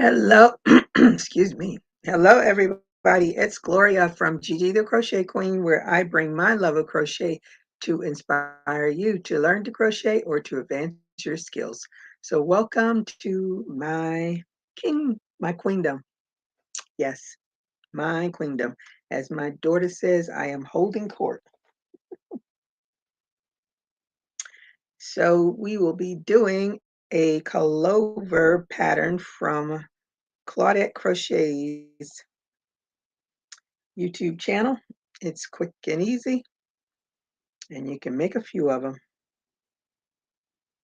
Hello, excuse me. Hello, everybody. It's Gloria from Gigi the Crochet Queen, where I bring my love of crochet to inspire you to learn to crochet or to advance your skills. So, welcome to my queendom. Yes, my queendom. As my daughter says, I am holding court. So, we will be doing a Clover pattern from Claudette Crochet's YouTube channel. It's quick and easy, and you can make a few of them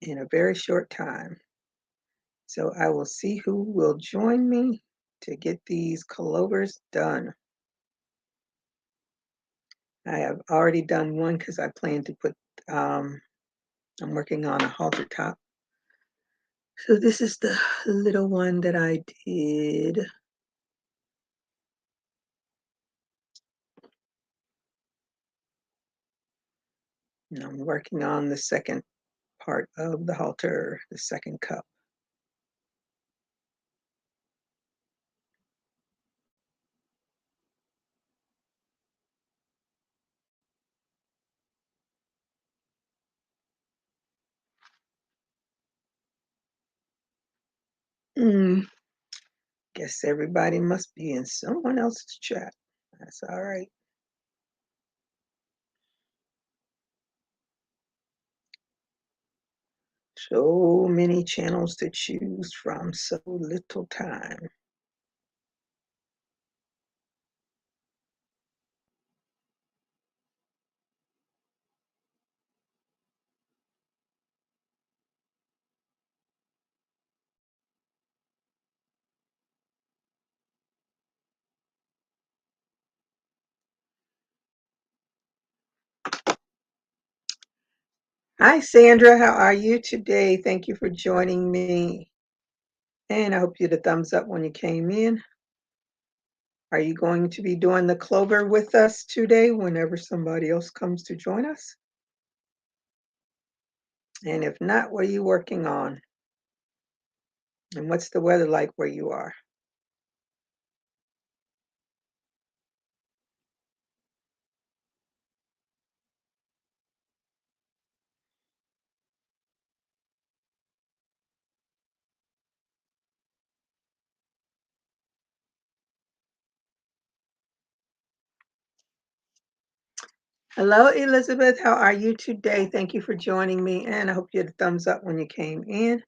in a very short time. So I will see who will join me to get these clovers done. I have already done one because I plan to put, I'm working on a halter top. So this is the little one that I did. And I'm working on the second part of the halter, the second cup. Guess everybody must be in someone else's chat. That's all right. So many channels to choose from, so little time. Hi, Sandra. How are you today? Thank you for joining me. And I hope you had a thumbs up when you came in. Are you going to be doing the Clover with us today whenever somebody else comes to join us? And if not, what are you working on? And what's the weather like where you are? Hello, Elizabeth. How are you today? Thank you for joining me. And I hope you had a thumbs up when you came in.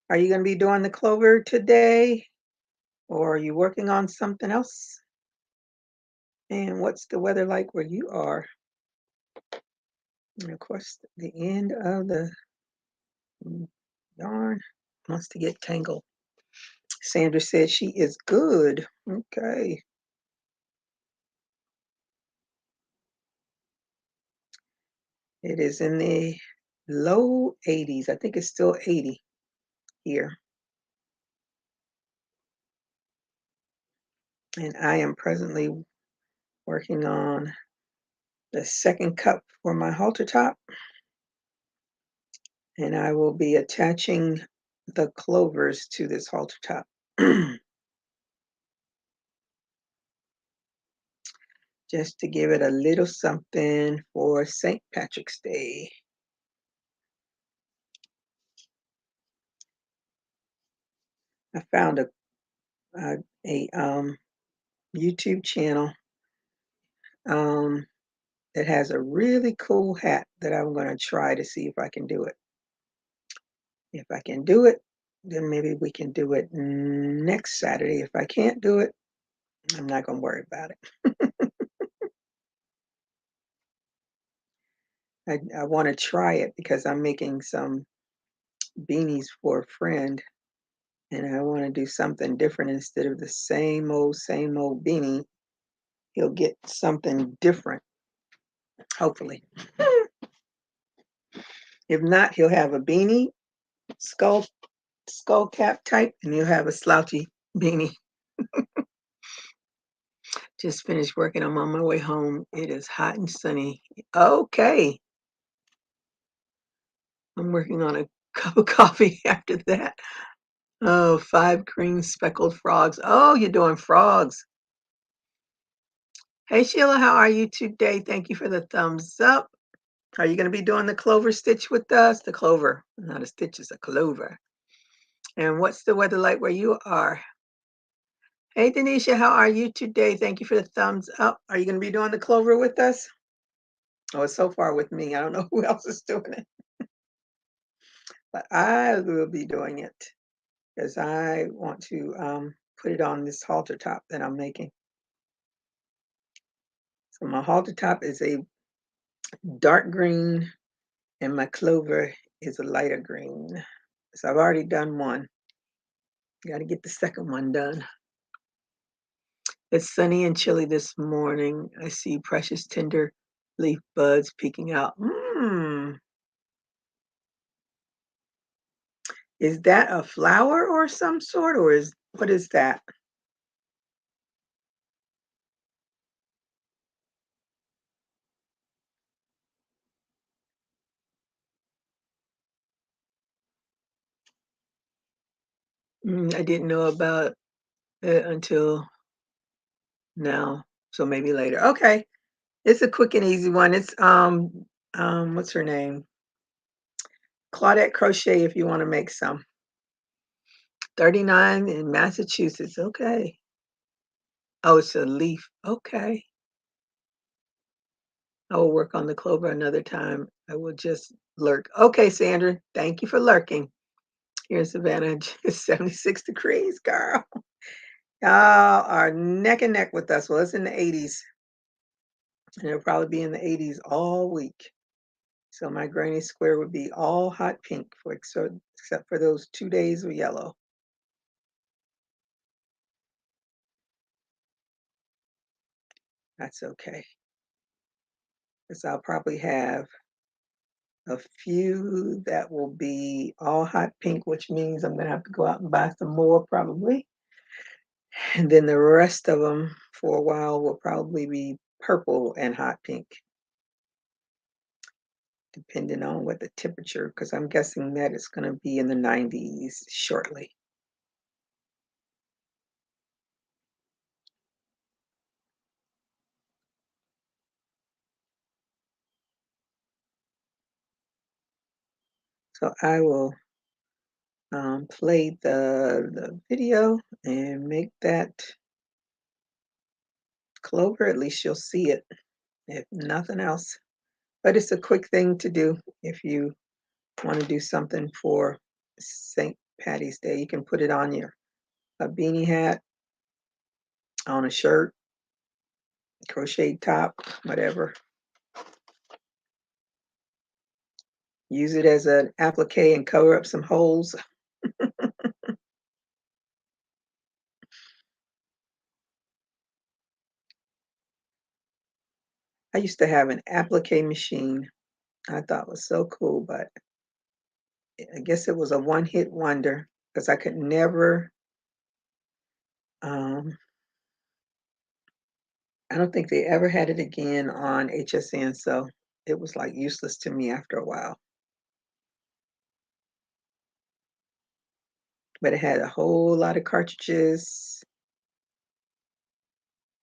Are you going to be doing the Clover today? Or are you working on something else? And what's the weather like where you are? And of course, the end of the yarn wants to get tangled. Sandra said she is good. Okay. It is in the low 80s. I think it's still 80 here. And I am presently working on the second cup for my halter top. And I will be attaching the clovers to this halter top. Just to give it a little something for St. Patrick's Day. I found a YouTube channel that has a really cool hat that I'm going to try to see if I can do it. If I can do it, then maybe we can do it next Saturday. If I can't do it, I'm not going to worry about it. I want to try it because I'm making some beanies for a friend, and I want to do something different instead of the same old beanie. He'll get something different, hopefully. If not, he'll have a beanie, skull cap type, and he'll have a slouchy beanie. Just finished working. I'm on my way home. It is hot and sunny. Okay. I'm working on a cup of coffee after that. Oh, 5 green speckled frogs. Oh, you're doing frogs. Hey, Sheila, how are you today? Thank you for the thumbs up. Are you going to be doing the clover stitch with us? The clover, not a stitch, it's a clover. And what's the weather like where you are? Hey, Denisha, how are you today? Thank you for the thumbs up. Are you going to be doing the clover with us? Oh, it's so far with me. I don't know who else is doing it, but I will be doing it because I want to put it on this halter top that I'm making. So my halter top is a dark green and my clover is a lighter green. So I've already done one. Got to get the second one done. It's sunny and chilly this morning. I see precious tender leaf buds peeking out. Is that a flower or some sort, or what is that? I didn't know about it until now, so maybe later. Okay, it's a quick and easy one. It's what's her name? Claudette Crochet. If you want to make some, 39 in Massachusetts. Okay. Oh, it's a leaf. Okay. I will work on the clover another time. I will just lurk. Okay, Sandra. Thank you for lurking. Here in Savannah, it's 76 degrees, girl. Y'all are neck and neck with us. Well, it's in the 80s, and it'll probably be in the 80s all week. So my granny square would be all hot pink except for those 2 days of yellow. That's okay. Because I'll probably have a few that will be all hot pink, which means I'm gonna have to go out and buy some more probably. And then the rest of them for a while will probably be purple and hot pink, depending on what the temperature, because I'm guessing that it's going to be in the 90s shortly. So I will play the video and make that clover. At least you'll see it, if nothing else. But it's a quick thing to do if you want to do something for St. Patty's Day. You can put it on a beanie hat, on a shirt, crochet top, whatever. Use it as an applique and cover up some holes. I used to have an applique machine. I thought was so cool, but I guess it was a one-hit wonder because I could never, um, I don't think they ever had it again on HSN, so it was like useless to me after a while. But it had a whole lot of cartridges.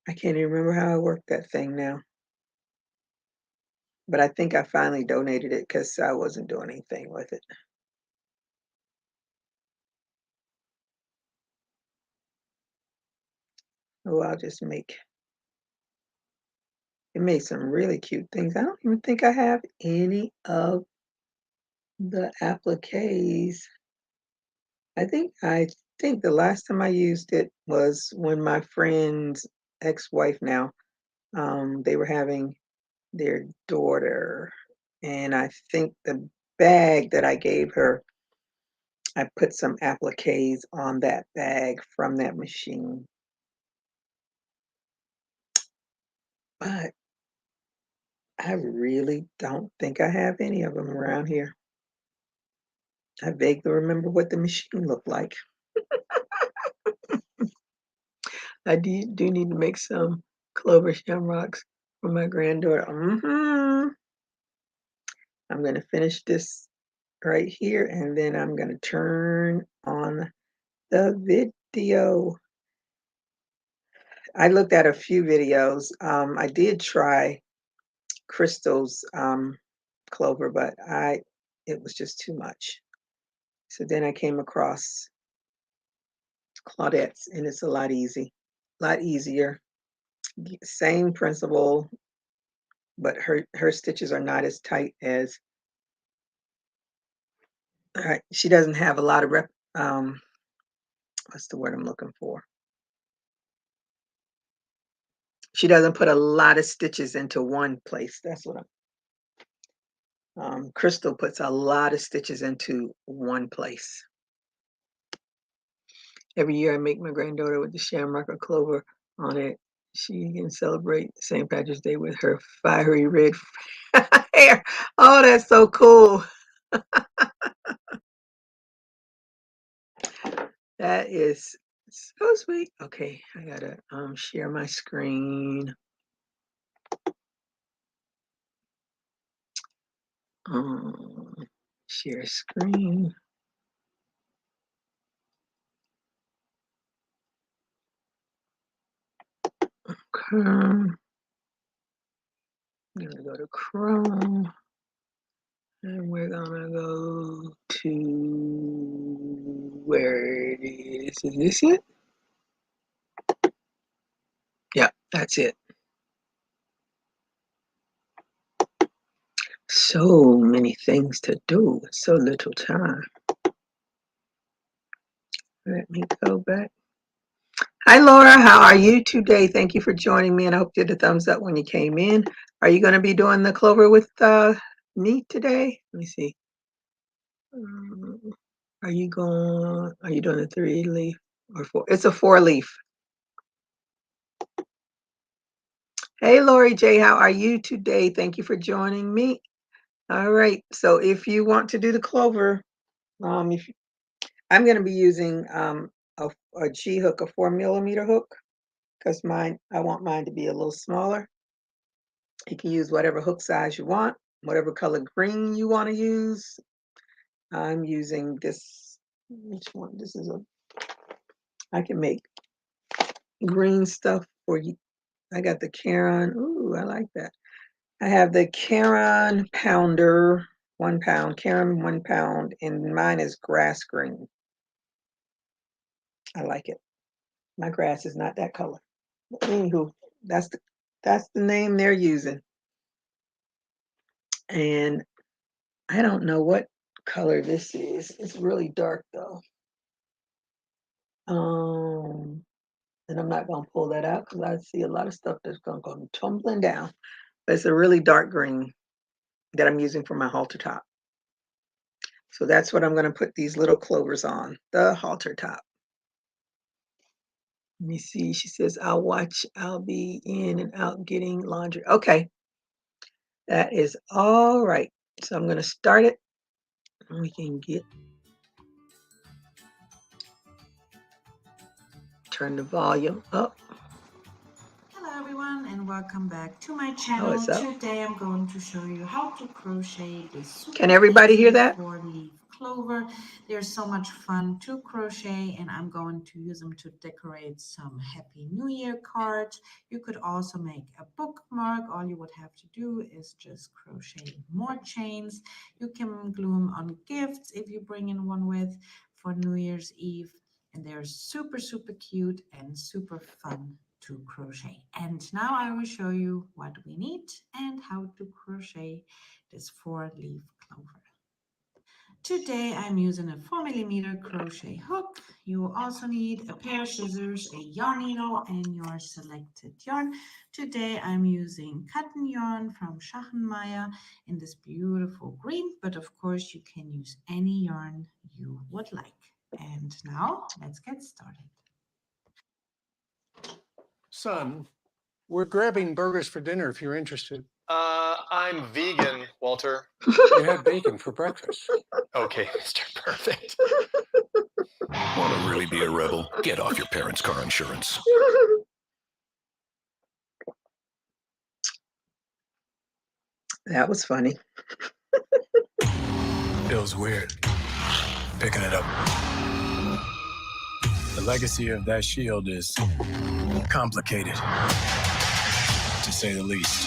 I can't even remember how I worked that thing now. But I think I finally donated it because I wasn't doing anything with it. Oh, I'll just make it made some really cute things. I don't even think I have any of the appliques. I think the last time I used it was when my friend's ex-wife now, they were having their daughter, and I think the bag that I gave her, I put some appliques on that bag from that machine. But I really don't think I have any of them around here. I vaguely remember what the machine looked like. I do need to make some clover shamrocks for my granddaughter. I'm gonna finish this right here, and then I'm gonna turn on the video. I looked at a few videos. I did try Crystal's Clover, but it was just too much. So then I came across Claudette's, and it's a lot easier. Same principle, but her stitches are not as tight as she doesn't have a lot of what's the word I'm looking for? She doesn't put a lot of stitches into one place. That's what Crystal puts a lot of stitches into one place. Every year I make my granddaughter with the shamrock or clover on it. She can celebrate St. Patrick's Day with her fiery red hair. Oh, that's so cool. That is so sweet. Okay, I gotta share my screen. Share screen. Okay. I'm gonna go to Chrome, and we're gonna go to where it is. Is this it? Yeah, that's it. So many things to do, so little time. Let me go back. Hi, Laura. How are you today? Thank you for joining me, and I hope you did a thumbs up when you came in. Are you going to be doing the Clover with me today? Let me see. Are you doing a 3-leaf or 4? It's a 4-leaf. Hey, Lori J. How are you today? Thank you for joining me. All right. So if you want to do the Clover, I'm going to be using a G hook, a 4mm hook, because I want mine to be a little smaller. You can use whatever hook size you want, whatever color green you want to use. I'm using this. Which one? This is I can make green stuff for you. I got the Caron. Ooh, I like that. I have the Caron pounder, 1 pound, Caron 1 pound, and mine is grass green. I like it. My grass is not that color. But anywho, that's the name they're using. And I don't know what color this is. It's really dark though. And I'm not gonna pull that out because I see a lot of stuff that's gonna go tumbling down. But it's a really dark green that I'm using for my halter top. So that's what I'm gonna put these little clovers on, the halter top. Let me see. She says, I'll be in and out getting laundry. Okay. That is all right. So I'm gonna start it. And we can turn the volume up. Hello everyone and welcome back to my channel. Today I'm going to show you how to crochet this super Can everybody hear that? 4-leaf clover. They're so much fun to crochet and I'm going to use them to decorate some Happy New Year cards. You could also make a bookmark. All you would have to do is just crochet more chains. You can glue them on gifts if you bring in one with for New Year's Eve. And they're super, super cute and super fun to crochet. And now I will show you what we need and how to crochet this 4-leaf clover. Today I'm using a 4mm crochet hook. You will also need a pair of scissors, a yarn needle, and your selected yarn. Today I'm using cotton yarn from Schachenmeier in this beautiful green, but of course you can use any yarn you would like. And now let's get started. Son, we're grabbing burgers for dinner if you're interested. I'm vegan, Walter. You had bacon for breakfast. Okay, Mr. Perfect. Want to really be a rebel? Get off your parents' car insurance. That was funny. Feels weird. Picking it up. legacy of that shield is complicated, to say the least.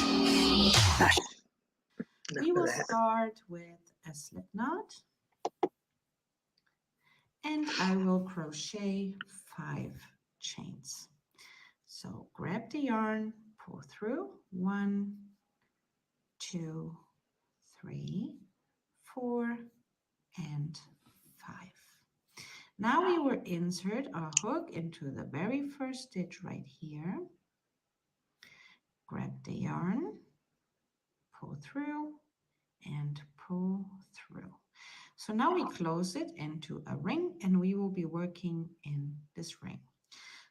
Enough We of will that. start with a slip knot, and I will crochet 5 chains. So grab the yarn, pull through 1, 2, 3, 4, and 5. Now we will insert our hook into the very first stitch right here. Grab the yarn, pull through, and pull through. So now we close it into a ring, and we will be working in this ring.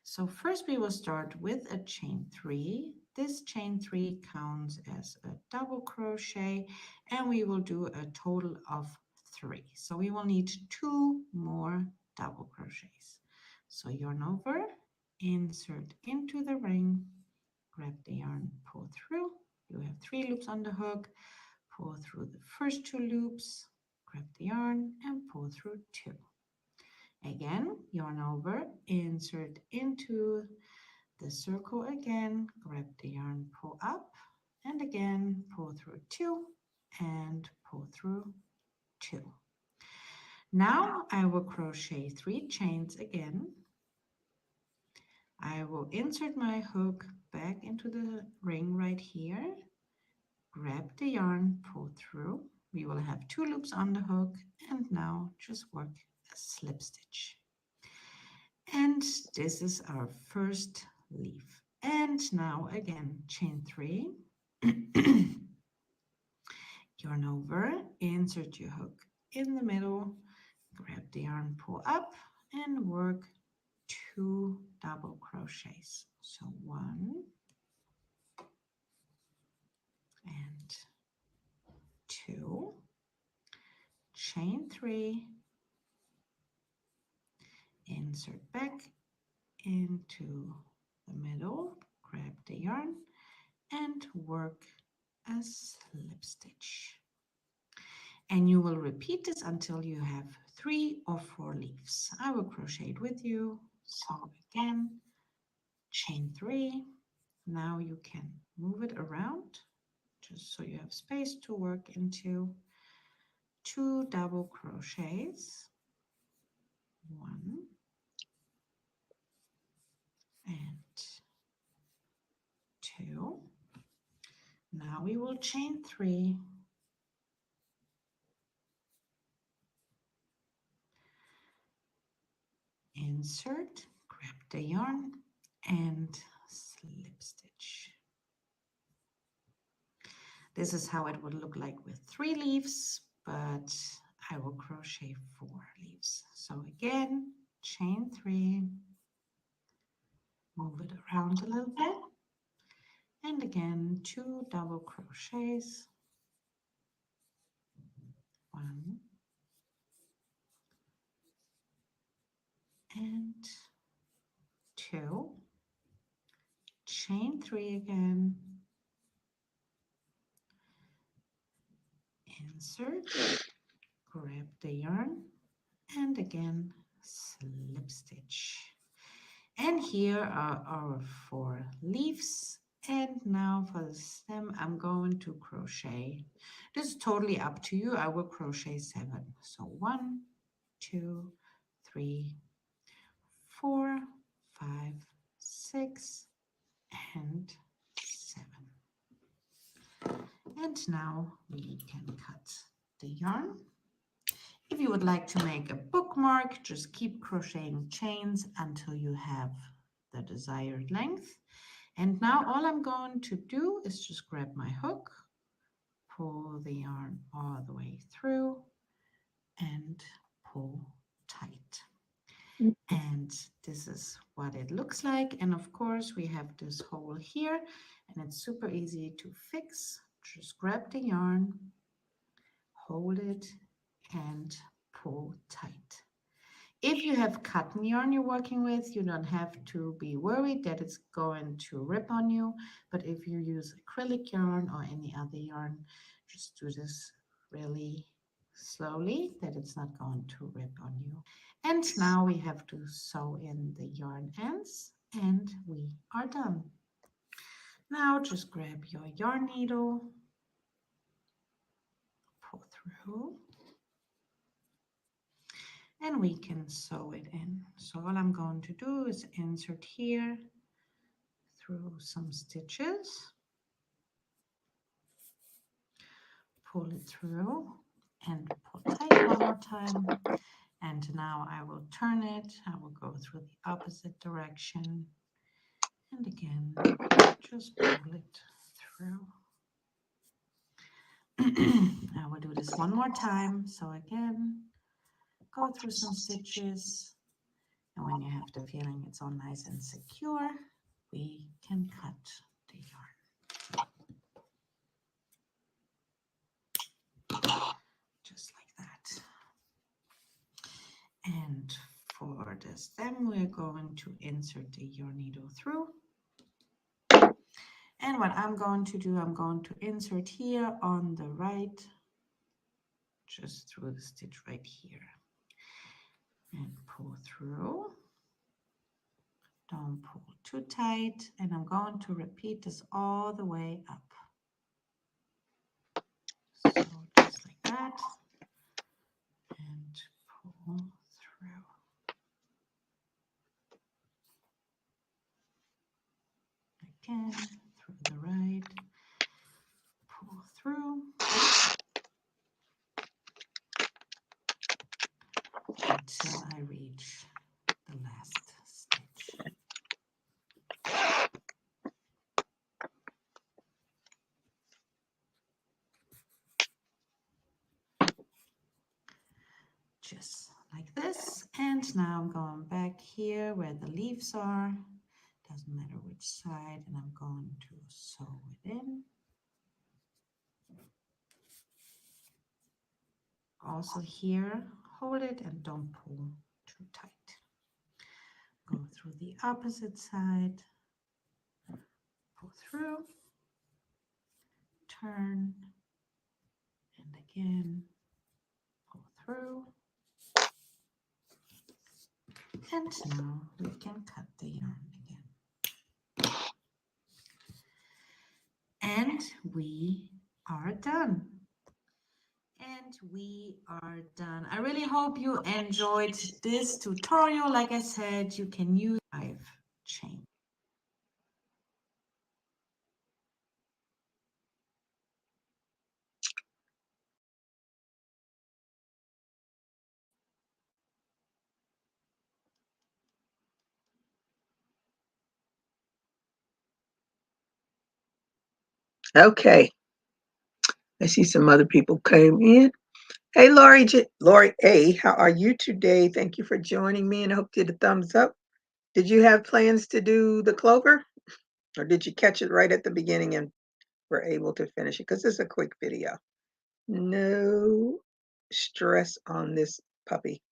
So first we will start with a chain 3. This chain 3 counts as a double crochet, and we will do a total of 3. So we will need 2 more double crochets. So yarn over, insert into the ring, grab the yarn, pull through. You have 3 loops on the hook, pull through the first 2 loops, grab the yarn, and pull through 2. Again, yarn over, insert into the circle again, grab the yarn, pull up, and again, pull through 2 and pull through 2. Now I will crochet 3 chains again. I will insert my hook back into the ring right here, grab the yarn, pull through. We will have 2 loops on the hook, and now just work a slip stitch. And this is our first leaf. And now again, chain 3, yarn over, insert your hook in the middle, grab the yarn, pull up, and work 2 double crochets. So 1 and 2, chain 3, insert back into the middle, grab the yarn, and work a slip stitch. And you will repeat this until you have 3 or 4 leaves. I will crochet it with you. So again, chain 3. Now you can move it around just so you have space to work into. 2 double crochets, 1 and 2. Now we will chain 3, insert, grab the yarn, and slip stitch. This is how it would look like with 3 leaves, but I will crochet 4 leaves. So again, chain 3, move it around a little bit, and again 2 double crochets, 1 and 2, chain 3 again, insert, grab the yarn, and again slip stitch. And here are our 4 leaves. And now for the stem, I'm going to crochet. This is totally up to you. I will crochet 7. So 1, 2, 3, 4, 5, 6, and 7. And now we can cut the yarn. If you would like to make a bookmark, just keep crocheting chains until you have the desired length. And now all I'm going to do is just grab my hook, pull the yarn all the way through, and pull tight. And this is what it looks like. And of course, we have this hole here, and it's super easy to fix. Just grab the yarn, hold it, and pull tight. If you have cotton yarn you're working with, you don't have to be worried that it's going to rip on you. But if you use acrylic yarn or any other yarn, just do this really slowly, that it's not going to rip on you. And now we have to sew in the yarn ends, and we are done. Now just grab your yarn needle, pull through, and we can sew it in. So all I'm going to do is insert here through some stitches, pull it through, and pull tight one more time. And now I will turn it. I will go through the opposite direction. And again, just pull it through. I will do this one more time. So again, go through some stitches. And when you have the feeling it's all nice and secure, we can cut the yarn. Just like that. And for the stem, we're going to insert the yarn needle through. And what I'm going to do, I'm going to insert here on the right, just through the stitch right here. And pull through. Don't pull too tight. And I'm going to repeat this all the way up. So just like that. And pull through. Again, through the right. Pull through. Until I reach the last stitch. Just like this. And now I'm going back here where the leaves are. Doesn't matter which side. And I'm going to sew it in. Also here, hold it and don't pull too tight. Go through the opposite side. Pull through. Turn. And again, pull through. And now we can cut the yarn again. And we are done. And we are done. I really hope you enjoyed this tutorial. Like I said, you can use 5 chain. Okay. I see some other people came in. Hey, Lori A, how are you today? Thank you for joining me, and I hope you did a thumbs up. Did you have plans to do the Clover, or did you catch it right at the beginning and were able to finish it? Because it's a quick video. No stress on this puppy.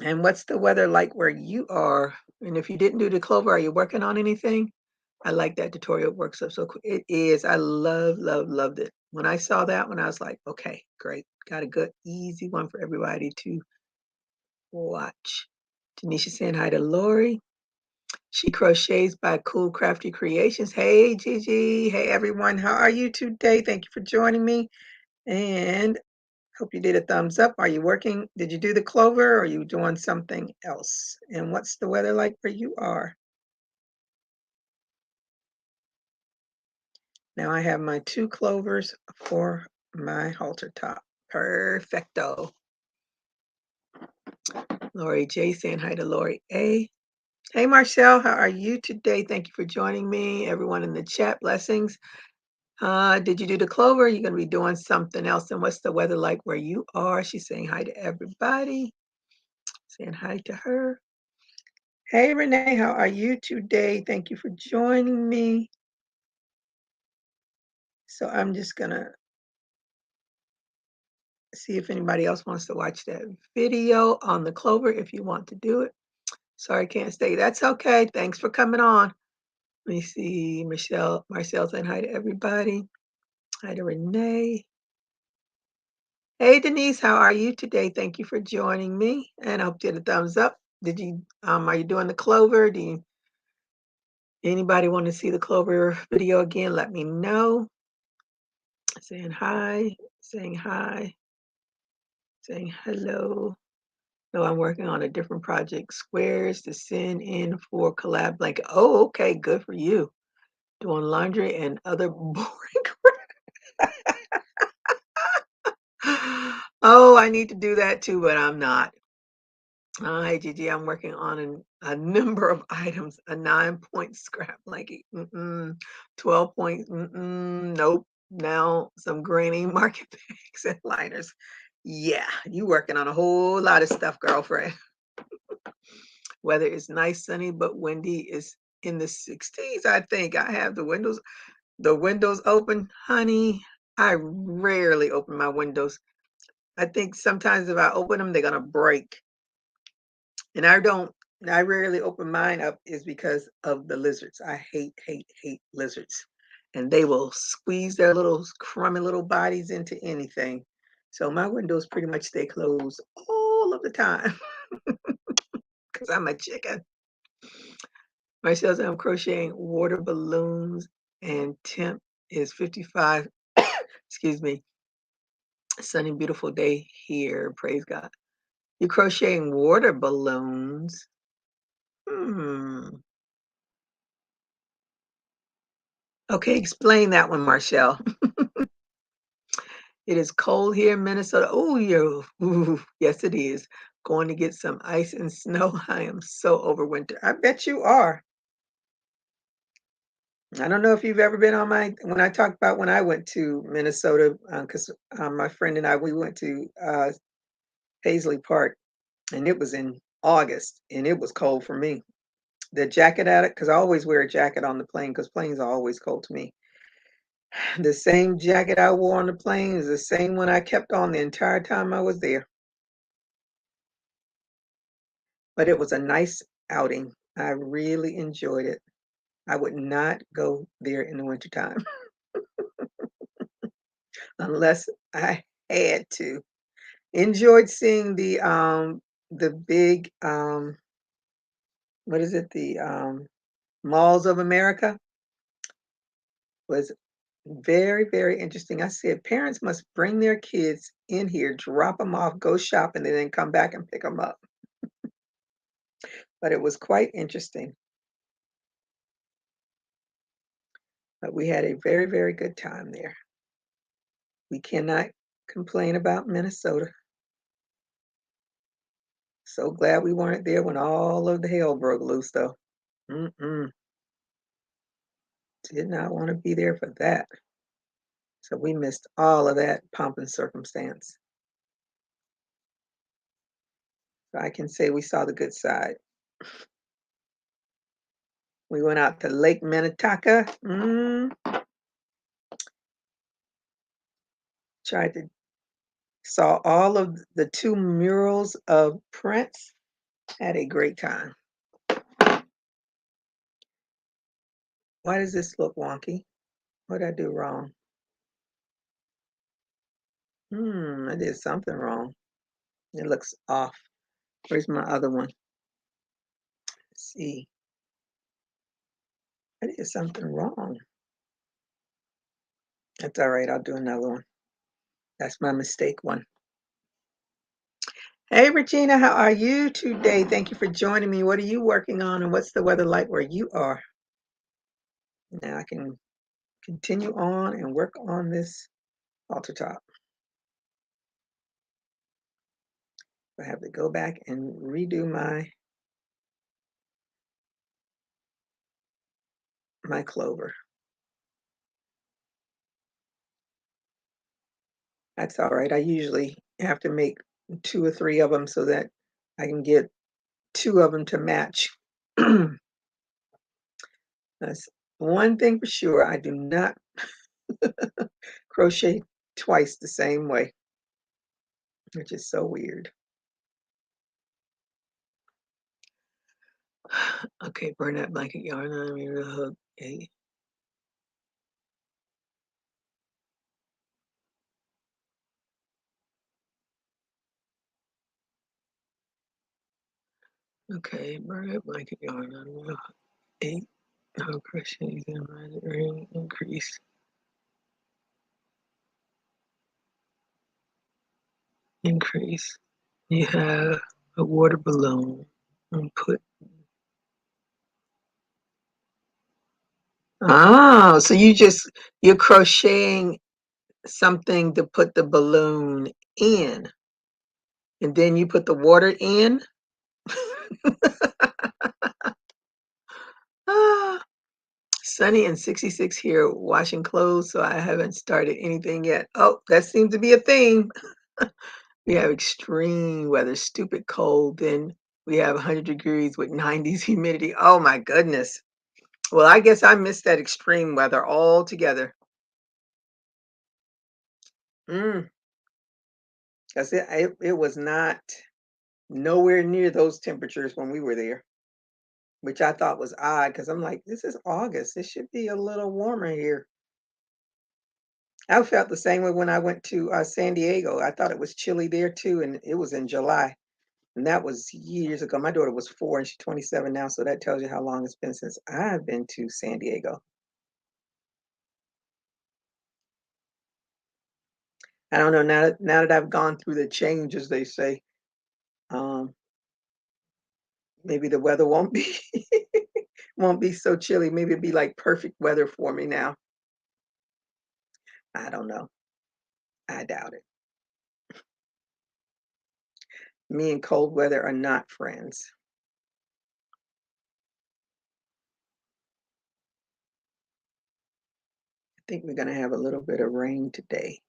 And what's the weather like where you are? And if you didn't do the Clover, are you working on anything? I like that tutorial. It works up so quick. It is. I loved it. When I saw that one, I was like, okay, great. Got a good, easy one for everybody to watch. Tanisha saying hi to Lori. She crochets by Cool Crafty Creations. Hey, Gigi. Hey, everyone. How are you today? Thank you for joining me. And hope you did a thumbs up. Are you working? Did you do the Clover or are you doing something else? And what's the weather like where you are? Now I have my 2 clovers for my halter top. Perfecto. Lori J saying hi to Lori A. Hey, Marcel, how are you today? Thank you for joining me. Everyone in the chat, blessings. Did you do the Clover? You're going to be doing something else. And what's the weather like where you are? She's saying hi to everybody. Saying hi to her. Hey, Renee, how are you today? Thank you for joining me. So I'm just going to see if anybody else wants to watch that video on the Clover if you want to do it. Sorry, can't stay. That's okay. Thanks for coming on. Let me see. Marcel saying hi to everybody. Hi to Renee. Hey Denise, how are you today? Thank you for joining me. And I hope you did a thumbs up. Did you are you doing the Clover? Anybody want to see the Clover video again? Let me know. Saying hi, saying hello. No, I'm working on a different project. Squares to send in for collab blanket. Oh, okay, good for you. Doing laundry and other boring Oh, I need to do that too, but I'm not. Hi, Gigi. I'm working on a number of items. A 9-point scrap blanket. 12 point. Nope. Now some granny market bags and liners. Yeah, you working on a whole lot of stuff, girlfriend. Weather is nice, sunny, but windy is in the 60s. I think I have the windows open, honey. I rarely open my windows. I think sometimes if I open them, they're gonna break. And I rarely open mine up is because of the lizards. I hate lizards. And they will squeeze their little crummy little bodies into anything. So my windows pretty much stay closed all of the time because I'm a chicken. Marcel said I'm crocheting water balloons and temp is 55. Excuse me. Sunny, beautiful day here. Praise God. You're crocheting water balloons. Okay, explain that one, Marshall. It is cold here in Minnesota. Oh, yes, it is. Going to get some ice and snow. I am so over winter. I bet you are. I don't know if you've ever been on when I talked about when I went to Minnesota, because my friend and I, we went to Paisley Park, and it was in August, and it was cold for me. The jacket at it, because I always wear a jacket on the plane, because planes are always cold to me. The same jacket I wore on the plane is the same one I kept on the entire time I was there. But it was a nice outing. I really enjoyed it. I would not go there in the wintertime unless I had to. Enjoyed seeing the big what is it? The Malls of America was very, very interesting. I said parents must bring their kids in here, drop them off, go shopping, and then come back and pick them up. But it was quite interesting. But we had a very, very good time there. We cannot complain about Minnesota. So glad we weren't there when all of the hell broke loose, though. Mm-mm. Did not want to be there for that. So we missed all of that pomp and circumstance. So I can say we saw the good side. We went out to Lake Minnetonka. Saw all of the 2 murals of Prince. Had a great time. Why does this look wonky? What did I do wrong? I did something wrong. It looks off. Where's my other one? Let's see. I did something wrong. That's all right. I'll do another one. That's my mistake one. Hey, Regina, how are you today? Thank you for joining me. What are you working on and what's the weather like where you are? Now I can continue on and work on this halter top. I have to go back and redo my clover. That's all right. I usually have to make 2 or 3 of them so that I can get 2 of them to match. That's one thing for sure. I do not crochet twice the same way, which is so weird. Okay, burn that blanket yarn on your hook. Okay. Okay, burlap blanket yarn on wheel 8. No crochets in my ring increase. Increase. You have a water balloon and put. Oh, so you're crocheting something to put the balloon in, and then you put the water in. Ah, sunny and 66 here washing clothes, so I haven't started anything yet. Oh, that seems to be a theme. We have extreme weather, stupid cold, then we have 100 degrees with 90s humidity. Oh my goodness. Well, I guess I missed that extreme weather altogether. Mm, 'cause it was not nowhere near those temperatures when we were there, which I thought was odd because I'm like, this is August. It should be a little warmer here. I felt the same way when I went to San Diego. I thought it was chilly there too, and it was in July. And that was years ago. My daughter was 4 and she's 27 now, so that tells you how long it's been since I've been to San Diego. I don't know, now that I've gone through the changes, they say, um, maybe the weather won't be won't be so chilly. Maybe it'd be like perfect weather for me now. I don't know. I doubt it. Me and cold weather are not friends. I think we're gonna have a little bit of rain today.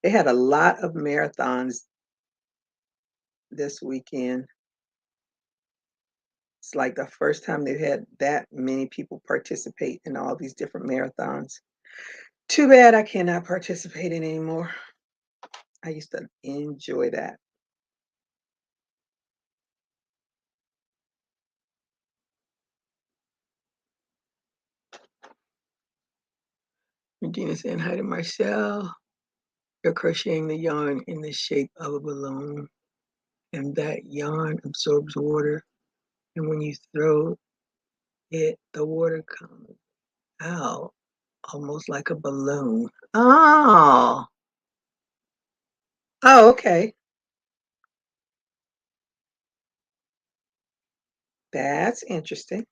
They had a lot of marathons this weekend. It's like the first time they've had that many people participate in all these different marathons. Too bad I cannot participate in anymore. I used to enjoy that. Regina saying hi to Marcel. You're crocheting the yarn in the shape of a balloon, and that yarn absorbs water. And when you throw it, the water comes out almost like a balloon. Oh, oh, okay. That's interesting.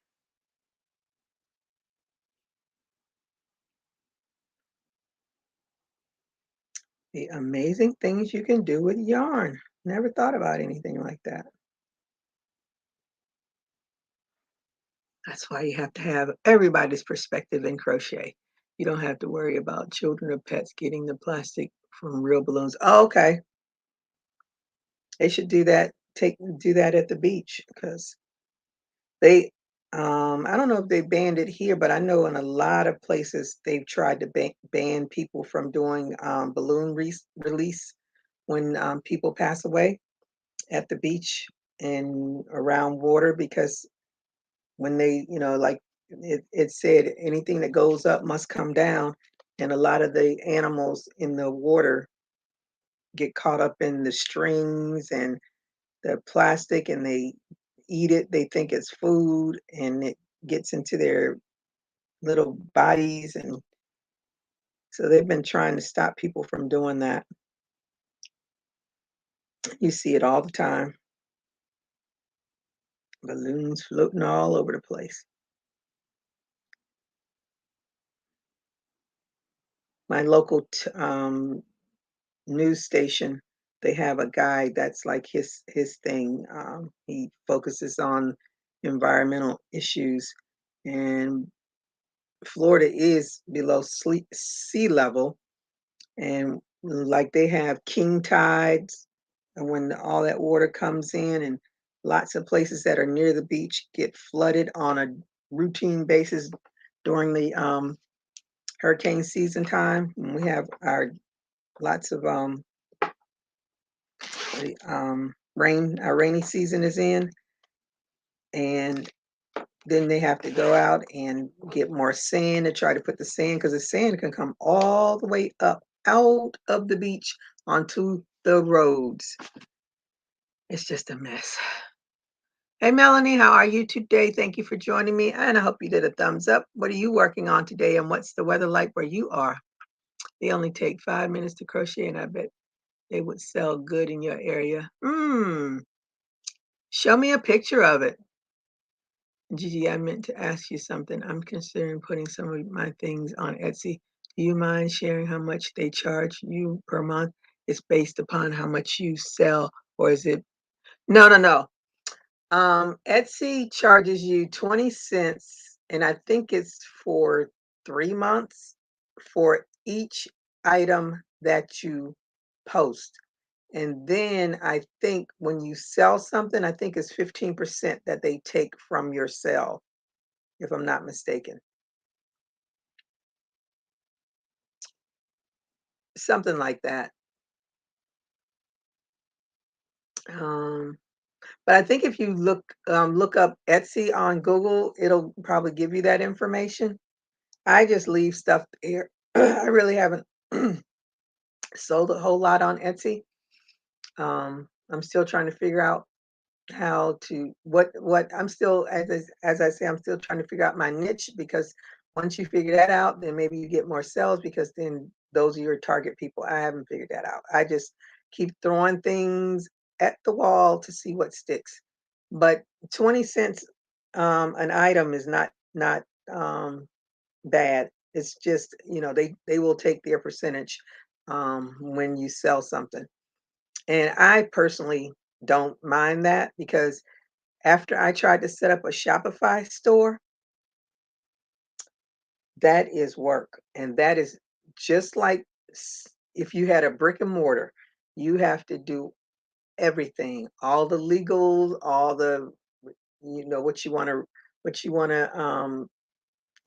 The amazing things you can do with yarn. Never thought about anything like that. That's why you have to have everybody's perspective in crochet. You don't have to worry about children or pets getting the plastic from real balloons. Oh, okay. They should do that at the beach because they I don't know if they banned it here, but I know in a lot of places they've tried to ban people from doing balloon release when people pass away at the beach and around water because when they, like it said, anything that goes up must come down. And a lot of the animals in the water get caught up in the strings and the plastic and they eat it. They think it's food and it gets into their little bodies. And so they've been trying to stop people from doing that. You see it all the time. Balloons floating all over the place. My local news station, they have a guy that's like his thing. He focuses on environmental issues, and Florida is below sea level, and like they have king tides, and when all that water comes in, and lots of places that are near the beach get flooded on a routine basis during the hurricane season time. And we have our lots of our rainy season is in, and then they have to go out and get more sand to try to put the sand because the sand can come all the way up out of the beach onto the roads. It's just a mess. Hey, Melanie, how are you today? Thank you for joining me. And I hope you did a thumbs up. What are you working on today? And what's the weather like where you are? They only take 5 minutes to crochet, and I bet they would sell good in your area. Show me a picture of it. Gigi, I meant to ask you something. I'm considering putting some of my things on Etsy. Do you mind sharing how much they charge you per month? It's based upon how much you sell, or is it? No, no, no. Etsy charges you 20 cents, and I think it's for 3 months for each item that you post. And then I think when you sell something, I think it's 15% that they take from your sale, if I'm not mistaken. Something like that. Um, but I think if you look up Etsy on Google, it'll probably give you that information. I just leave stuff there. I really haven't sold a whole lot on Etsy. I'm still trying to figure out how to what I'm still as I say, I'm still trying to figure out my niche, because once you figure that out, then maybe you get more sales, because then those are your target people. I haven't figured that out. I just keep throwing things at the wall to see what sticks. But 20 cents an item is not bad. It's just, they will take their percentage when you sell something. And I personally don't mind that, because after I tried to set up a Shopify store, that is work. And that is just like if you had a brick and mortar, you have to do everything, all the legals, all the, what you want to,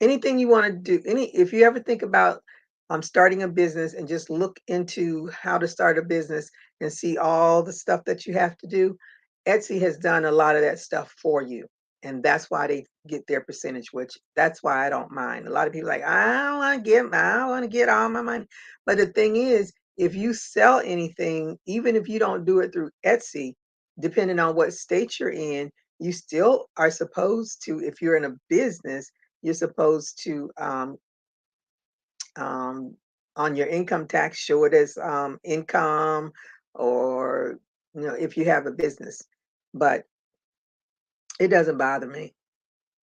anything you want to do. If you ever think about starting a business, and just look into how to start a business and see all the stuff that you have to do, Etsy has done a lot of that stuff for you. And that's why they get their percentage, which that's why I don't mind. A lot of people are like, I don't want to get all my money. But the thing is, if you sell anything, even if you don't do it through Etsy, depending on what state you're in, you still are supposed to, if you're in a business, you're supposed to um, on your income tax show it as income, or if you have a business. But it doesn't bother me.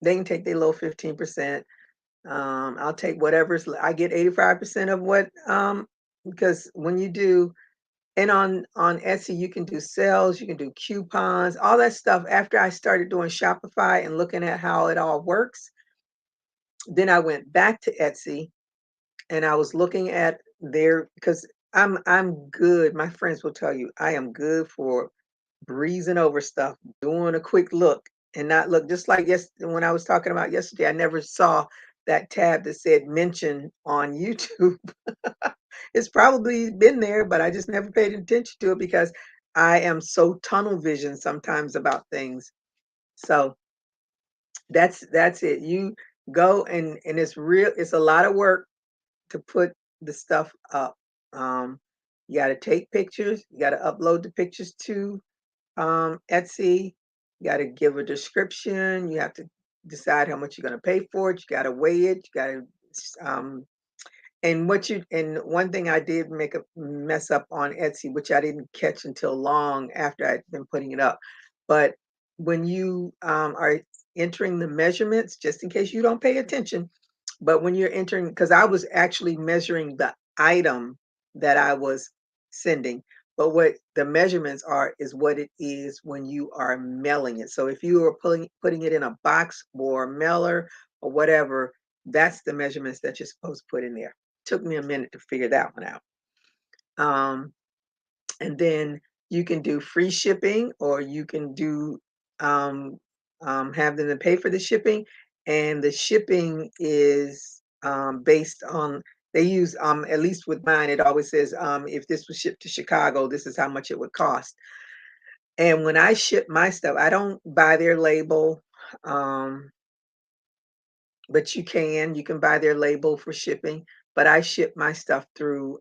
They can take their little 15%. I'll take whatever's. I get 85% of what, because when you do, and on Etsy you can do sales, you can do coupons, all that stuff. After I started doing Shopify and looking at how it all works, then I went back to Etsy, and I was looking at because I'm good. My friends will tell you I am good for breezing over stuff, doing a quick look, and not look. Just like when I was talking about yesterday, I never saw that tab that said mention on YouTube. It's probably been there, but I just never paid attention to it, because I am so tunnel vision sometimes about things. So that's it. You go, and it's a lot of work to put the stuff up. Um, you got to take pictures. You got to upload the pictures to Etsy. You got to give a description. You have to decide how much you're going to pay for it. You got to weigh it. You got to, and one thing I did make a mess up on Etsy, which I didn't catch until long after I'd been putting it up. But when you are entering the measurements, just in case you don't pay attention, but when you're entering, because I was actually measuring the item that I was sending, but what the measurements are is what it is when you are mailing it. So if you are putting it in a box or a mailer or whatever, that's the measurements that you're supposed to put in there. Took me a minute to figure that one out. Um, and then you can do free shipping, or you can do have them to pay for the shipping, and the shipping is based on, they use at least with mine it always says if this was shipped to Chicago, this is how much it would cost. And when I ship my stuff, I don't buy their label, um, but you can buy their label for shipping, but I ship my stuff through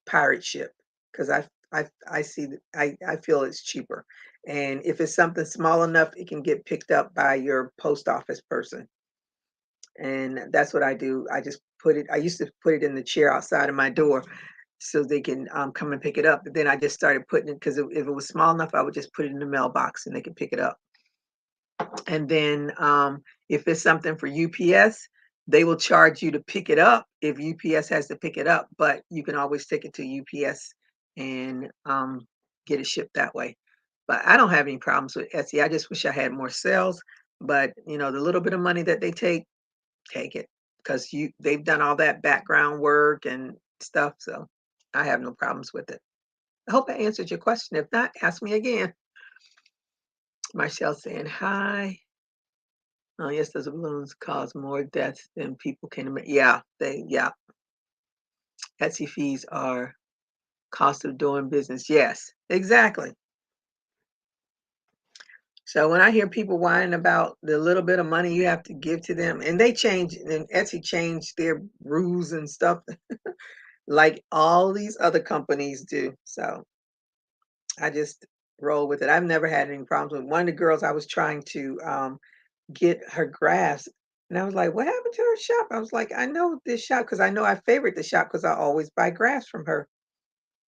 pirate ship, because I see that I feel it's cheaper. And if it's something small enough, it can get picked up by your post office person. And that's what I do. I used to put it in the chair outside of my door so they can come and pick it up. But then I just started putting it because if it was small enough, I would just put it in the mailbox and they could pick it up. And then if it's something for UPS, they will charge you to pick it up if UPS has to pick it up, but you can always take it to UPS and get it shipped that way. But I don't have any problems with Etsy. I just wish I had more sales. But you know, the little bit of money that they take it because they've done all that background work and stuff. So I have no problems with it. I hope I answered your question. If not, ask me again. Marshall saying hi. Oh, yes, those balloons cause more deaths than people can imagine. Yeah. Etsy fees are cost of doing business. Yes, exactly. So when I hear people whining about the little bit of money you have to give to them, and Etsy changed their rules and stuff like all these other companies do. So I just roll with it. I've never had any problems with one of the girls I was trying to get her graphs. And I was like, what happened to her shop? I was like, I know this shop because I know I favorite the shop because I always buy graphs from her.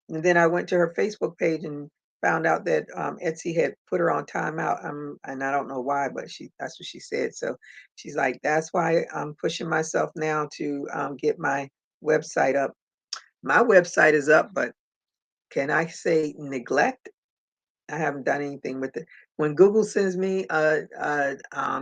And then I went to her Facebook page and found out that Etsy had put her on timeout. And I don't know why, but that's what she said. So she's like, that's why I'm pushing myself now to get my website up. My website is up, but can I say neglect? I haven't done anything with it. When Google sends me a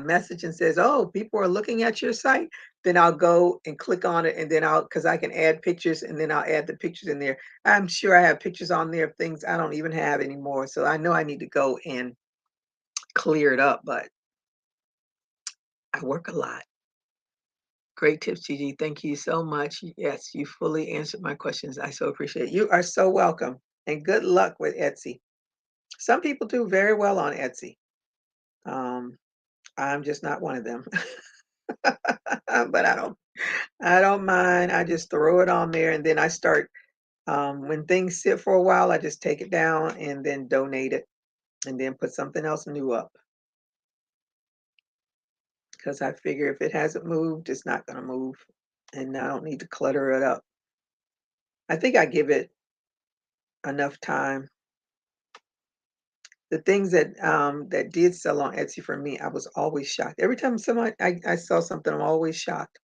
message and says, "Oh, people are looking at your site," then I'll go and click on it, and then because I can add pictures, and then I'll add the pictures in there. I'm sure I have pictures on there of things I don't even have anymore, so I know I need to go and clear it up. But I work a lot. Great tips, Gigi. Thank you so much. Yes, you fully answered my questions. I so appreciate it. You are so welcome, and good luck with Etsy. Some people do very well on Etsy. Um, I'm just not one of them. But I don't mind. I just throw it on there and then I start when things sit for a while, I just take it down and then donate it and then put something else new up. Because I figure if it hasn't moved, it's not gonna move. And I don't need to clutter it up. I think I give it enough time. The things that did sell on Etsy for me, I was always shocked. Every time I saw something, I'm always shocked.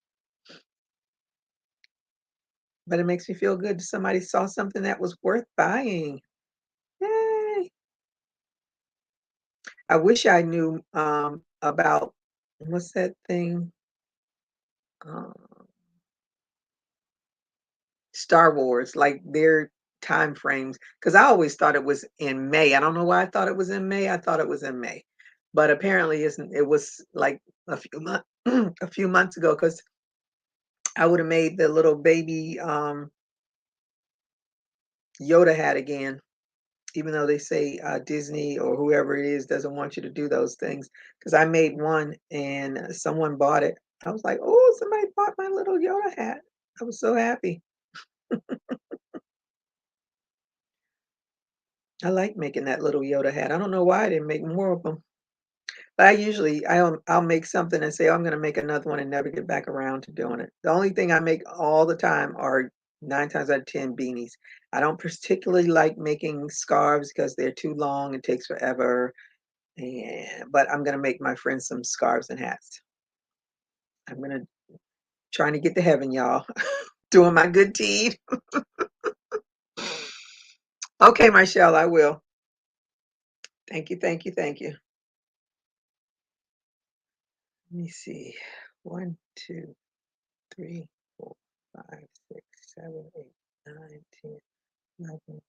But it makes me feel good that somebody saw something that was worth buying. Yay. I wish I knew about what's that thing? Uh, Star Wars, like their time frames. Because I always thought it was in May. I don't know why I thought it was in May. I thought it was in May. But apparently it was like a few months a few months ago because I would have made the little baby Yoda hat again. Even though they say Disney or whoever it is doesn't want you to do those things. Because I made one and someone bought it. I was like, oh, somebody bought my little Yoda hat. I was so happy. I like making that little Yoda hat. I don't know why I didn't make more of them. But I'll make something and say, oh, I'm going to make another one and never get back around to doing it. The only thing I make all the time are 9 times out of 10 beanies. I don't particularly like making scarves because they're too long. It takes forever. But I'm gonna make my friends some scarves and hats. I'm gonna trying to get to heaven, y'all. Doing my good deed. Okay, Michelle, I will. Thank you, thank you, thank you. Let me see. 1, 2, 3, 4, 5, 6, 7, 8, 9, 10, 11, 12,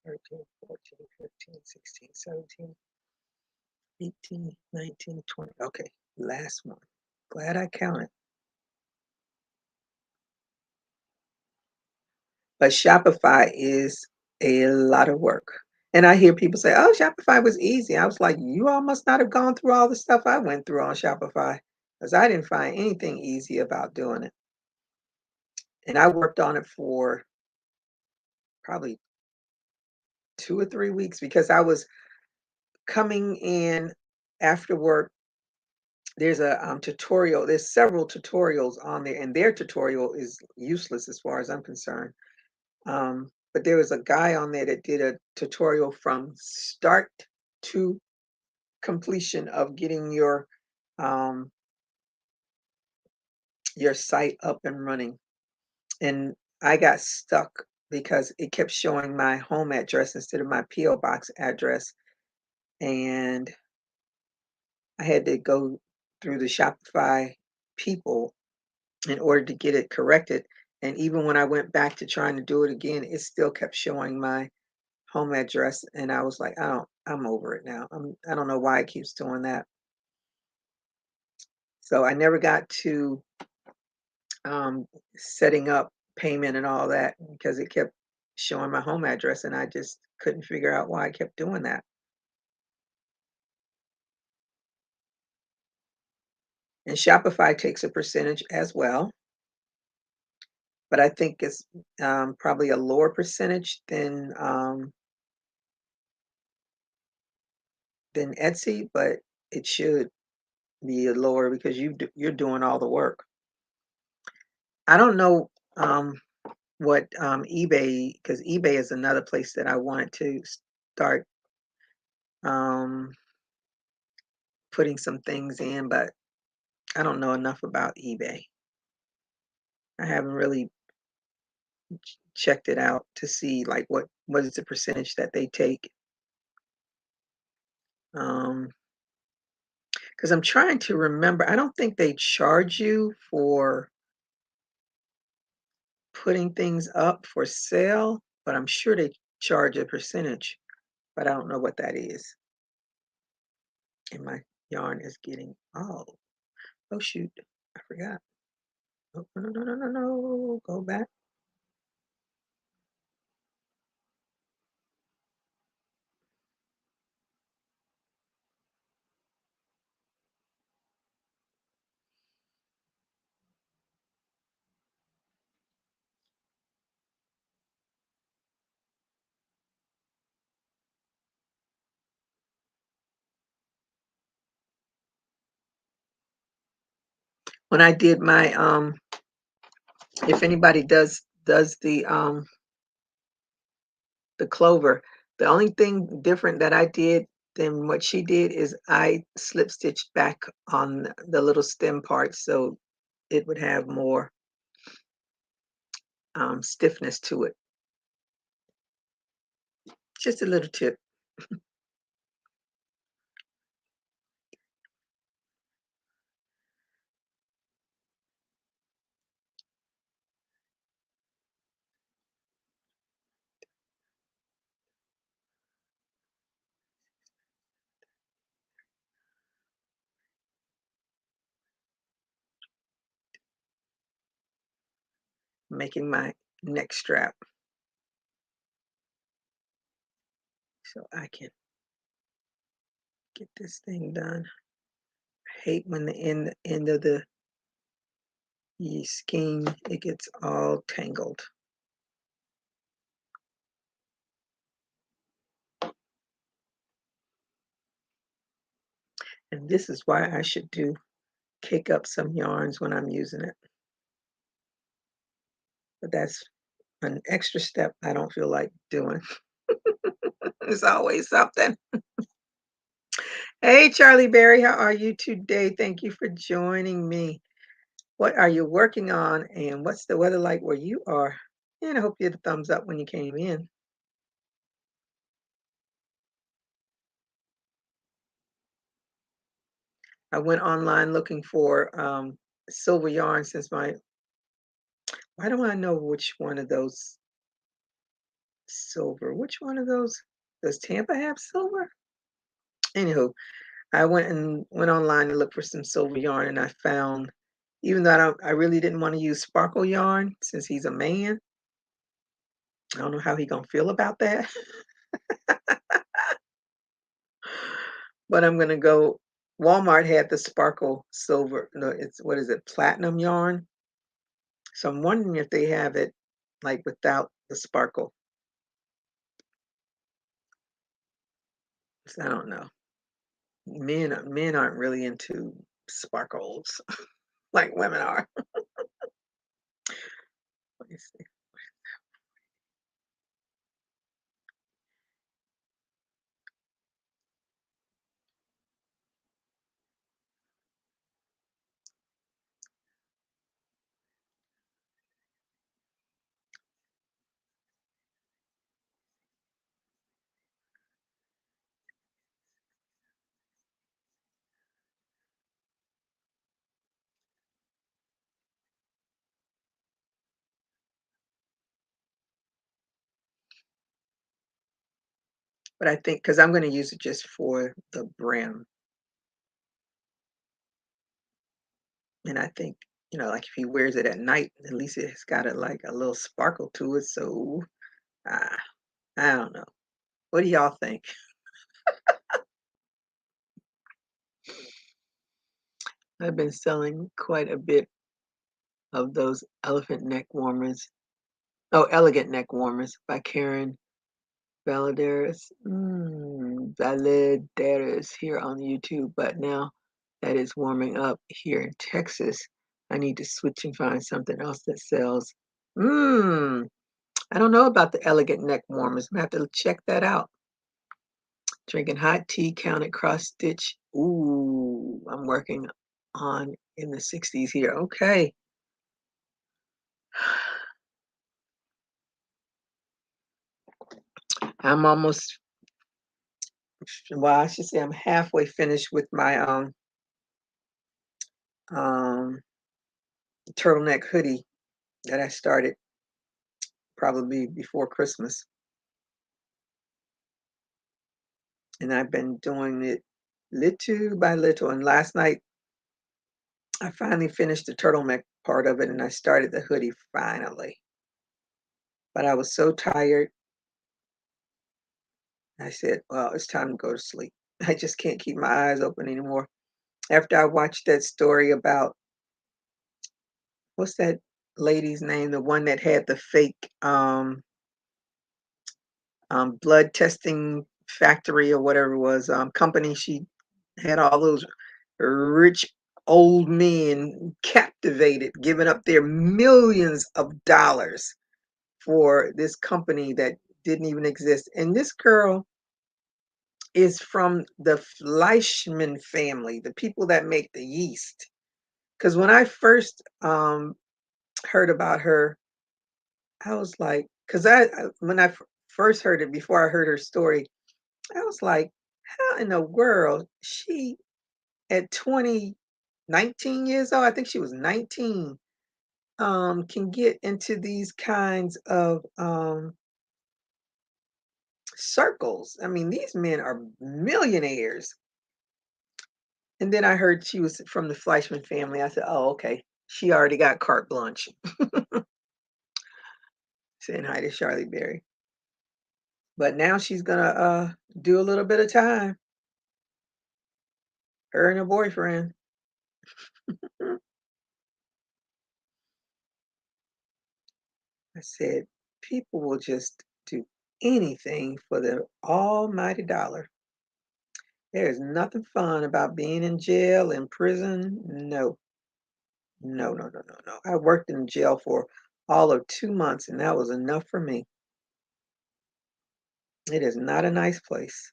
13, 14, 15, 16, 17, 18, 19, 20. Okay, last one. Glad I counted. But Shopify is a lot of work. And I hear people say, oh, Shopify was easy. I was like, you all must not have gone through all the stuff I went through on Shopify because I didn't find anything easy about doing it. And I worked on it for probably 2 or 3 weeks because I was coming in after work, there's a tutorial. There's several tutorials on there, and their tutorial is useless as far as I'm concerned. But there was a guy on there that did a tutorial from start to completion of getting your site up and running. And I got stuck because it kept showing my home address instead of my PO box address, and I had to go through the Shopify people in order to get it corrected. And even when I went back to trying to do it again, it still kept showing my home address, and I was like, I'm over it now. I don't know why it keeps doing that. So I never got to setting up payment and all that because it kept showing my home address, and I just couldn't figure out why I kept doing that. And Shopify takes a percentage as well, but I think it's probably a lower percentage than Etsy, but it should be lower because you're doing all the work. I don't know what eBay, because eBay is another place that I wanted to start putting some things in, but I don't know enough about eBay. I haven't really checked it out to see like what is the percentage that they take. Because I'm trying to remember. I don't think they charge you for putting things up for sale, but I'm sure they charge a percentage, but I don't know what that is. And my yarn is getting, oh shoot, I forgot. Oh, no, go back. When I did my if anybody does the Clover, the only thing different that I did than what she did is I slip stitched back on the little stem part so it would have more stiffness to it. Just a little tip. Making my neck strap so I can get this thing done. I hate when the end of the skein it gets all tangled. And this is why I should cake up some yarns when I'm using it. But that's an extra step I don't feel like doing. There's always something. Hey, Charlie Berry, how are you today? Thank you for joining me. What are you working on, and what's the weather like where you are? And I hope you had a thumbs up when you came in. I went online looking for silver yarn since why do I know which one of those silver? Which one of those? Does Tampa have silver? Anywho, I went online to look for some silver yarn, and I found, even though I really didn't want to use sparkle yarn since he's a man. I don't know how he gonna feel about that, but I'm gonna go. Walmart had the sparkle silver. No, it's what is it? Platinum yarn. So I'm wondering if they have it like without the sparkle. So I don't know. Men aren't really into sparkles like women are. Let me see. But I think because I'm going to use it just for the brim, and I think like if he wears it at night, at least it's got like a little sparkle to it. So ah, I don't know. What do y'all think? I've been selling quite a bit of those elephant neck warmers. Oh, elegant neck warmers by Karen Valadares. Valadares here on YouTube, but now that is warming up here in Texas, I need to switch and find something else that sells. I don't know about the elegant neck warmers. I'm gonna have to check that out. Drinking hot tea, counted cross stitch. Ooh, I'm working on in the 60s here. Okay. I'm almost, well, I should say I'm halfway finished with my um turtleneck hoodie that I started probably before Christmas. And I've been doing it little by little. And last night I finally finished the turtleneck part of it and I started the hoodie finally. But I was so tired. I said, well, it's time to go to sleep. I just can't keep my eyes open anymore. After I watched that story about, what's that lady's name? The one that had the fake blood testing factory or whatever it was, company. She had all those rich old men captivated, giving up their millions of dollars for this company that didn't even exist. And this girl is from the Fleischmann family, the people that make the yeast. Because when I first heard about her, I was like, because when I first heard it, before I heard her story, I was like, how in the world she at 19 years old, I think she was 19, can get into these kinds of circles. I mean, these men are millionaires. And then I heard she was from the Fleischman family. I said, oh, okay. She already got carte blanche. Saying hi to Charlie Berry. But now she's gonna do a little bit of time. Her and her boyfriend. I said, people will just do anything for the almighty dollar. There is nothing fun about being in jail, in prison. No, no, no, no, no, no. I worked in jail for all of 2 months, and that was enough for me. It is not a nice place.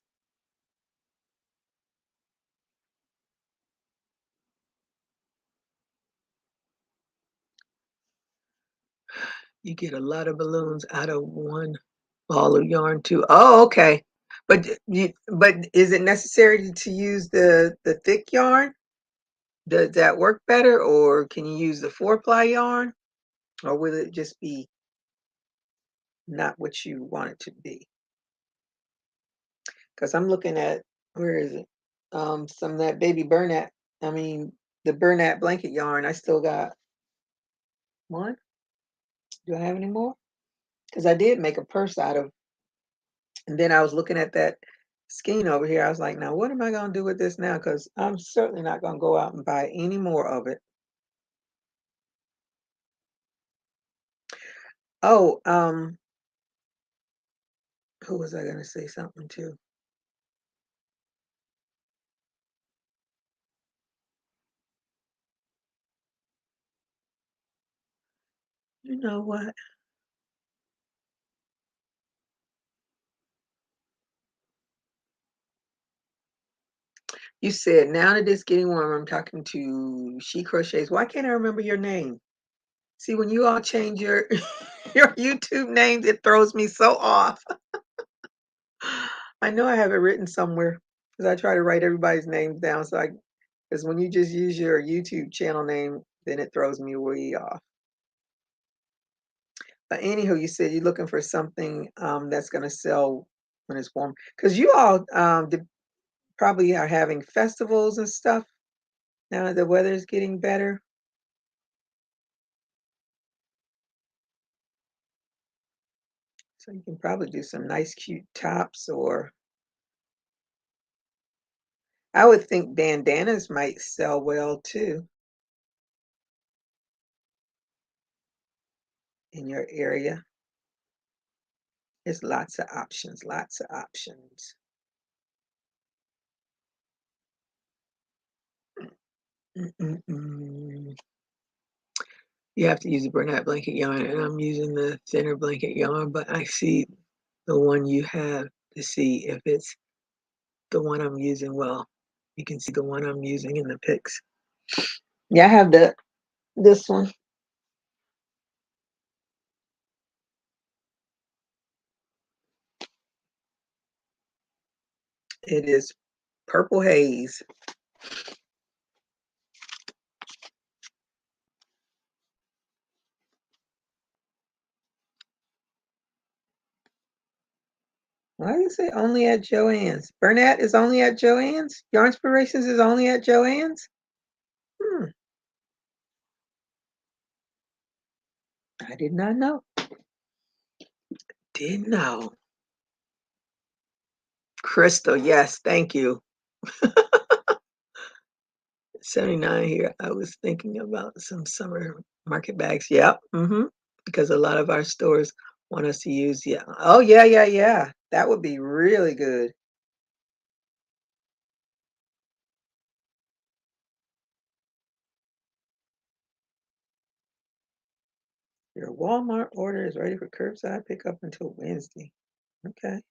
You get a lot of balloons out of one ball of yarn too. Oh, okay. But is it necessary to use the thick yarn? Does that work better, or can you use the 4-ply yarn, or will it just be not what you want it to be? Because I'm looking at, where is it? Some of that baby Bernat. I mean, the Bernat blanket yarn. I still got one. Do I have any more? Because I did make a purse out of. And then I was looking at that skein over here. I was like, now what am I going to do with this now? Because I'm certainly not going to go out and buy any more of it. Oh, who was I going to say something to? You know what? You said, now that it's getting warm, I'm talking to She Crochets. Why can't I remember your name? See, when you all change your your YouTube names, it throws me so off. I know I have it written somewhere because I try to write everybody's names down. So because when you just use your YouTube channel name, then it throws me way off. But anywho, you said you're looking for something that's going to sell when it's warm. Because you all probably are having festivals and stuff now that the weather's getting better. So you can probably do some nice, cute tops, or I would think bandanas might sell well too in your area. There's lots of options, lots of options. Mm-mm-mm. You have to use a Bernat blanket yarn, and I'm using the thinner blanket yarn, but I see the one you have to see if it's the one I'm using. Well, you can see the one I'm using in the pics. Yeah, I have this one. It is Purple Haze. Why do you say only at Joann's? Bernat is only at Joann's? Yarn Inspirations is only at Joann's? I did not know. Didn't know. Crystal, yes, thank you. 79 here. I was thinking about some summer market bags. Yep. Because a lot of our stores want us to use, yeah. Oh, yeah, yeah, yeah. That would be really good. Your Walmart order is ready for curbside pickup until Wednesday. Okay.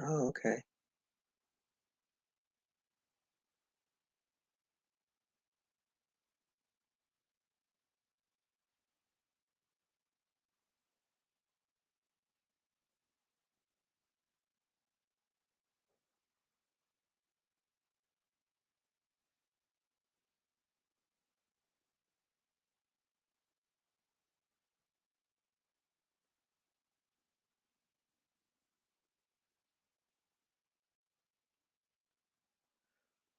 Oh, okay.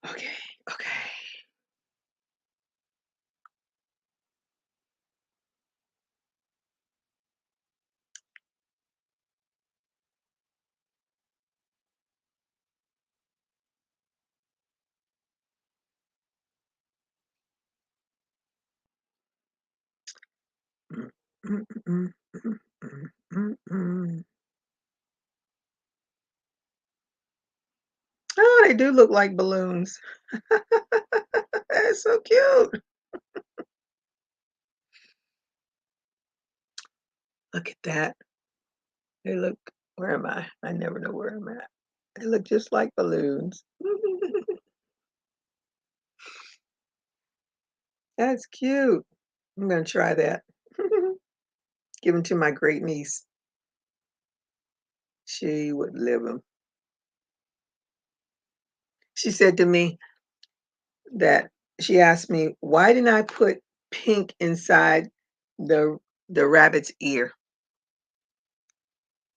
Okay. Okay. Mm, mm, mm, mm, mm, mm, mm. Oh, they do look like balloons. That's so cute. Look at that. They look, where am I? I never know where I'm at. They look just like balloons. That's cute. I'm going to try that. Give them to my great niece. She would live them. She said to me that she asked me, why didn't I put pink inside the rabbit's ear?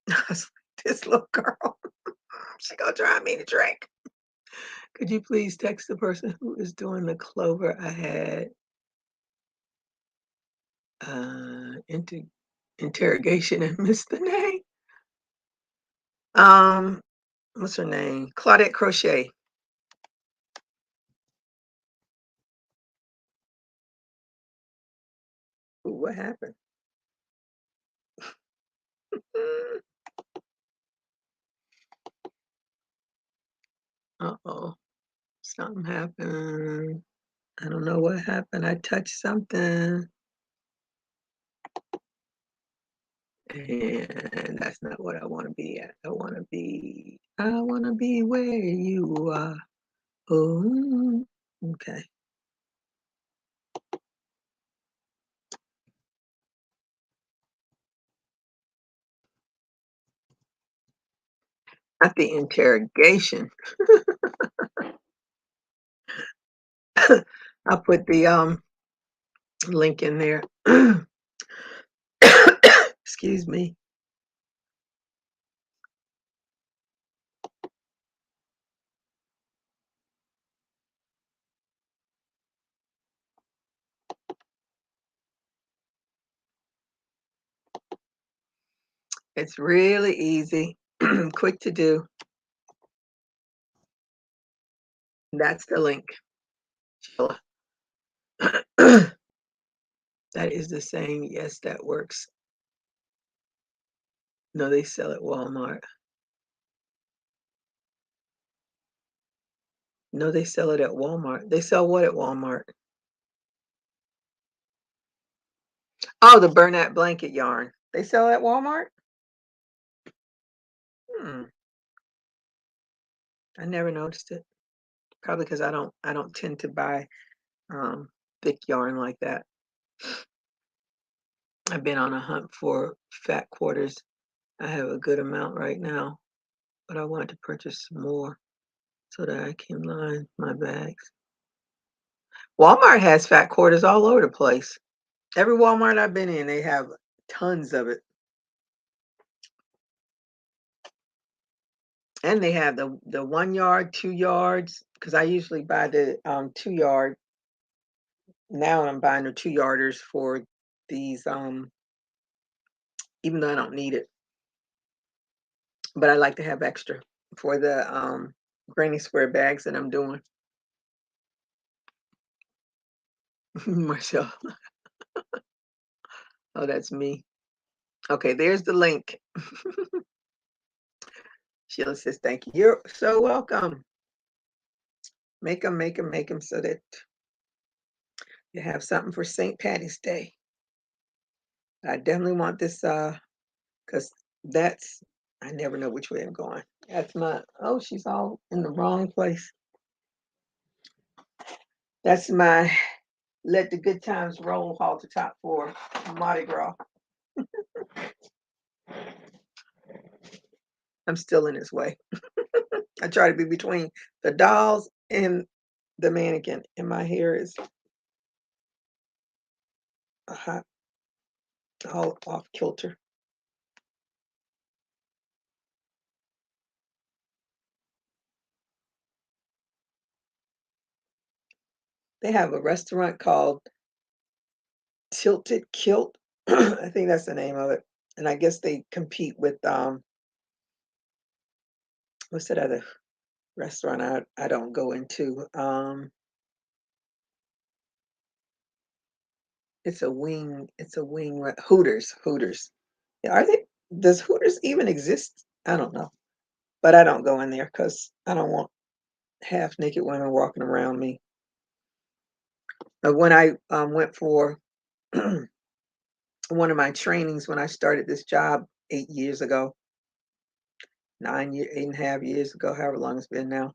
I was like, this little girl, she gonna drive me to drink. Could you please text the person who is doing the Clover? I had interrogation and missed the name. What's her name? Claudette Crochet. Ooh, what happened? Uh-oh. Something happened. I don't know what happened. I touched something. And that's not what I want to be at. I want to be where you are. Oh, okay. Not the interrogation. I'll put the link in there. Excuse me. It's really easy, quick to do. That's the link. Sheila. That is the saying. Yes, that works. No, they sell at Walmart. No, they sell it at Walmart. They sell what at Walmart? Oh, the Bernat blanket yarn. They sell it at Walmart? Hmm. I never noticed it. Probably because I don't tend to buy thick yarn like that. I've been on a hunt for fat quarters. I have a good amount right now, but I want to purchase more so that I can line my bags. Walmart has fat quarters all over the place. Every Walmart I've been in, they have tons of it. And they have the 1 yard, 2 yards, because I usually buy the 2 yard. Now I'm buying the 2 yarders for these, even though I don't need it. But I like to have extra for the granny square bags that I'm doing. Marcel. Oh, that's me. Okay, there's the link. Sheila says, thank you. You're so welcome. Make them so that you have something for St. Patty's Day. I definitely want this, because I never know which way I'm going. That's oh, she's all in the wrong place. That's my let the good times roll halter top for Mardi Gras. I'm still in his way. I try to be between the dolls and the mannequin, and my hair is all off kilter. They have a restaurant called Tilted Kilt. I think that's the name of it. And I guess they compete with what's that other restaurant I don't go into? It's a wing Hooters. Are they does Hooters even exist? I don't know. But I don't go in there because I don't want half naked women walking around me. But when I went for one of my trainings when I started this job 8 years ago, 8.5 years ago, however long it's been now,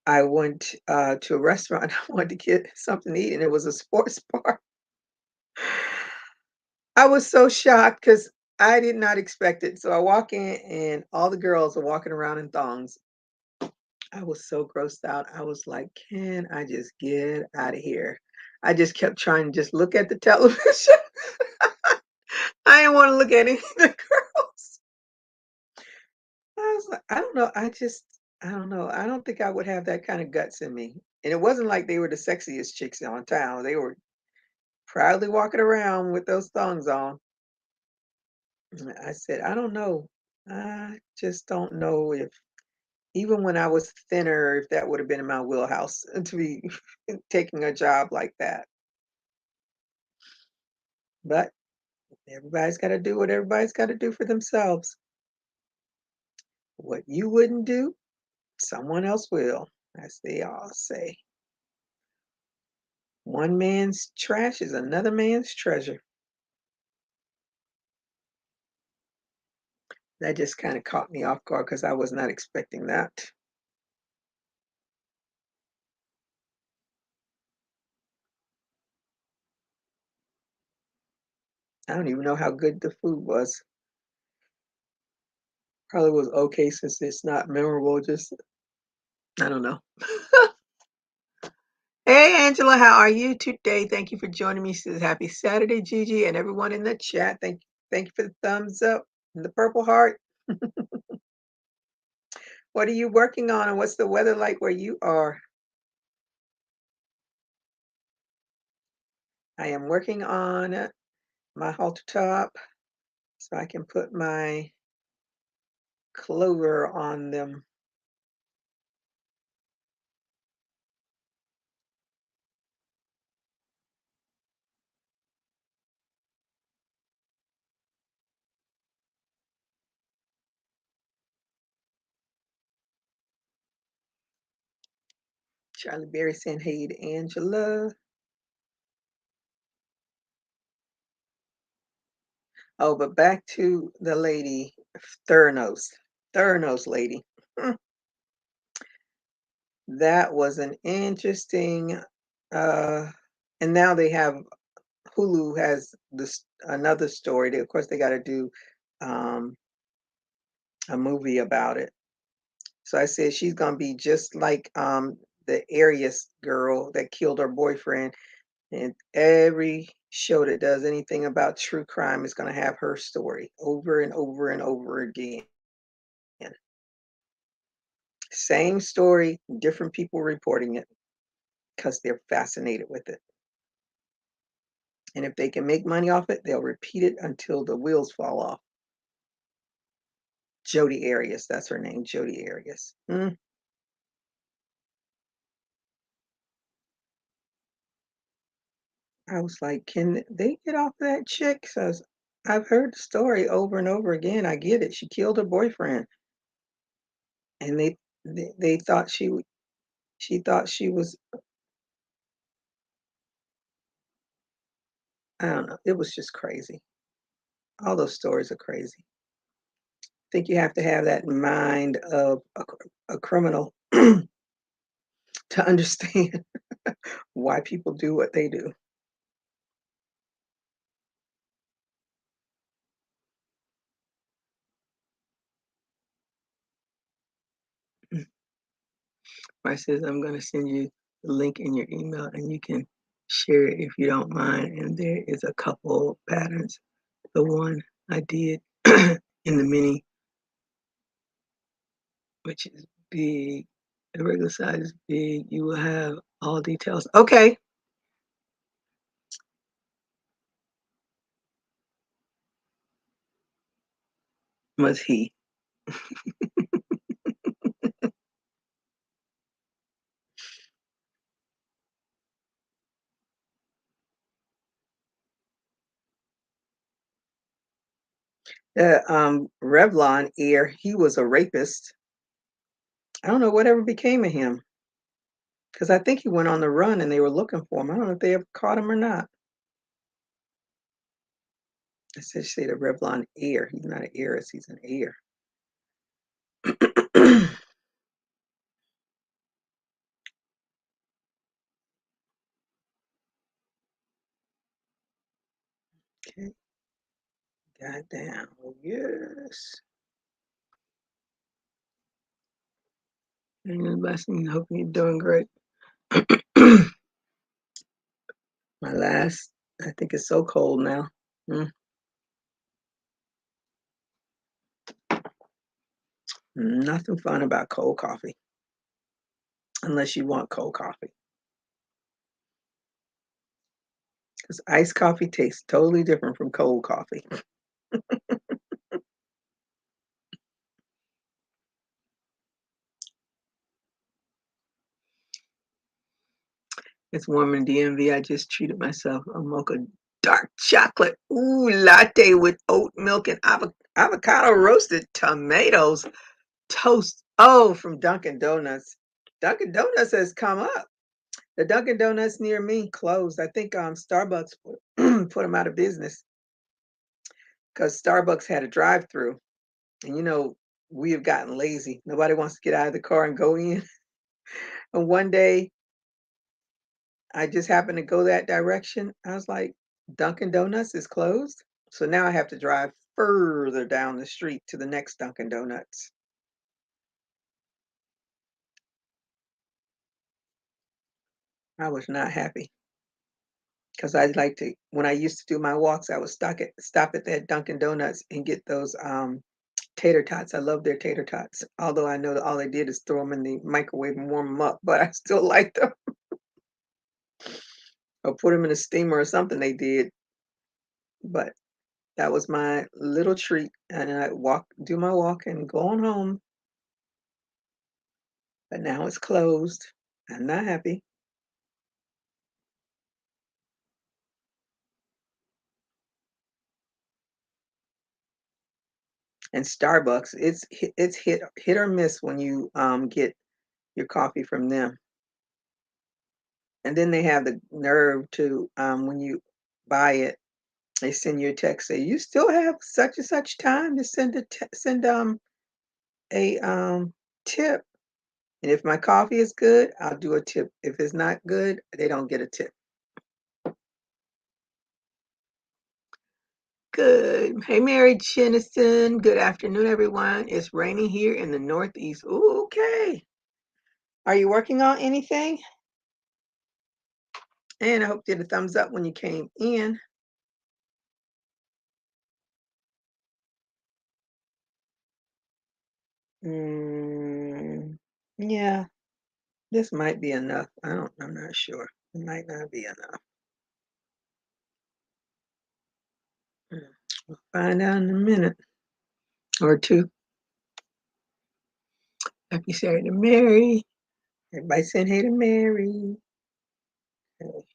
I went to a restaurant. I wanted to get something to eat, and it was a sports bar. I was so shocked because I did not expect it. So I walk in, and all the girls are walking around in thongs. I was so grossed out. I was like, can I just get out of here? I just kept trying to just look at the television. I didn't want to look at any of the girls. I was like, I don't know. I don't know. I don't think I would have that kind of guts in me. And it wasn't like they were the sexiest chicks on town. They were proudly walking around with those thongs on. And I said, I don't know. I just don't know if, even when I was thinner, if that would have been in my wheelhouse to be taking a job like that. But everybody's got to do what everybody's got to do for themselves. What you wouldn't do, someone else will. as they all say. One man's trash is another man's treasure. That just kind of caught me off guard because I was not expecting that. I don't even know how good the food was. Probably was okay since it's not memorable. Just, I don't know. Hey, Angela, how are you today? Thank you for joining me. Says happy Saturday, Gigi, and everyone in the chat. Thank you for the thumbs up and the purple heart. What are you working on, and what's the weather like where you are? I am working on my halter top so I can put my clover on them. Charlie Berry saying hey to Angela. Oh, but back to the lady, Theranos lady. That was an interesting, and now they have Hulu has this another story. Of course, they got to do um, a movie about it. So I said she's gonna be just like the Arius girl that killed her boyfriend. And every show that does anything about true crime is going to have her story over and over and over again. Same story, different people reporting it because they're fascinated with it. And if they can make money off it, they'll repeat it until the wheels fall off. Jodi Arias, that's her name, Jodi Arias. I was like, can they get off that chick? Says, I've heard the story over and over again. I get it. She killed her boyfriend, and they thought she thought she was. I don't know. It was just crazy. All those stories are crazy. I think you have to have that mind of a criminal to understand why people do what they do. I says, I'm going to send you the link in your email and you can share it if you don't mind. And there is a couple patterns. The one I did in the mini, which is big, the regular size is big. You will have all details. Okay. Was he? Revlon ear, he was a rapist. I don't know whatever became of him because I think he went on the run and they were looking for him. I don't know if they ever caught him or not. I said, say the Revlon ear. He's not an heiress, he's an heir. Okay. Goddamn. Yes. And the blessing. Hoping you're doing great. My last, I think it's so cold now. Nothing fun about cold coffee. Unless you want cold coffee. Because iced coffee tastes totally different from cold coffee. It's warm in DMV. I just treated myself a mocha dark chocolate latte with oat milk and avocado roasted tomatoes toast. Oh, from Dunkin' Donuts. Dunkin' Donuts has come up. The Dunkin' Donuts near me closed. I think Starbucks put them out of business because Starbucks had a drive-through, and we have gotten lazy. Nobody wants to get out of the car and go in. And one day, I just happened to go that direction. I was like, Dunkin' Donuts is closed, so now I have to drive further down the street to the next Dunkin' Donuts. I was not happy because I'd like to. When I used to do my walks, I would stop at that Dunkin' Donuts and get those tater tots. I love their tater tots. Although I know that all they did is throw them in the microwave and warm them up, but I still like them. Or put them in a steamer or something they did. But that was my little treat. And I do my walk and go on home. But now it's closed. I'm not happy. And Starbucks, it's hit or miss when you get your coffee from them. And then they have the nerve to when you buy it, they send you a text say you still have such and such time to send a tip. And if my coffee is good, I'll do a tip. If it's not good, they don't get a tip. Good. Hey, Mary Chinison. Good afternoon, everyone. It's raining here in the Northeast. Ooh, okay. Are you working on anything? And I hope you did a thumbs up when you came in. Yeah, this might be enough. I'm not sure. It might not be enough. We'll find out in a minute or two. Happy Saturday to Mary. Everybody saying hey to Mary. Okay.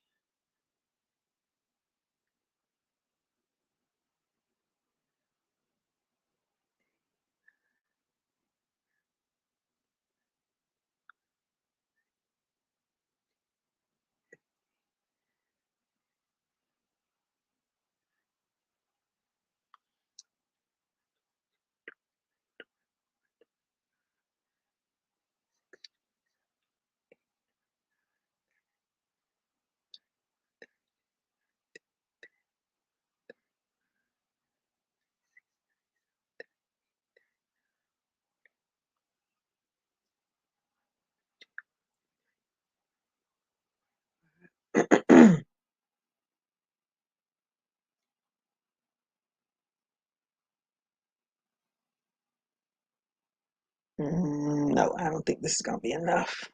No, I don't think this is going to be enough.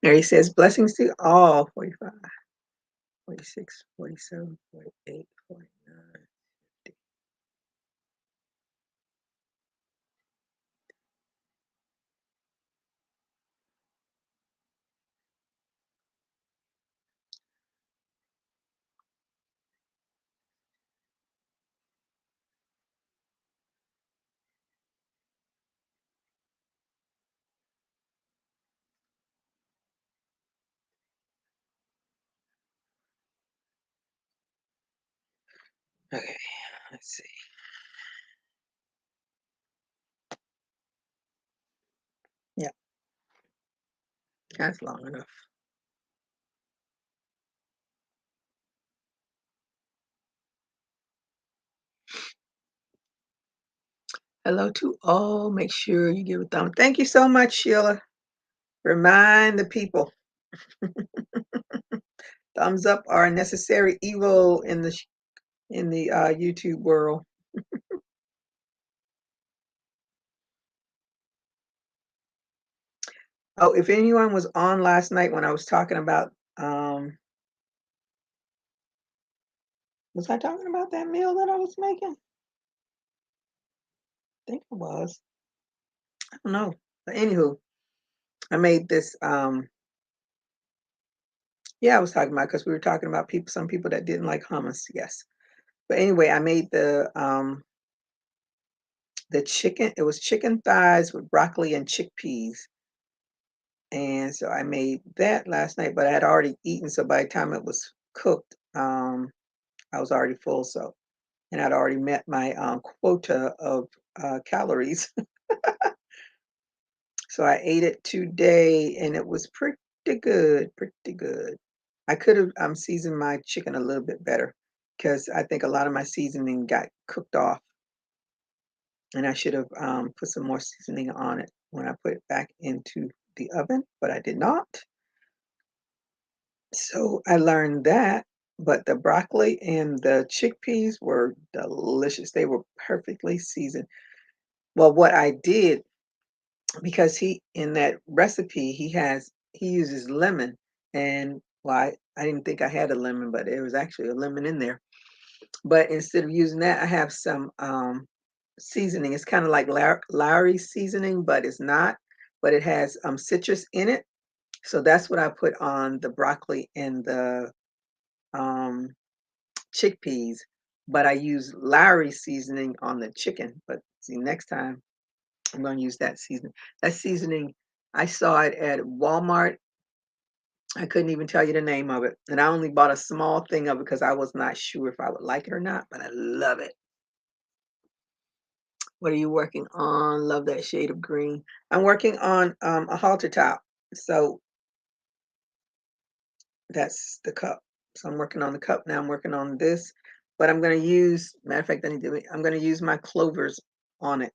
Mary says, blessings to all. 45, 46, 47, 48, 49. Okay, let's see. Yeah, that's long enough. Hello to all. Make sure you give a thumb. Thank you so much, Sheila. Remind the people. Thumbs up are a necessary evil in the YouTube world. Oh, if anyone was on last night when I was talking about, was I talking about that meal that I was making? I think I was. I don't know. But anywho, I made this, yeah, I was talking about, because we were talking about some people that didn't like hummus, yes. But anyway, I made the chicken. It was chicken thighs with broccoli and chickpeas. And so I made that last night, but I had already eaten. So by the time it was cooked, I was already full. So, and I'd already met my quota of calories. So I ate it today and it was pretty good, pretty good. I could have seasoned my chicken a little bit better because I think a lot of my seasoning got cooked off and I should have put some more seasoning on it when I put it back into the oven, but I did not. So I learned that, but the broccoli and the chickpeas were delicious. They were perfectly seasoned. Well, what I did, because he in that recipe he uses lemon, and well, I didn't think I had a lemon, but there was actually a lemon in there. But instead of using that, I have some seasoning. It's kind of like Lowry seasoning, but it's not. But it has citrus in it, so that's what I put on the broccoli and the um, chickpeas. But I use Lowry seasoning on the chicken. But see, next time I'm going to use that seasoning. That seasoning, I saw it at Walmart. I couldn't even tell you the name of it. And I only bought a small thing of it because I was not sure if I would like it or not, but I love it. What are you working on? Love that shade of green. I'm working on a halter top. So that's the cup. So I'm working on the cup now. I'm working on this, but I'm going to use, matter of fact, I'm going to use my clovers on it.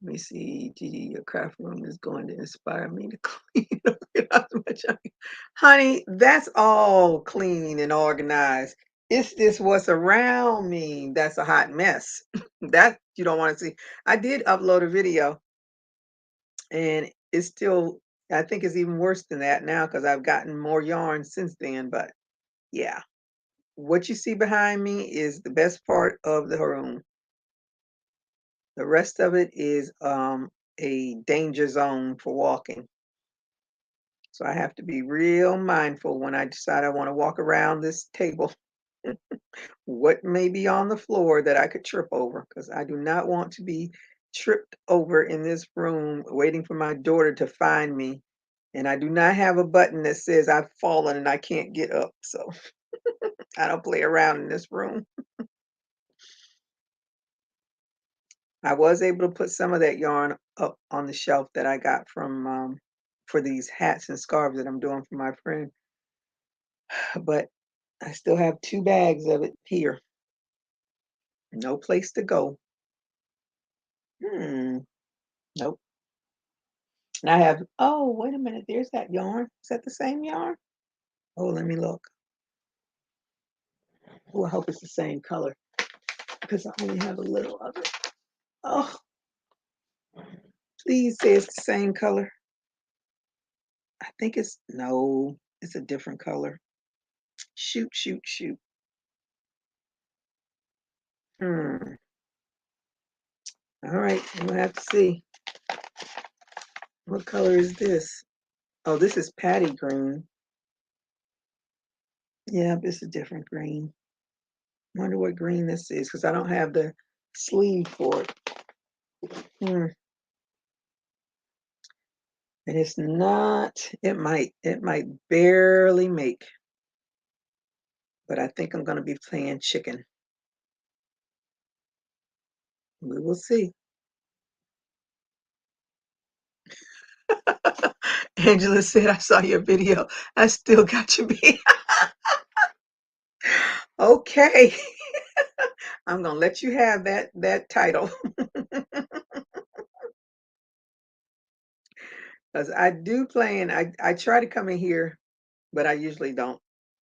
Let me see. Gigi, your craft room is going to inspire me to clean up. Honey, that's all clean and organized. It's just what's around me that's a hot mess. That you don't want to see. I did upload a video and it's still, I think it's even worse than that now because I've gotten more yarn since then. But yeah, what you see behind me is the best part of the room. The rest of it is a danger zone for walking. So I have to be real mindful when I decide I want to walk around this table. What may be on the floor that I could trip over, because I do not want to be tripped over in this room waiting for my daughter to find me. And I do not have a button that says I've fallen and I can't get up. So I don't play around in this room. I was able to put some of that yarn up on the shelf that I got from for these hats and scarves that I'm doing for my friend. But I still have 2 bags of it here. No place to go. Nope. And I have, oh, wait a minute, there's that yarn. Is that the same yarn? Oh, let me look. Oh, I hope it's the same color because I only have a little of it. Oh, please say it's the same color. I think it's, no, it's a different color. Shoot, shoot, shoot. Hmm. All right, I'm gonna have to see. What color is this? Oh, this is patty green. Yeah, this is a different green. Wonder what green this is because I don't have the sleeve for it. And it's not, it might barely make, but I think I'm gonna be playing chicken. We will see. Angela said, I saw your video. I still got your beat. Okay. I'm gonna let you have that title. Because I do plan, I try to come in here, but I usually don't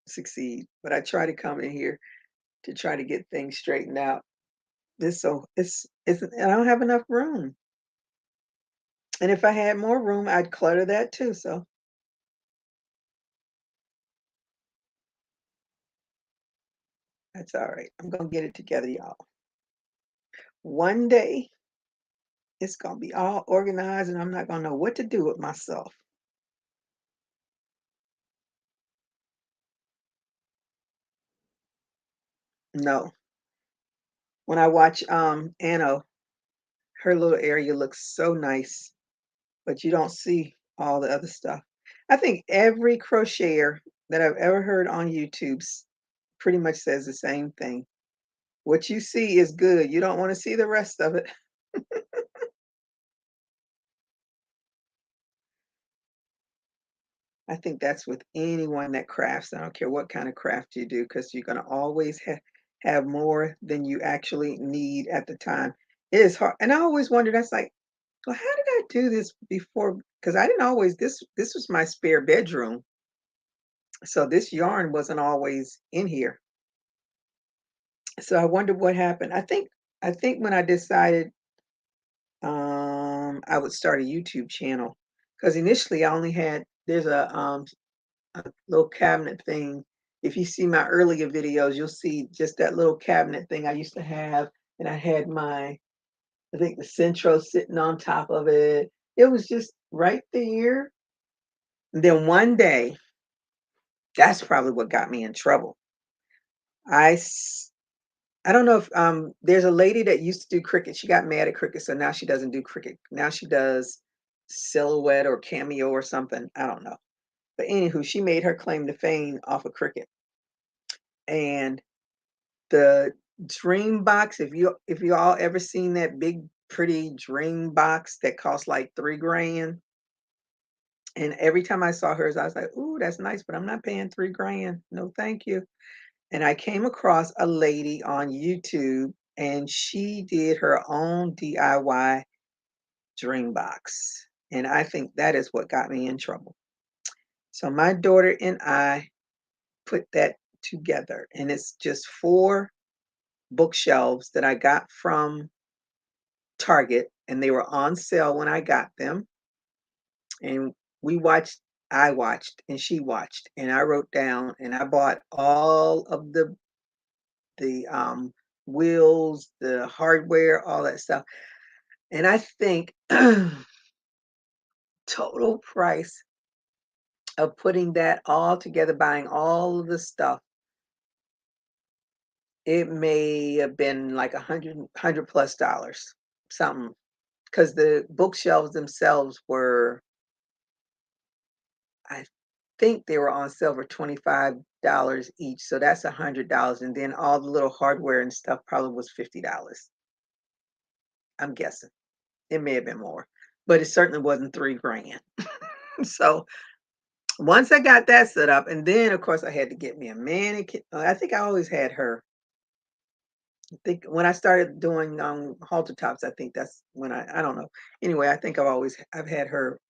succeed. But I try to come in here to try to get things straightened out. It's I don't have enough room. And if I had more room, I'd clutter that too. So that's all right. I'm gonna get it together, y'all. One day it's gonna be all organized and I'm not gonna know what to do with myself. No. When I watch Anna, her little area looks so nice, but you don't see all the other stuff. I think every crocheter that I've ever heard on YouTube pretty much says the same thing. What you see is good. You don't want to see the rest of it. I think that's with anyone that crafts. I don't care what kind of craft you do, because you're going to always have more than you actually need at the time. It is hard. And I always wonder, that's like, well, how did I do this before? Because I didn't always, this was my spare bedroom. So this yarn wasn't always in here. So I wonder what happened. I think when I decided I would start a YouTube channel, because initially I only had, there's a little cabinet thing. If you see my earlier videos, you'll see just that little cabinet thing I used to have, and I had I think the Centro sitting on top of it. It was just right there. And then one day, that's probably what got me in trouble. I s- I don't know if there's a lady that used to do Cricut. She got mad at Cricut, so now she doesn't do Cricut. Now she does Silhouette or Cameo or something. I don't know. But anywho, she made her claim to fame off of Cricut. And the dream box, if you all ever seen that big pretty dream box that costs like 3 grand, and every time I saw hers I was like, ooh, that's nice, but I'm not paying 3 grand, no thank you. And I came across a lady on YouTube, and she did her own DIY dream box, and I think that is what got me in trouble. So my daughter and I put that together, and it's just 4 bookshelves that I got from Target, and they were on sale when I got them. And we watched, I watched, and she watched, and I wrote down, and I bought all of the wheels, the hardware, all that stuff. And I think total price of putting that all together, buying all of the stuff, it may have been like hundred plus dollars, something, because the bookshelves themselves were, I think they were on sale for $25 each, so that's $100, and then all the little hardware and stuff probably was $50. I'm guessing. It may have been more, but it certainly wasn't 3 grand. So once I got that set up, and then of course I had to get me a mannequin. I think I always had her. I think when I started doing halter tops, I think that's when I don't know. Anyway, I think I've had her.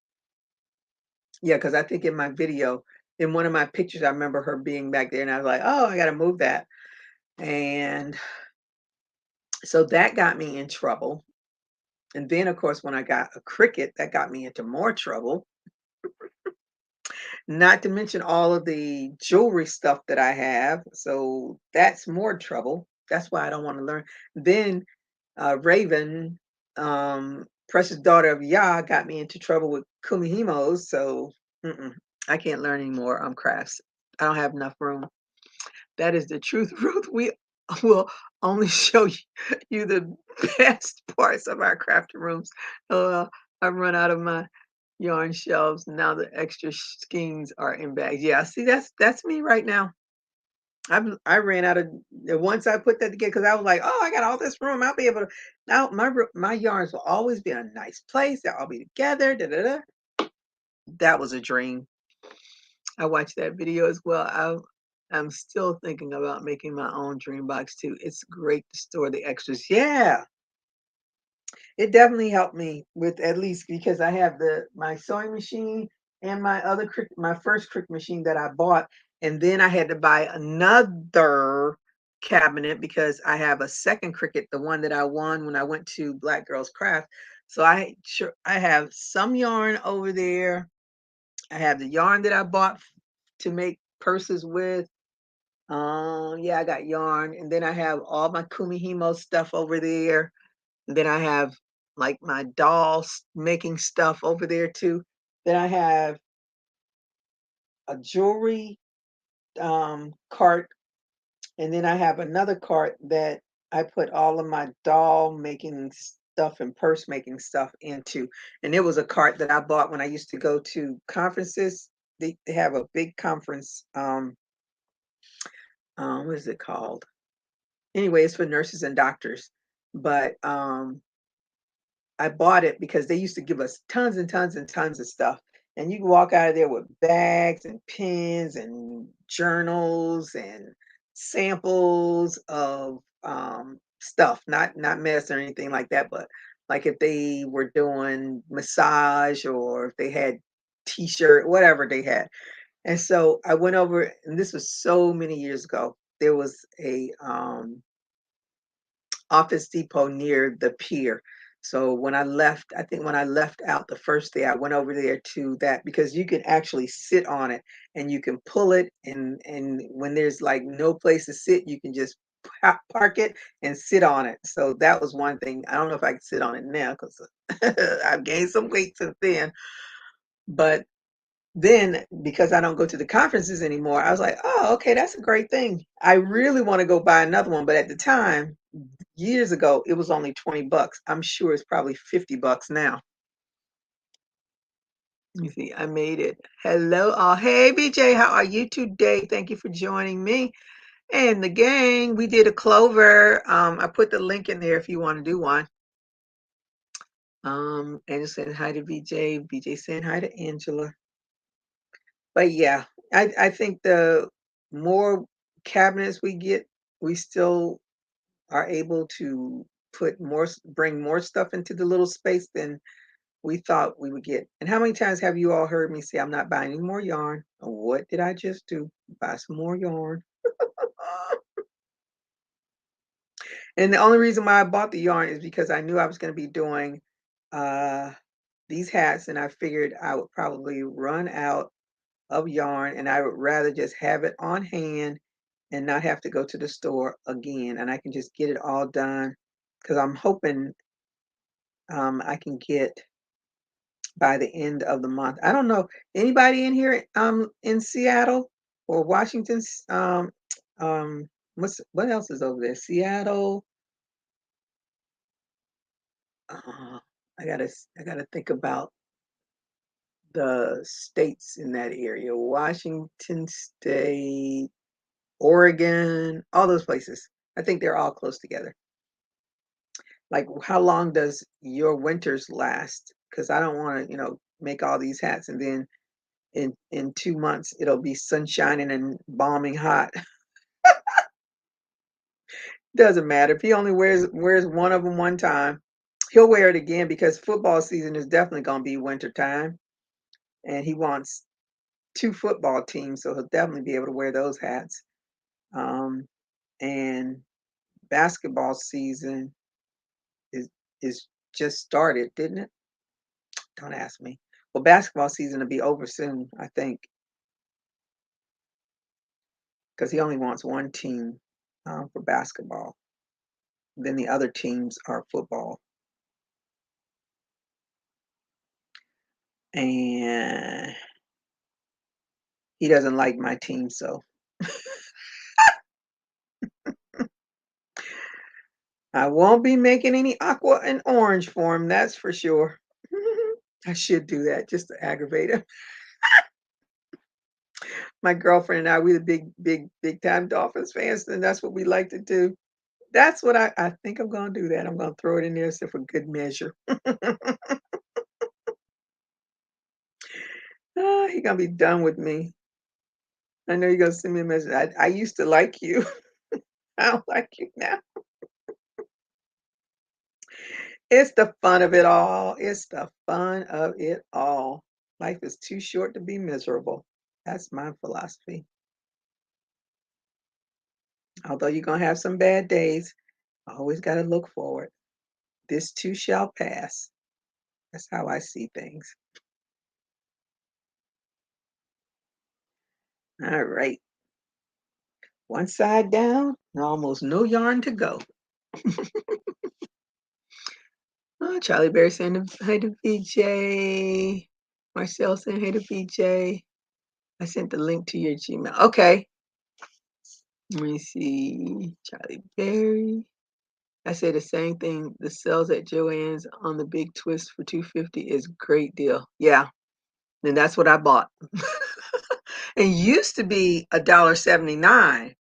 Yeah, because I think in my video, in one of my pictures, I remember her being back there, and I was like, oh, I got to move that. And so that got me in trouble. And then, of course, when I got a Cricut, that got me into more trouble. Not to mention all of the jewelry stuff that I have. So that's more trouble. That's why I don't want to learn. Then Raven, precious daughter of Yah, got me into trouble with Kumihimos. So I can't learn anymore crafts. I don't have enough room. That is the truth, Ruth. We will only show you the best parts of our crafting rooms. I've run out of my yarn shelves. Now the extra skeins are in bags. Yeah, see, that's me right now. I ran out of once I put that together, because I was like, oh, I got all this room. I'll be able to now my yarns will always be in a nice place. They'll all be together. Da, da, da. That was a dream. I watched that video as well. I'm still thinking about making my own dream box too. It's great to store the extras. Yeah, it definitely helped me with, at least because I have my sewing machine and my first Cricut machine that I bought, and then I had to buy another cabinet because I have a second Cricut, the one that I won when I went to Black Girls Craft. So I have some yarn over there. I have the yarn that I bought to make purses with. Yeah, I got yarn, and then I have all my Kumihimo stuff over there. And then I have like my dolls making stuff over there too. Then I have a jewelry cart And then I have another cart that I put all of my doll making stuff and purse making stuff into. And it was a cart that I bought when I used to go to conferences. They have a big conference. What is it called? Anyway, it's for nurses and doctors. But I bought it because they used to give us tons and tons and tons of stuff. And you can walk out of there with bags and pens and journals and samples of stuff, not mess or anything like that, but like if they were doing massage or if they had t-shirt, whatever they had. And so I went over, and this was so many years ago. There was a Office Depot near the pier. So when I left, I think when I left out the first day, I went over there to that because you can actually sit on it and you can pull it, and when there's like no place to sit, you can just park it and sit on it. So that was one thing. I don't know if I can sit on it now because I've gained some weight since then. But then because I don't go to the conferences anymore, I was like, oh, okay, that's a great thing. I really want to go buy another one, but at the time, years ago, it was only 20 bucks. I'm sure it's probably 50 bucks now. Let me see. I made it. Hello all. Hey BJ, how are you today? Thank you for joining me and the gang. We did a Clover. I put the link in there if you want to do one. Angela saying hi to BJ. BJ saying hi to Angela. But yeah, I think the more cabinets we get, we still are able to bring more stuff into the little space than we thought we would get. And how many times have you all heard me say, I'm not buying any more yarn? What did I just do? Buy some more yarn. And the only reason why I bought the yarn is because I knew I was going to be doing these hats, and I figured I would probably run out of yarn, and I would rather just have it on hand and not have to go to the store again, and I can just get it all done because I'm hoping I can get by the end of the month. I don't know anybody in here in Seattle or Washington. What else is over there? Seattle. I gotta think about the states in that area. Washington State, Oregon, all those places. I think they're all close together. Like, how long does your winters last? Because I don't want to, make all these hats and then in 2 months it'll be sunshining and balming hot. Doesn't matter if he only wears one of them one time. He'll wear it again because football season is definitely going to be winter time, and he wants 2 football teams, so he'll definitely be able to wear those hats. And basketball season is just started, didn't it? Don't ask me. Well, basketball season will be over soon, I think, because he only wants one team for basketball. Then the other teams are football. And he doesn't like my team, so I won't be making any aqua and orange for him, that's for sure. I should do that just to aggravate him. My girlfriend and I, we're the big time Dolphins fans, and that's what we like to do. That's what I think I'm going to do that. I'm going to throw it in there so for good measure. He going to be done with me. I know you're going to send me a message. I used to like you. I don't like you now. It's the fun of it all. It's the fun of it all. Life is too short to be miserable. That's my philosophy. Although you're going to have some bad days, always got to look forward. This too shall pass. That's how I see things. All right. One side down, almost no yarn to go. Oh, Charlie Berry saying hi to VJ. Marcel saying hey to VJ. I sent the link to your Gmail. Okay. Let me see. Charlie Berry. I say the same thing. The sales at Joann's on the big twist for $2.50 is great deal. Yeah, and that's what I bought. It used to be $1.79.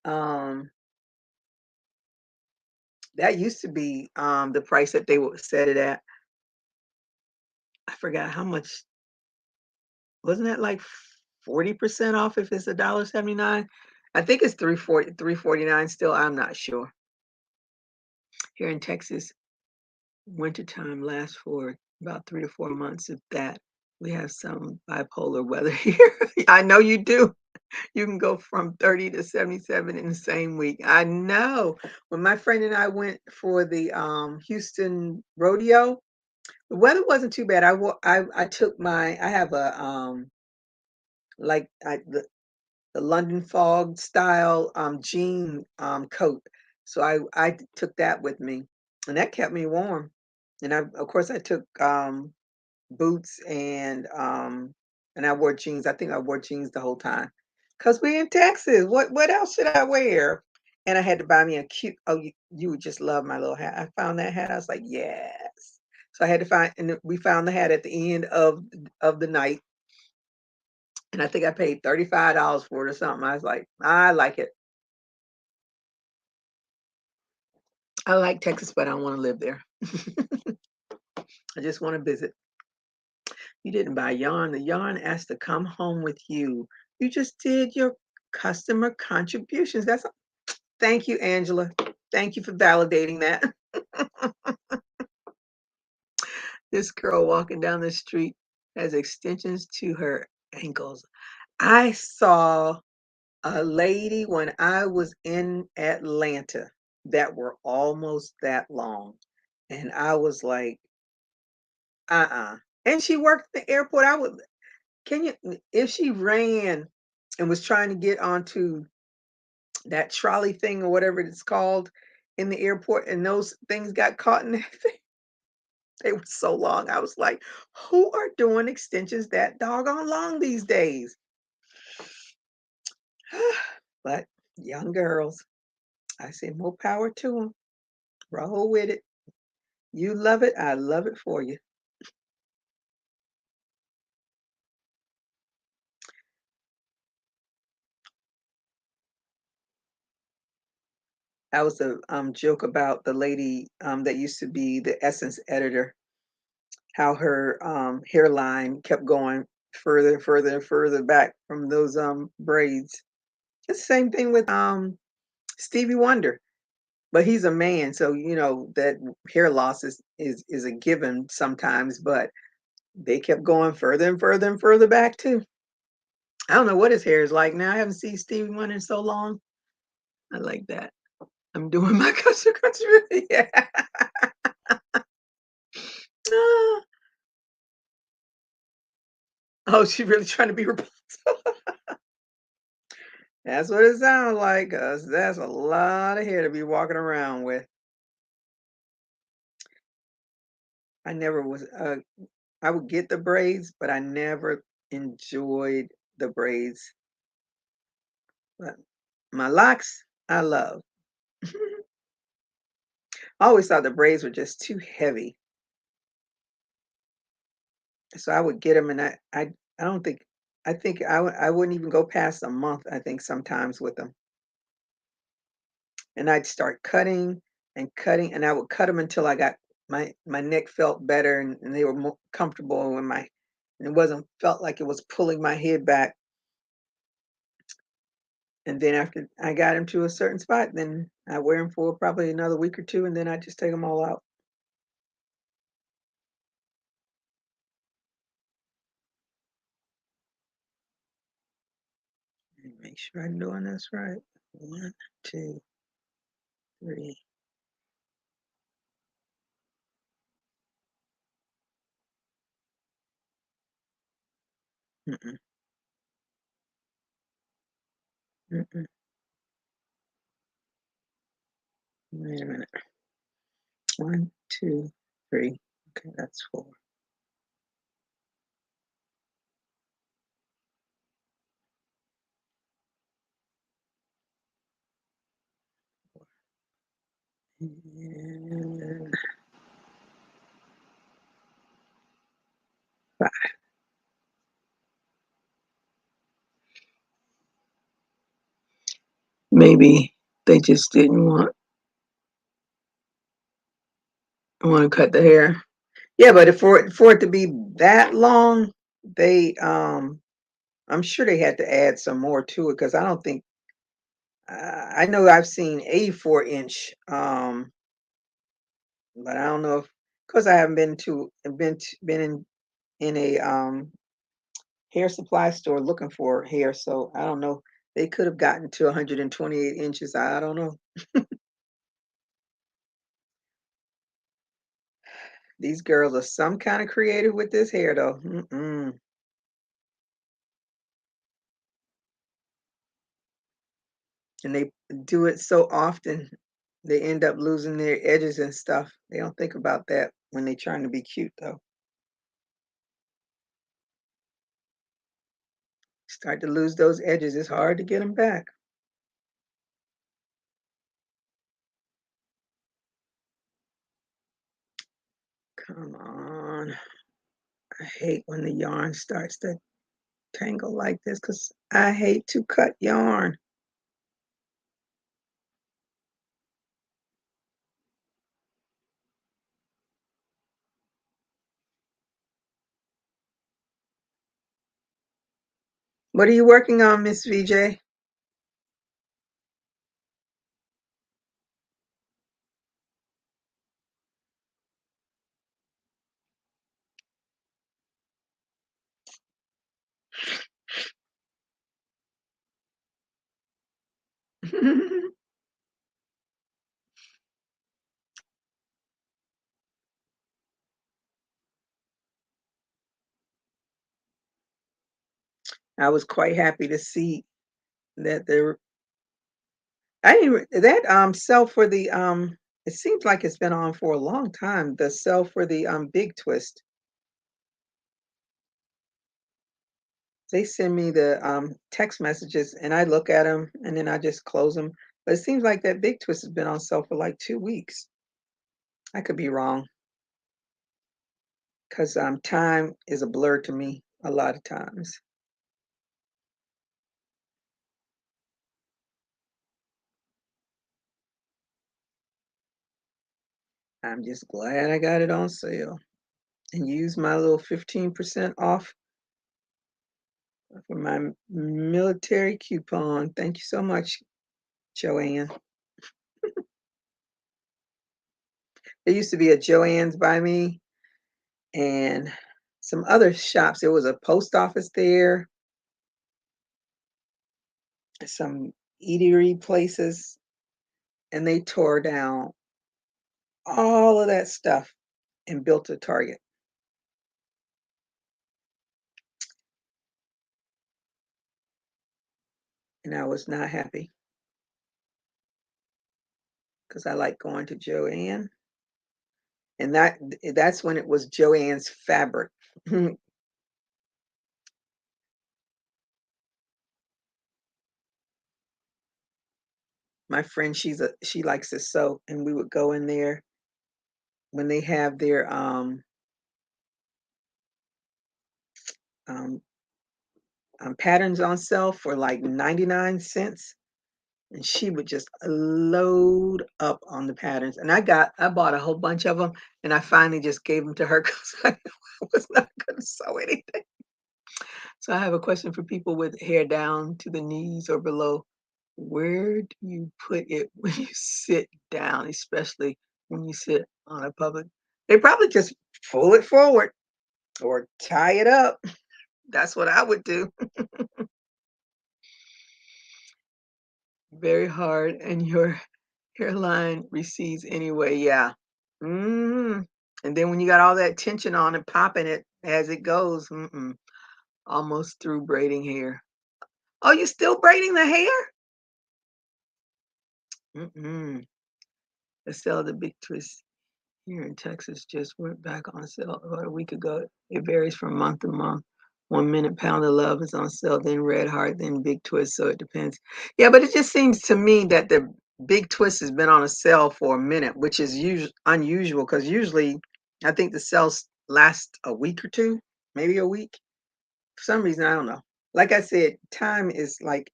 Um, that used to be the price that they would set it at. I forgot how much. Wasn't that like 40% off if it's $1.79? I think it's 3.49 still. I'm not sure. Here in Texas, wintertime lasts for about 3 to 4 months. If that, we have some bipolar weather here. I know you do. You can go from 30 to 77 in the same week. I know. When my friend and I went for the Houston rodeo, the weather wasn't too bad. I took my I have a like the London fog style jean coat. So I took that with me, and that kept me warm. And of course I took boots and I wore jeans. I think I wore jeans the whole time. Cause we're in Texas. What else should I wear? And I had to buy me a cute, oh, you would just love my little hat. I found that hat. I was like, yes. So I had to find, and we found the hat at the end of the night. And I think I paid $35 for it or something. I was like, I like it. I like Texas, but I don't want to live there. I just want to visit. You didn't buy yarn. The yarn asked to come home with you. You just did your customer contributions. Thank you, Angela. Thank you for validating that. This girl walking down the street has extensions to her ankles. I saw a lady when I was in Atlanta that were almost that long. And I was like, and she worked at the airport. Can you, if she ran and was trying to get onto that trolley thing or whatever it's called in the airport, and those things got caught in that thing, they were so long. I was like, who are doing extensions that doggone long these days? But young girls, I say more power to them. Roll with it. You love it. I love it for you. That was a joke about the lady that used to be the Essence editor, how her hairline kept going further and further and further back from those braids. It's the same thing with Stevie Wonder, but he's a man, so you know that hair loss is a given sometimes, but they kept going further and further and further back too. I don't know what his hair is like now. I haven't seen Stevie Wonder in so long. I like that. I'm doing my custom contribution. Yeah. Ah. Oh, she really trying to be responsible. That's what it sounds like, 'cause that's a lot of hair to be walking around with. I never was I would get the braids, but I never enjoyed the braids. But my locks, I love. I always thought the braids were just too heavy. So I would get them, and I don't think I think I wouldn't even go past a month, I think, sometimes with them. And I'd start cutting, and I would cut them until I got my neck felt better, and they were more comfortable, and it wasn't felt like it was pulling my head back. And then after I got them to a certain spot, then I wear them for probably another week or two, and then I just take them all out. And make sure I'm doing this right. 1, 2, 3. Mm-mm, mm-mm. Wait a minute. 1, 2, 3. Okay, that's 4. And maybe they just didn't want to cut the hair. Yeah, but for it to be that long, they I'm sure they had to add some more to it because I don't think I know I've seen 84-inch, but I don't know if because I haven't been in a hair supply store looking for hair, so I don't know. They could have gotten to 128 inches. I don't know. These girls are some kind of creative with this hair, though. And they do it so often, they end up losing their edges and stuff. They don't think about that when they're trying to be cute, though. Start to lose those edges, it's hard to get them back. Come on. I hate when the yarn starts to tangle like this because I hate to cut yarn. What are you working on, Miss VJ? I was quite happy to see that there. I didn't that sell for the it seems like it's been on for a long time. The sell for the big twist. They send me the text messages and I look at them and then I just close them. But it seems like that big twist has been on sale for like 2 weeks. I could be wrong because time is a blur to me a lot of times. I'm just glad I got it on sale and use my little 15% off for my military coupon. Thank you so much, Joanne. There used to be a Joann's by me and some other shops. There was a post office there, some eatery places, and they tore down all of that stuff and built a Target. And I was not happy because I like going to Joann. And that's when it was Joann's fabric. My friend, she likes to sew, and we would go in there when they have their um, patterns on sale for like 99 cents. And she would just load up on the patterns. And I bought a whole bunch of them, and I finally just gave them to her because I was not going to sew anything. So I have a question for people with hair down to the knees or below. Where do you put it when you sit down, especially when you sit on a public? They probably just pull it forward or tie it up. That's what I would do. Very hard, and your hairline recedes anyway. Yeah. And then when you got all that tension on it, popping it as it goes, almost through braiding hair. Oh, you still braiding the hair? The sale of the big twist here in Texas just went back on sale about a week ago. It varies from month to month. 1 minute pound of love is on sale, then red heart, then big twist. So it depends. Yeah, but it just seems to me that Big Twist has been on a sale for a minute, which is unusual because usually I think the sales last a week or two, maybe a week. For some reason, I don't know. Like I said, time is like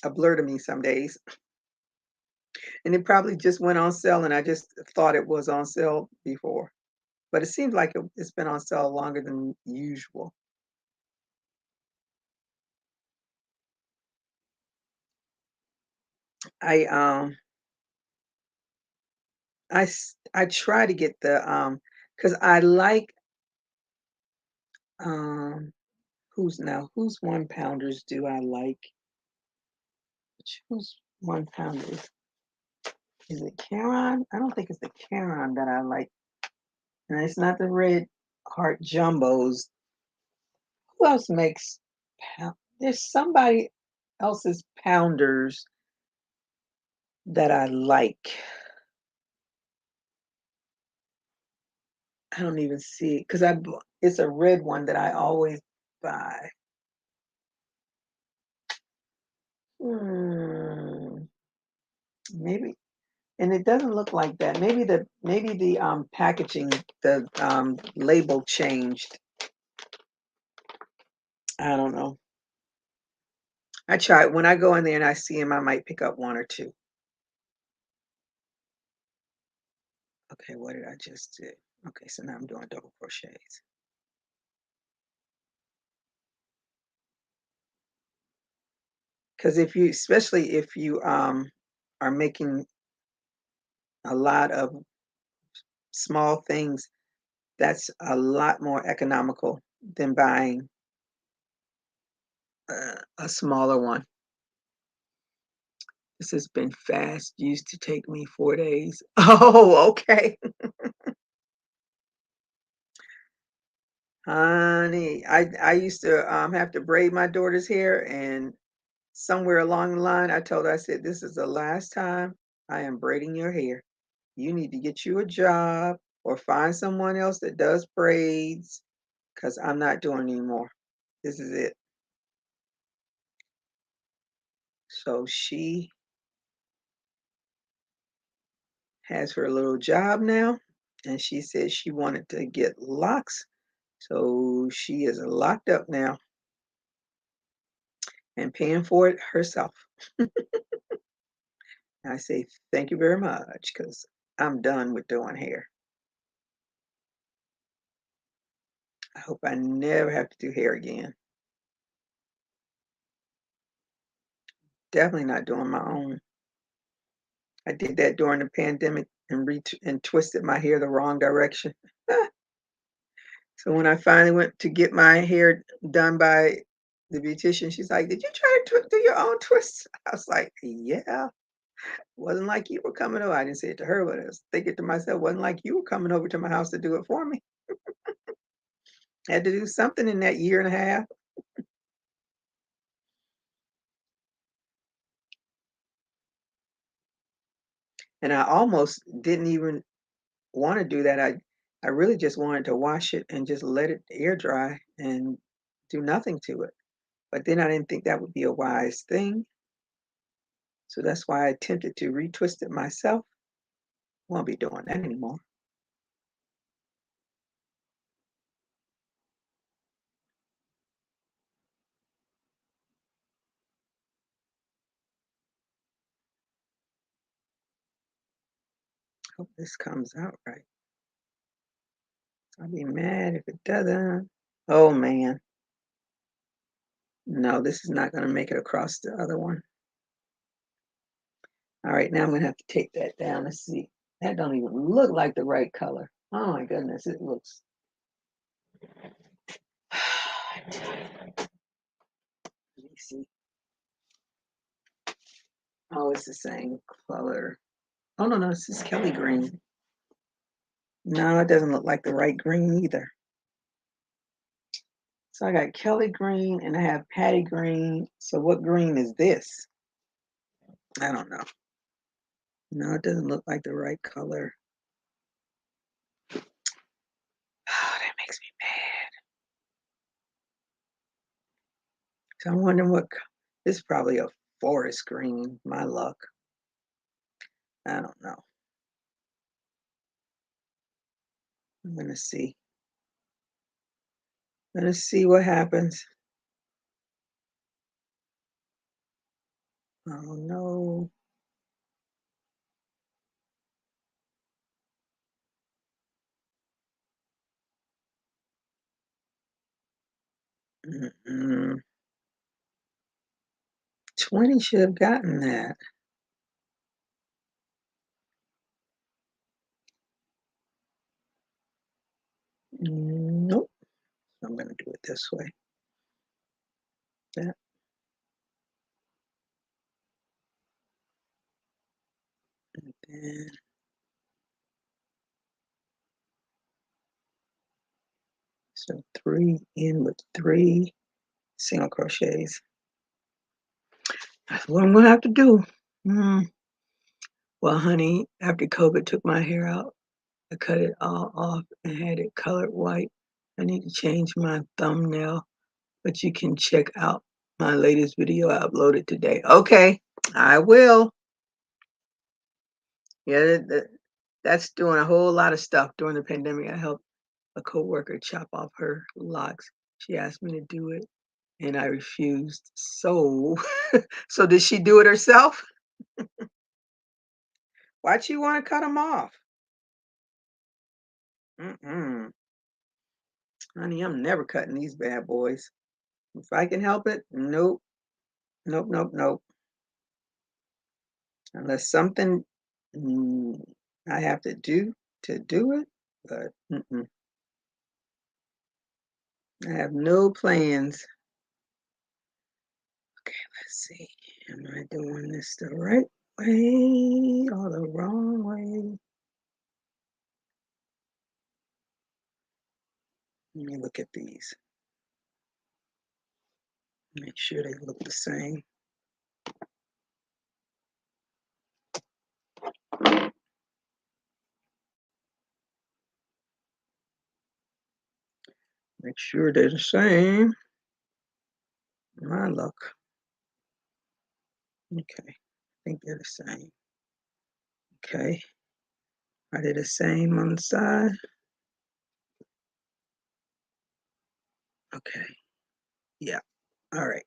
a blur to me some days. And it probably just went on sale and I just thought it was on sale before. But it seems like it's been on sale longer than usual. I I try to get the because I like um whose 1 pounders do I like? Whose 1 pounders? Is it Caron? I don't think it's the Caron that I like. And it's not the red heart jumbos. Who else makes there's somebody else's pounders that I like. I don't even see it because it's a red one that I always buy. Hmm, maybe, and it doesn't look like that. Maybe the packaging, the label changed. I don't know. I try when I go in there and I see them, I might pick up one or two. Okay, what did I just do? Okay, so now I'm doing double crochets. Because especially if you are making a lot of small things, that's a lot more economical than buying a smaller one. This has been fast. Used to take me 4 days. Oh, okay. Honey, I used to have to braid my daughter's hair, and somewhere along the line, I told her, I said, "This is the last time I am braiding your hair. You need to get you a job or find someone else that does braids because I'm not doing anymore. This is it." So she has her little job now, and she said she wanted to get locks. So she is locked up now and paying for it herself. I say thank you very much because I'm done with doing hair. I hope I never have to do hair again. Definitely not doing my own. I did that during the pandemic and twisted my hair the wrong direction. So when I finally went to get my hair done by the beautician, she's like, "Did you try to do your own twists?" I was like, "Yeah." Wasn't like you were coming over. I didn't say it to her, but I was thinking to myself, wasn't like you were coming over to my house to do it for me. Had to do something in that year and a half. And I almost didn't even want to do that. I really just wanted to wash it and just let it air dry and do nothing to it. But then I didn't think that would be a wise thing. So that's why I attempted to retwist it myself. Won't be doing that anymore. Hope this comes out right. I'll be mad if it doesn't. Oh man. No, this is not going to make it across the other one. All right, now I'm going to have to take that down. Let's see. That don't even look like the right color. Oh my goodness, it looks. Let me see. Oh, it's the same color. Oh no, no, this is Kelly green. No, it doesn't look like the right green either. So I got Kelly green and I have Patty green. So what green is this? I don't know. No, it doesn't look like the right color. Oh, that makes me mad. So I'm wondering this is probably a forest green, my luck. I don't know. I'm gonna see. Let's see what happens. Oh no. Mm-mm. 20 should have gotten that. Nope. I'm gonna do it this way. That. And then so 3 in with 3 single crochets. That's what I'm gonna have to do. Well, honey, after COVID took my hair out, I cut it all off and had it colored white. I need to change my thumbnail, but you can check out my latest video I uploaded today. Okay, I will. Yeah, that's doing a whole lot of stuff during the pandemic. I helped a coworker chop off her locks. She asked me to do it, and I refused. So, so did she do it herself? Why'd she want to cut them off? Honey, I'm never cutting these bad boys. If I can help it, nope, nope, nope, nope. Unless something I have to do it, but I have no plans. Okay, let's see. Am I doing this the right way or the wrong way? Let me look at these. Make sure they look the same. Make sure they're the same. My luck. Okay, I think they're the same. Okay, are they the same on the side? Okay, yeah, all right.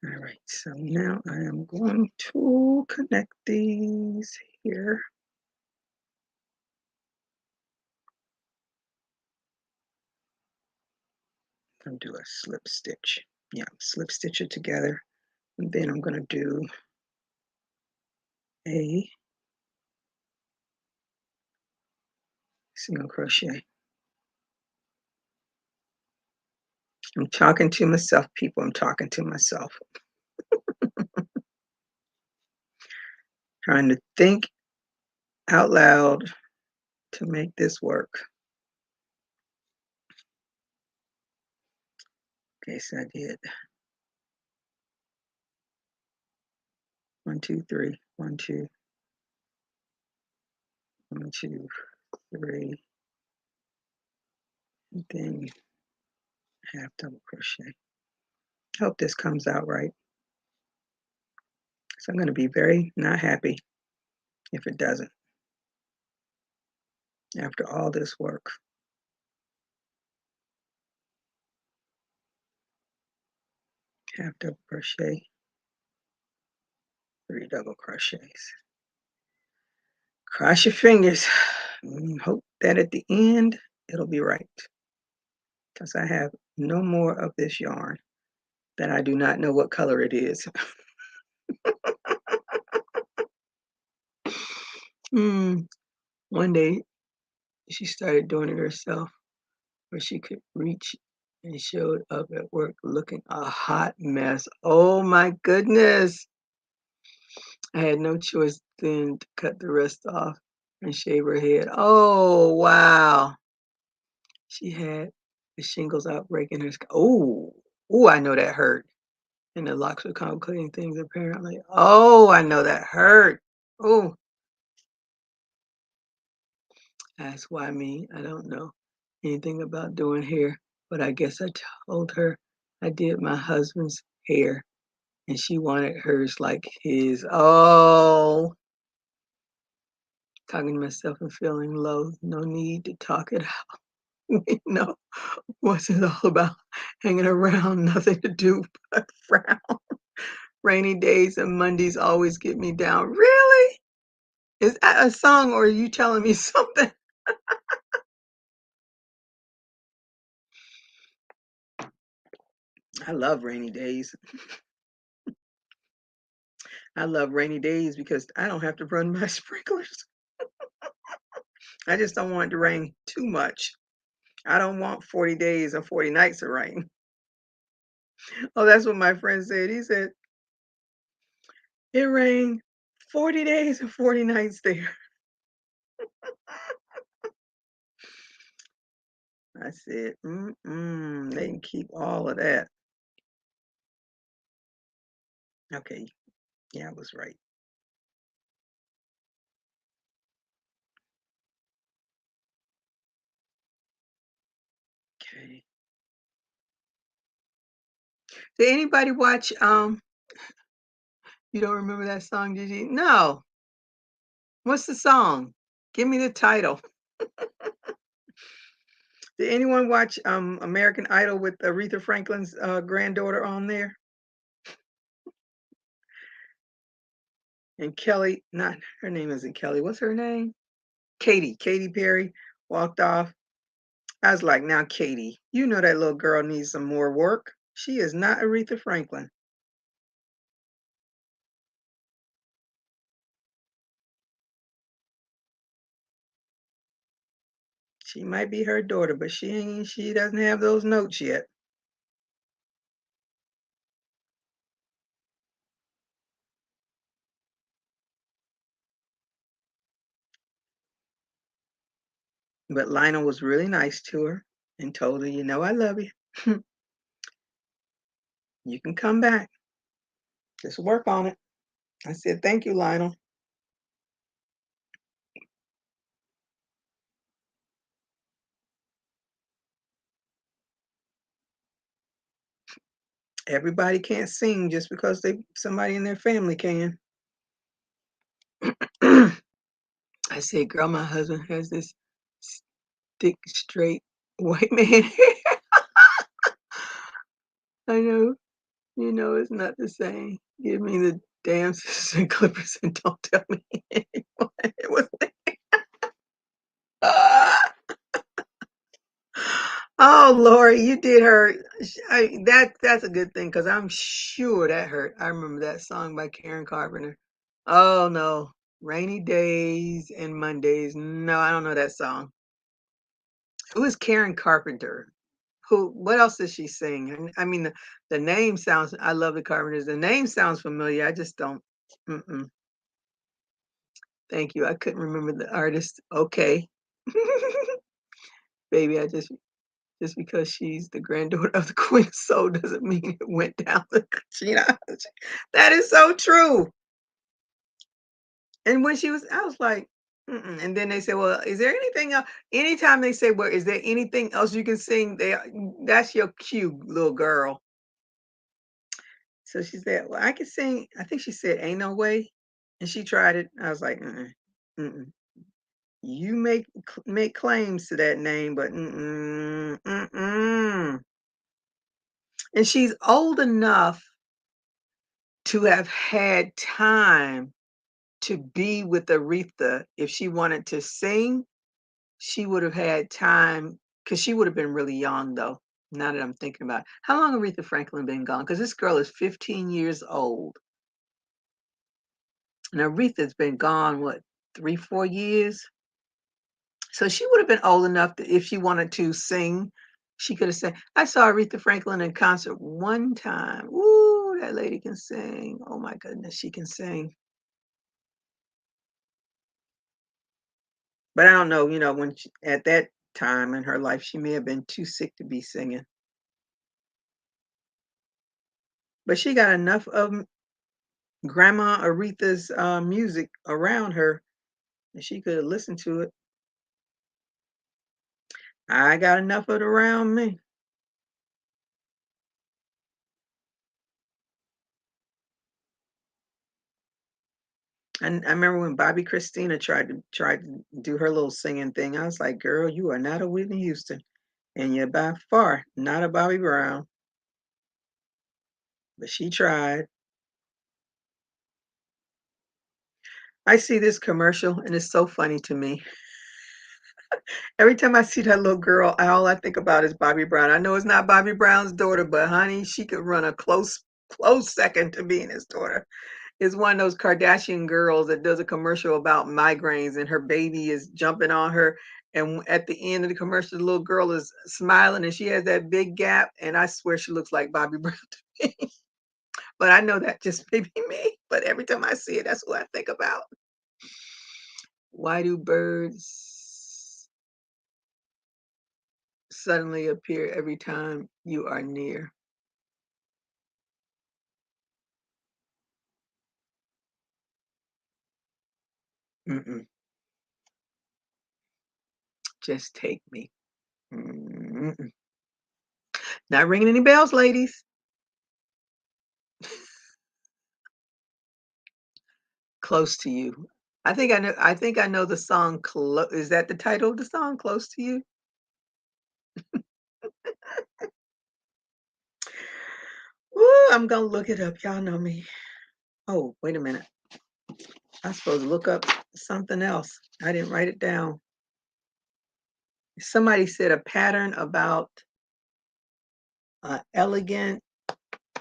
All right, so now I am going to connect these here. I'm gonna do a slip stitch. Yeah, slip stitch it together. And then I'm gonna do a single crochet. I'm talking to myself, people. I'm talking to myself. Trying to think out loud to make this work. Okay, so I did 1, 2, 3, 1, 2, 1, 2, 3, and then half double crochet. Hope this comes out right. So I'm going to be very not happy if it doesn't. After all this work. Half double crochet, 3 double crochets. Cross your fingers. Hope that at the end it'll be right. Because I have no more of this yarn that I do not know what color it is. One day she started doing it herself, where she could reach and showed up at work looking a hot mess. Oh my goodness. I had no choice then to cut the rest off and shave her head. Oh, wow. She had the shingles outbreak in her skin. Oh, I know that hurt. And the locks were complicating things apparently. Oh, I know that hurt. Oh. Asked why me. I don't know anything about doing hair, but I guess I told her I did my husband's hair and she wanted hers like his. Oh, talking to myself and feeling low. No need to talk it out. We know what's it all about. Hanging around, nothing to do but frown. Rainy days and Mondays always get me down. Really? Is that a song or are you telling me something? I love rainy days. I love rainy days because I don't have to run my sprinklers. I just don't want it to rain too much. I don't want 40 days and 40 nights of rain. Oh, that's what my friend said. He said, it rained 40 days and 40 nights there. I said, they can keep all of that. Okay, yeah, I was right. Okay. Did anybody watch you don't remember that song, Gigi? No. What's the song? Give me the title. Did anyone watch American Idol with Aretha Franklin's granddaughter on there? And Kelly, not her name isn't Kelly. What's her name? Katy Perry walked off. I was like, now Katy, you know that little girl needs some more work. She is not Aretha Franklin. She might be her daughter, but she doesn't have those notes yet. But Lionel was really nice to her and told her, you know, I love you. You can come back. Just work on it. I said, thank you, Lionel. Everybody can't sing just because somebody in their family can. I said, girl, my husband has this thick, straight white man hair. I know, you know, it's not the same. Give me the damn scissors and clippers and don't tell me anymore. It was oh, Lori, you did hurt. That's a good thing because I'm sure that hurt. I remember that song by Karen Carpenter. Oh no, rainy days and Mondays. No, I don't know that song. Who is Karen Carpenter? Who? What else does she sing? I mean, the name sounds. I love the Carpenters. The name sounds familiar. I just don't. Mm-mm. Thank you. I couldn't remember the artist. Okay, baby. I just because she's the granddaughter of the Queen of Soul doesn't mean it went down the Gina. That is so true. And when she was, I was like, mm-mm. And then they said, well, is there anything else? Anytime they say, well, is there anything else you can sing? That's your cue, little girl. So she said, well, I can sing. I think she said, ain't no way. And she tried it. I was like, mm-mm. You make claims to that name, but mm-mm. And she's old enough to have had time to be with Aretha. If she wanted to sing, she would have had time because she would have been really young, though. Now that I'm thinking about it. How long Aretha Franklin been gone? Because this girl is 15 years old. And Aretha's been gone, what, 3, 4 years? So she would have been old enough that if she wanted to sing, she could have sang. I saw Aretha Franklin in concert one time. Ooh, that lady can sing. Oh my goodness, she can sing. But I don't know, you know, at that time in her life, she may have been too sick to be singing. But she got enough of Grandma Aretha's music around her, and she could have listened to it. I got enough of it around me. And I remember when Bobby Christina tried to do her little singing thing. I was like, girl, you are not a Whitney Houston. And you're by far not a Bobby Brown. But she tried. I see this commercial and it's so funny to me. Every time I see that little girl, all I think about is Bobby Brown. I know it's not Bobby Brown's daughter, but honey, she could run a close second to being his daughter. Is one of those Kardashian girls that does a commercial about migraines and her baby is jumping on her. And at the end of the commercial, the little girl is smiling and she has that big gap. And I swear she looks like Bobby Brown to me. But I know that just may be me. But every time I see it, that's what I think about. Why do birds suddenly appear every time you are near? Mm-mm. Just take me. Mm-mm. Not ringing any bells, ladies. Close to you. I think I know. I think I know the song. Is that the title of the song? Close to you. Ooh, I'm gonna look it up. Y'all know me. Oh, wait a minute. I'm supposed to look up something else. I didn't write it down. Somebody said a pattern about elegant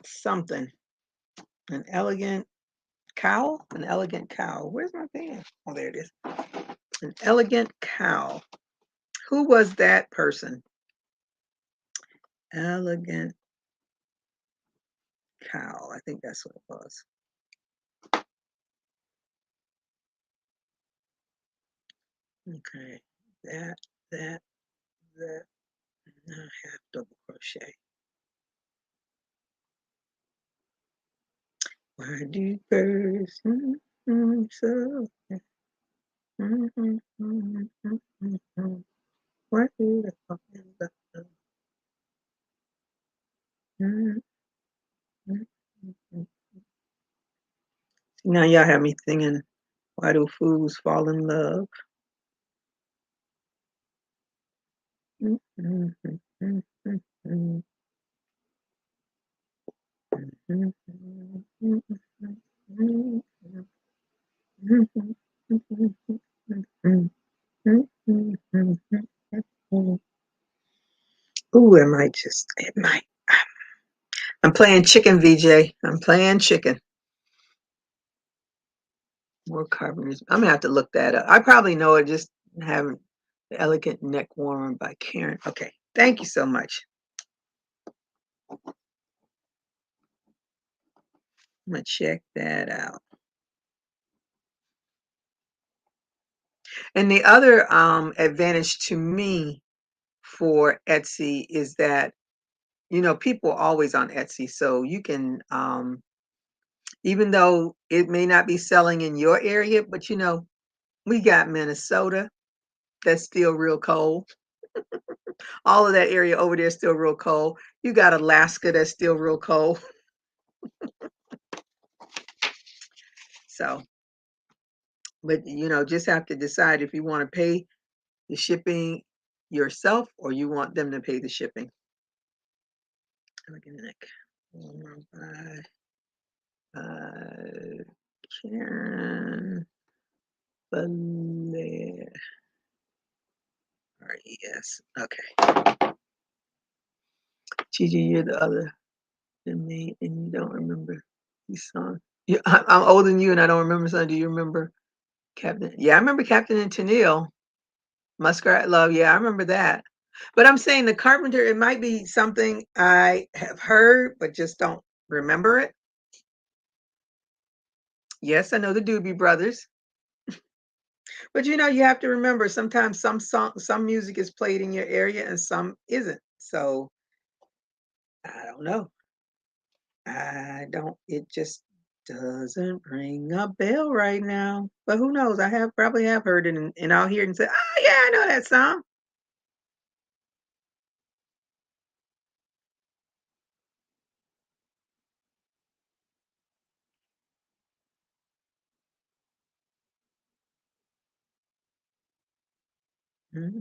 something. An elegant cow. An elegant cow. Where's my pen? Oh, there it is. An elegant cow. Who was that person? Elegant cow. I think that's what it was. Okay. That. Now half double crochet. Why do birds so? Why do they fall in love? Now y'all have me singing. Why do fools fall in love? Ooh, it might. I'm playing chicken, VJ. I'm playing chicken. More carpenters. I'm gonna have to look that up. I probably know it, just haven't. The Elegant Neck Warmer by Karen. Okay, thank you so much. I'm gonna check that out. And the other advantage to me for Etsy is that, you know, people are always on Etsy, so you can, even though it may not be selling in your area, but you know, we got Minnesota that's still real cold. All of that area over there is still real cold. You got Alaska that's still real cold. So, but you know, just have to decide if you want to pay the shipping yourself or you want them to pay the shipping. Look at Nick. Karen Belair. R-E-S. Okay. Gigi, you're the other than me, and you don't remember these songs. I'm older than you, and I don't remember some. Do you remember Captain? Yeah, I remember Captain and Tennille. Muskrat Love. Yeah, I remember that. But I'm saying the Carpenter, it might be something I have heard, but just don't remember it. Yes, I know the Doobie Brothers. But you know, you have to remember sometimes some music is played in your area and some isn't. So I don't know. It just doesn't ring a bell right now. But who knows? I probably have heard it and I'll hear it and say, oh yeah, I know that song. Y'all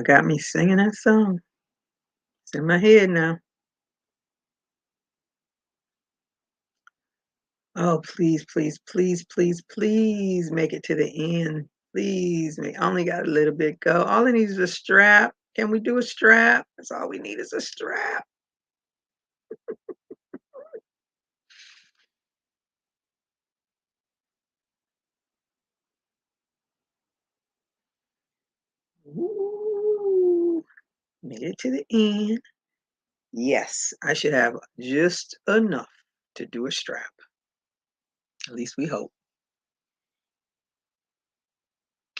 got me singing that song. It's in my head now. Oh, please, please, please, please, please make it to the end. Please, I only got a little bit go. All I need is a strap. Can we do a strap? That's all we need is a strap. Ooh, made it to the end. Yes, I should have just enough to do a strap. At least we hope.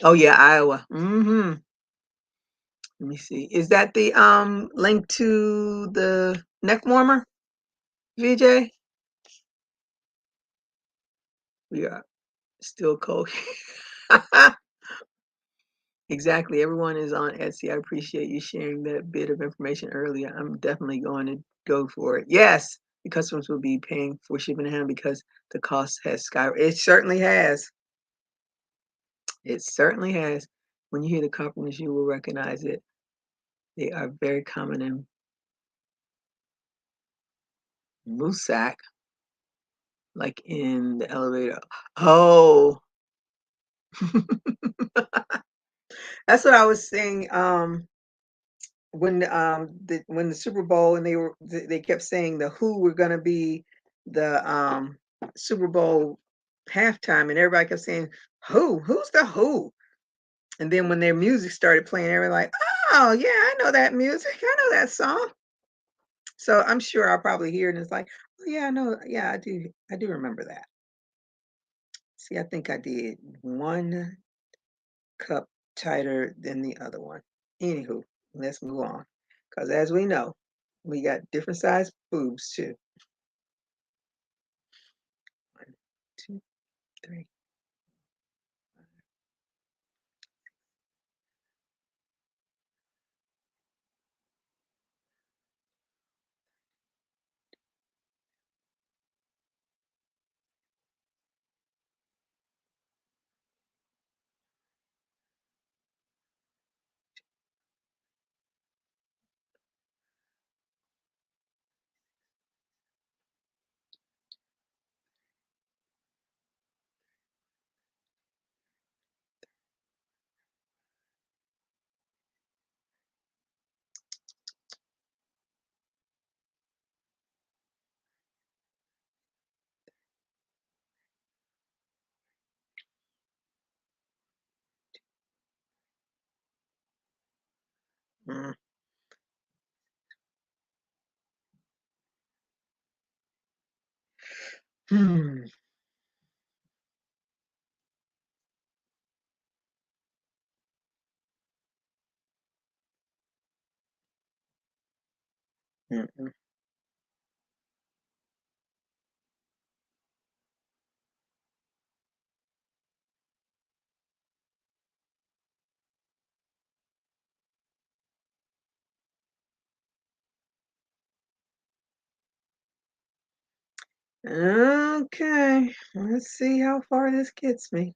Oh yeah, Iowa. Mm-hmm. Let me see. Is that the link to the neck warmer, VJ? We are still cold. Exactly. Everyone is on Etsy. I appreciate you sharing that bit of information earlier. I'm definitely going to go for it. Yes, the customers will be paying for shipping and handling because the cost has skyrocketed. It certainly has. It certainly has. When you hear the compliments, you will recognize it. They are very common in Moosac, like in the elevator. Oh, that's what I was saying. When the Super Bowl and they kept saying the Who were going to be the Super Bowl halftime, and everybody kept saying who's the Who, and then when their music started playing, they were like, oh yeah, I know that music, I know that song. So I'm sure I'll probably hear it and it's like, oh yeah, I know, yeah, I do remember that. See, I think I did one cup tighter than the other one. Anywho, let's move on. Because as we know, we got different size boobs too. 1, 2, 3. Mm. Hmm. Mm-mm. Okay, let's see how far this gets me.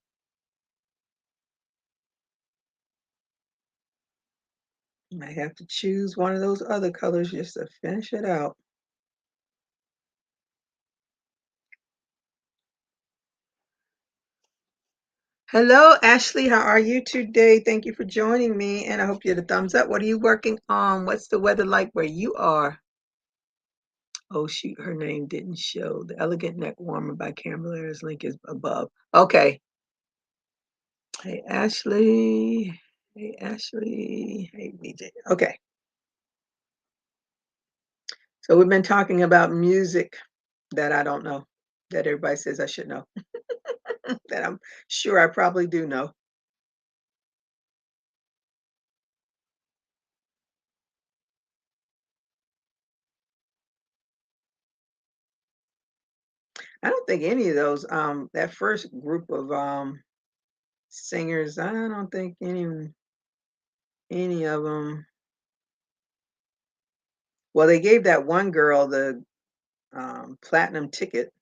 I have to choose one of those other colors just to finish it out. Hello, Ashley. How are you today? Thank you for joining me, and I hope you had a thumbs up. What are you working on? What's the weather like where you are? Oh, shoot, her name didn't show. The Elegant Neck Warmer by Camberlair's link is above. Okay. Hey, Ashley. Hey, Ashley. Hey, BJ. Okay. So we've been talking about music that I don't know, that everybody says I should know, that I'm sure I probably do know. I don't think any of those, that first group of singers, I don't think any of them Well, they gave that one girl the platinum ticket.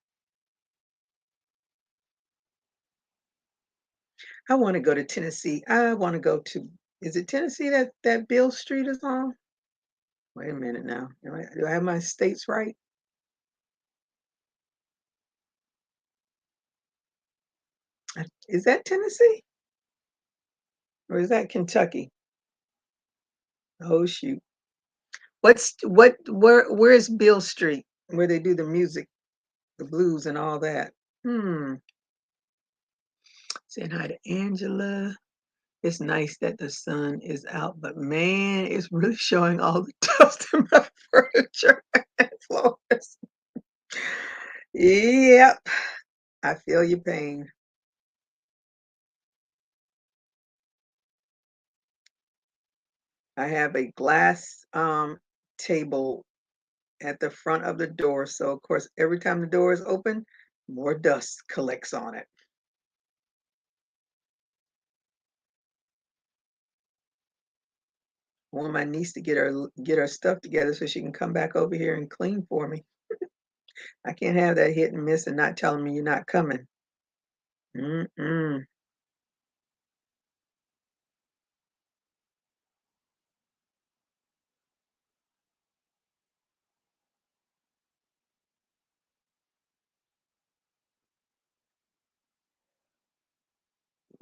I want to go to Tennessee. I want to go to, is it Tennessee that Bill Street is on? Wait a minute now. Do I have my states right? Is that Tennessee or is that Kentucky? Oh shoot. Where's Bill Street where they do the music, the blues and all that? Saying hi to Angela. It's nice that the sun is out, but man, it's really showing all the dust in my furniture and floors. Yep, I feel your pain. I have a glass table at the front of the door, so of course, every time the door is open, more dust collects on it. I want my niece to get her stuff together so she can come back over here and clean for me. I can't have that hit and miss and not telling me you're not coming. Mm-mm.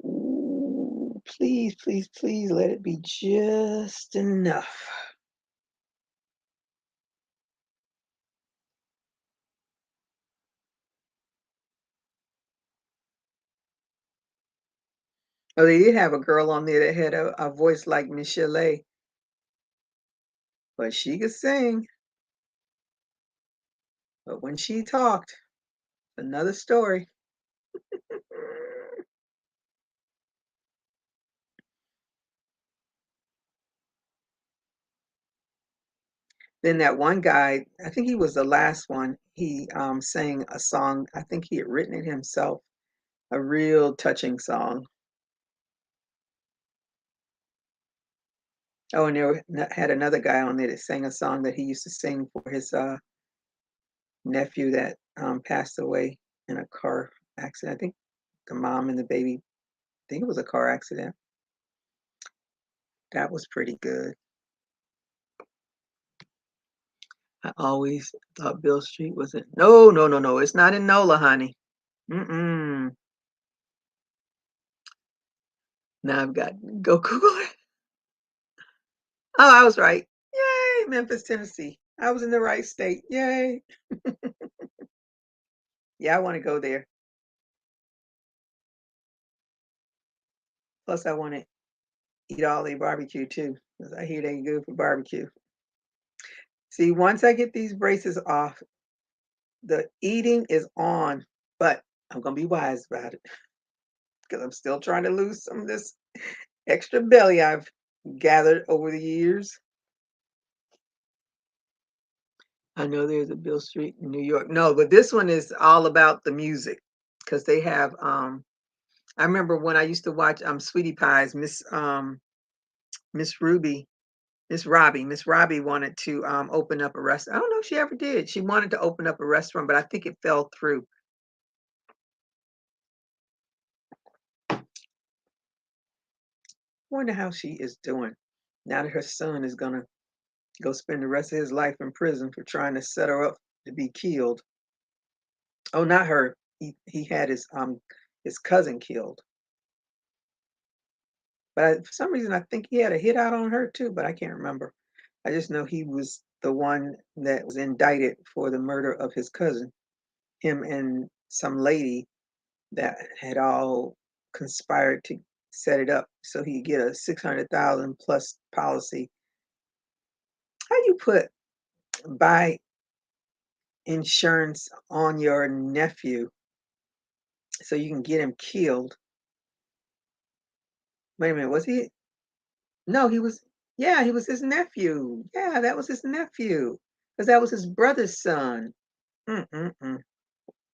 Ooh, please, please, please let it be just enough. Oh, they did have a girl on there that had a voice like Michelle, but she could sing. But when she talked, another story. Then that one guy, I think he was the last one, he sang a song. I think he had written it himself, a real touching song. Oh, and had another guy on there that sang a song that he used to sing for his nephew that passed away in a car accident. I think the mom and the baby, I think it was a car accident. That was pretty good. I always thought Bill Street was in. No, no, no, no. It's not in NOLA, honey. Mm-mm. Now I've got to go Google it. Oh, I was right. Yay, Memphis, Tennessee. I was in the right state. Yay. Yeah, I want to go there. Plus, I want to eat all their barbecue too, because I hear they good for barbecue. See, once I get these braces off, the eating is on, but I'm going to be wise about it because I'm still trying to lose some of this extra belly I've gathered over the years. I know there's a Bill Street in New York. No, but this one is all about the music because they have I remember when I used to watch Sweetie Pie's Miss Ruby, Miss Robbie wanted to open up a restaurant. I don't know if she ever did. She wanted to open up a restaurant, but I think it fell through. Wonder how she is doing now that her son is gonna go spend the rest of his life in prison for trying to set her up to be killed. Oh, not her. He had his cousin killed. But for some reason, I think he had a hit out on her too, but I can't remember. I just know he was the one that was indicted for the murder of his cousin. Him and some lady that had all conspired to set it up so he'd get a 600,000 plus policy. How do you buy insurance on your nephew so you can get him killed? Wait a minute, was he? No, he was. Yeah, he was his nephew. Yeah, that was his nephew because that was his brother's son. Mm-mm-mm.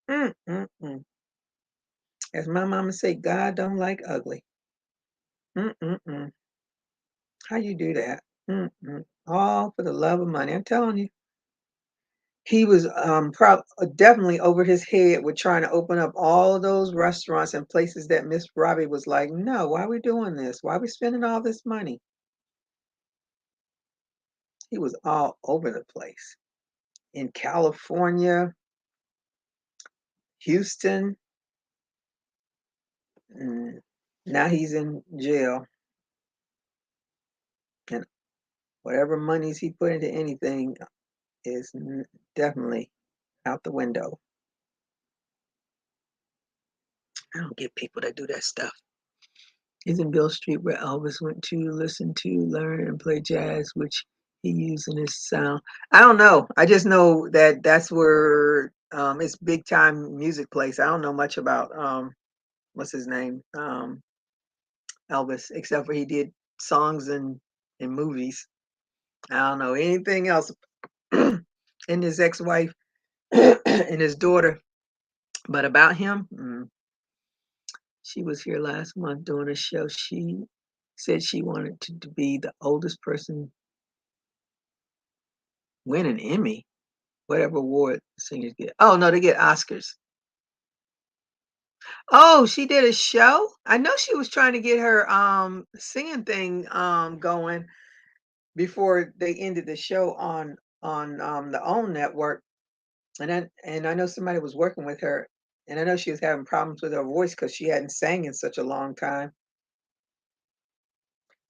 Mm-mm-mm. As my mama say, God don't like ugly. Mm-mm-mm. How you do that? Mm-mm. All for the love of money. I'm telling you. He was definitely over his head with trying to open up all of those restaurants and places that Miss Robbie was like, no, why are we doing this? Why are we spending all this money? He was all over the place. In California, Houston. Now he's in jail. And whatever monies he put into anything is definitely out the window. I don't get people that do that stuff. He's in Bill Street where Elvis went to listen to, learn, and play jazz, which he used in his sound. I don't know. I just know that that's where it's big time music place. I don't know much about what's his name, Elvis, except for he did songs in movies. I don't know anything else. And his ex-wife and his daughter, but about him. She was here last month doing a show. She said she wanted to be the oldest person win an Emmy, whatever award singers get. Oh no, they get Oscars. Oh, she did a show. I know she was trying to get her singing thing going before they ended the show on the OWN network. And I know somebody was working with her, and I know she was having problems with her voice because she hadn't sang in such a long time.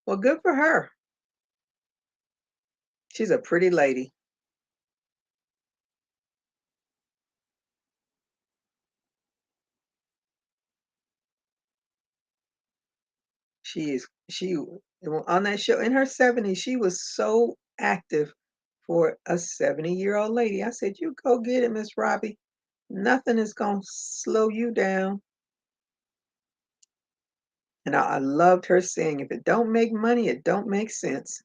Well, good for her. She's a pretty lady. She on that show in her 70s, she was so active for a 70-year-old lady. I said, you go get it, Miss Robbie. Nothing is going to slow you down. And I loved her saying, if it don't make money, it don't make sense.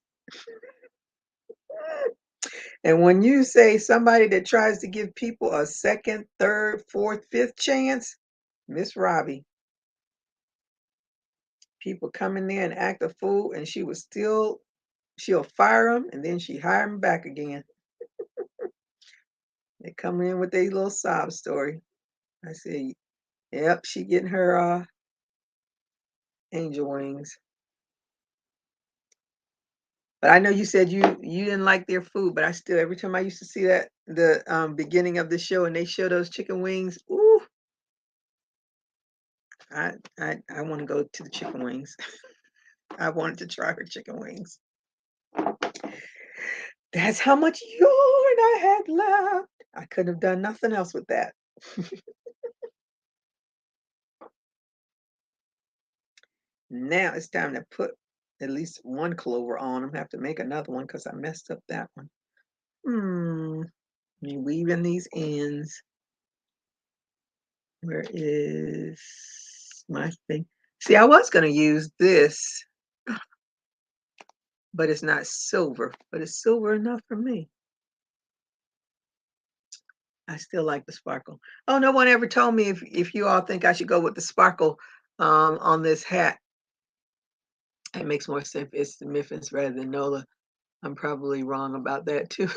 And when you say somebody that tries to give people a second, third, fourth, fifth chance, Miss Robbie, people come in there and act a fool, and she'll fire them, and then she hire them back again. They come in with a little sob story. I say, yep, she getting her angel wings. But I know you said you didn't like their food, but I still, every time I used to see that the beginning of the show and they show those chicken wings, ooh, I want to go to the chicken wings. I wanted to try her chicken wings. That's how much yarn I had left. I couldn't have done nothing else with that. Now it's time to put at least one clover on. I'm gonna have to make another one because I messed up that one. You weaving these ends. Where is my thing? See, I was gonna use this, but it's not silver. But it's silver enough for me. I still like the sparkle. Oh, no one ever told me if you all think I should go with the sparkle on this hat. It makes more sense. It's the Memphis rather than Nola. I'm probably wrong about that too.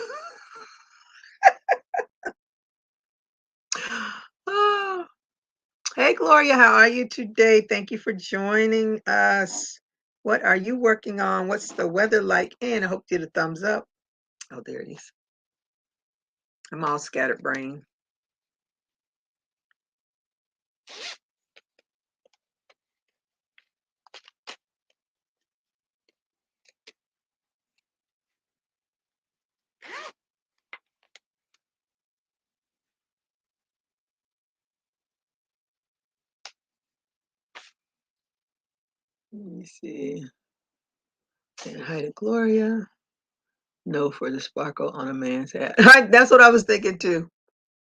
Oh. Hey, Gloria, how are you today? Thank you for joining us. What are you working on? What's the weather like? And I hope you get a thumbs up. Oh, there it is. I'm all scattered brain. Let me see. Saying hi to Gloria. No for the sparkle on a man's hat. That's what I was thinking too.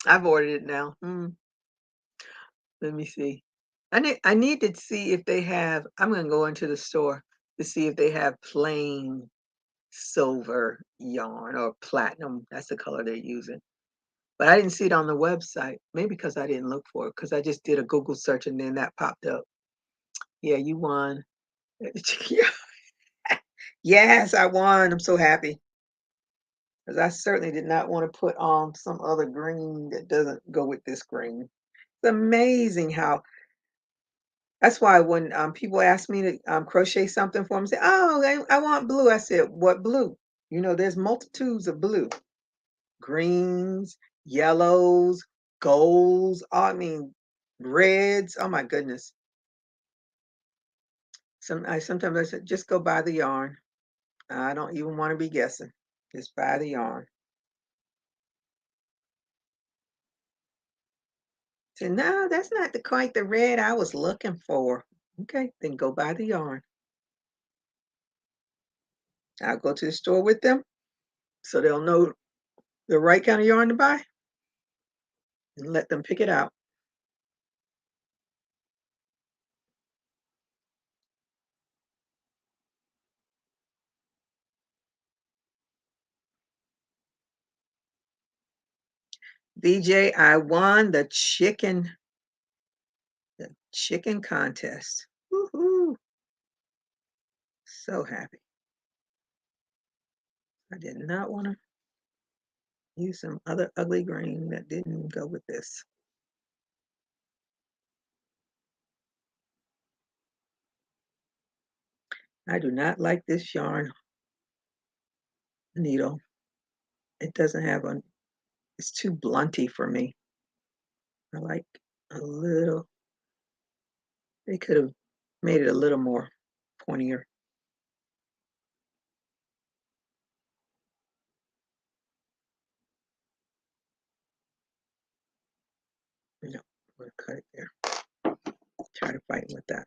I've ordered it now. Let me see. I need to see if they have. I'm gonna go into the store to see if they have plain silver yarn or platinum. That's the color they're using. But I didn't see it on the website. Maybe because I didn't look for it, because I just did a Google search and then that popped up. Yeah, you won. Yes, I won. I'm so happy. because I certainly did not want to put on some other green that doesn't go with this green. It's amazing how. That's why when people ask me to crochet something for them, say, "Oh, I want blue." I said, "What blue?" You know, there's multitudes of blue, greens, yellows, golds. I mean, reds. Oh my goodness. Sometimes I said, just go buy the yarn. I don't even want to be guessing. Just buy the yarn. Say, no, that's not quite the red I was looking for. Okay, then go buy the yarn. I'll go to the store with them so they'll know the right kind of yarn to buy and let them pick it out. DJ, I won the chicken contest. Woohoo! So happy. I did not want to use some other ugly green that didn't go with this. I do not like this yarn needle. It doesn't have it's too blunty for me. I like a little, they could have made it a little more pointier. No, we'll cut it there. Try to fight with that.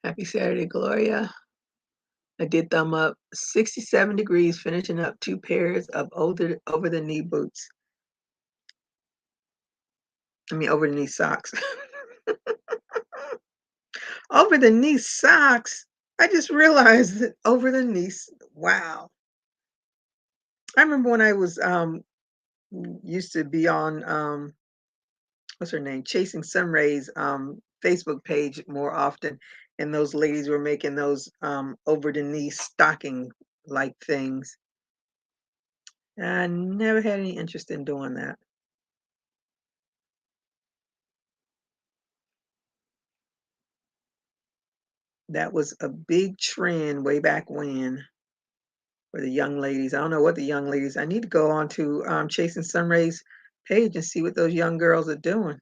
Happy Saturday, Gloria. I did thumb up 67 degrees, finishing up 2 pairs of over the knee boots. I mean, over the knee socks. Over the knee socks. I just realized that over the knee. Wow. I remember when I was used to be on what's her name, Chasing Sun Rays Facebook page more often, and those ladies were making those over the knee stocking like things. I never had any interest in doing that. That was a big trend way back when for the young ladies. I don't know what the young ladies. I need to go on to Chasing Sun Rays page and see what those young girls are doing.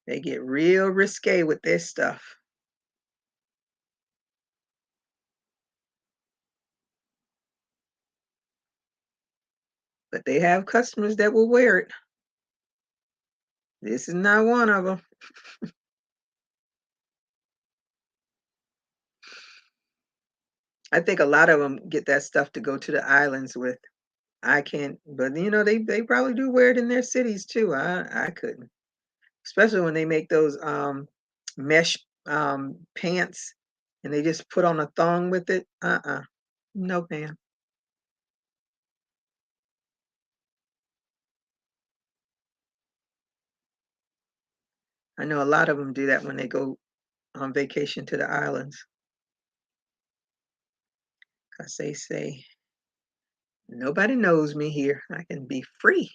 They get real risque with their stuff. But they have customers that will wear it. This is not one of them. I think a lot of them get that stuff to go to the islands with. I can't, but you know, they probably do wear it in their cities too. I couldn't. Especially when they make those mesh pants and they just put on a thong with it. No, ma'am. I know a lot of them do that when they go on vacation to the islands. Because they say, nobody knows me here. I can be free.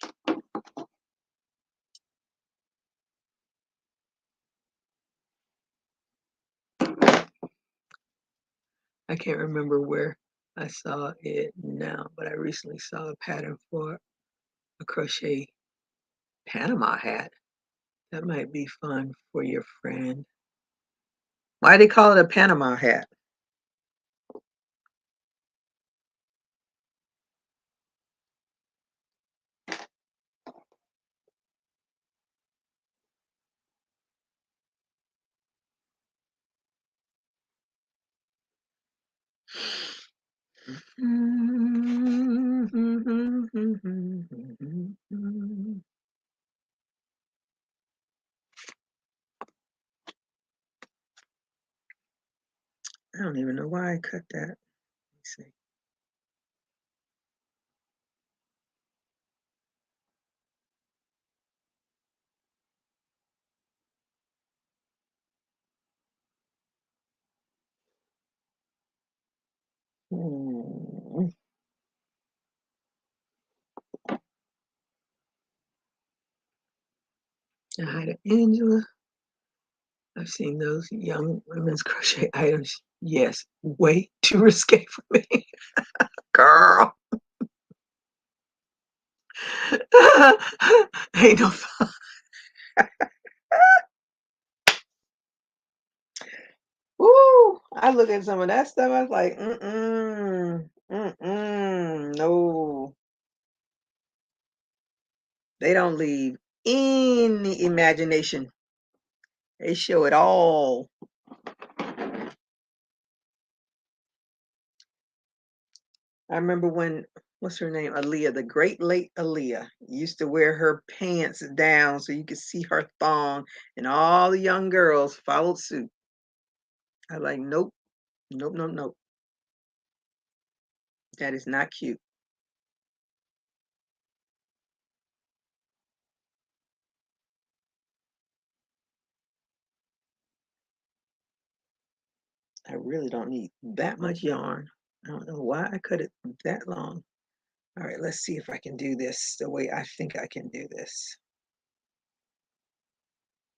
I can't remember where I saw it now, but I recently saw a pattern for a crochet Panama hat. That might be fun for your friend. Why do they call it a Panama hat? I don't even know why I cut that. Let me see. Hmm. Hi to Angela. I've seen those young women's crochet items. Yes, way too risque for me. Girl. Ain't no fun. Woo! I look at some of that stuff, I was like, no. They don't leave any imagination. They show it all. I remember when, what's her name? Aaliyah, the great late Aaliyah, used to wear her pants down so you could see her thong, and all the young girls followed suit. I was like, nope, nope, nope, nope. That is not cute. I really don't need that much yarn. I don't know why I cut it that long. All right, let's see if I can do this the way I think I can do this.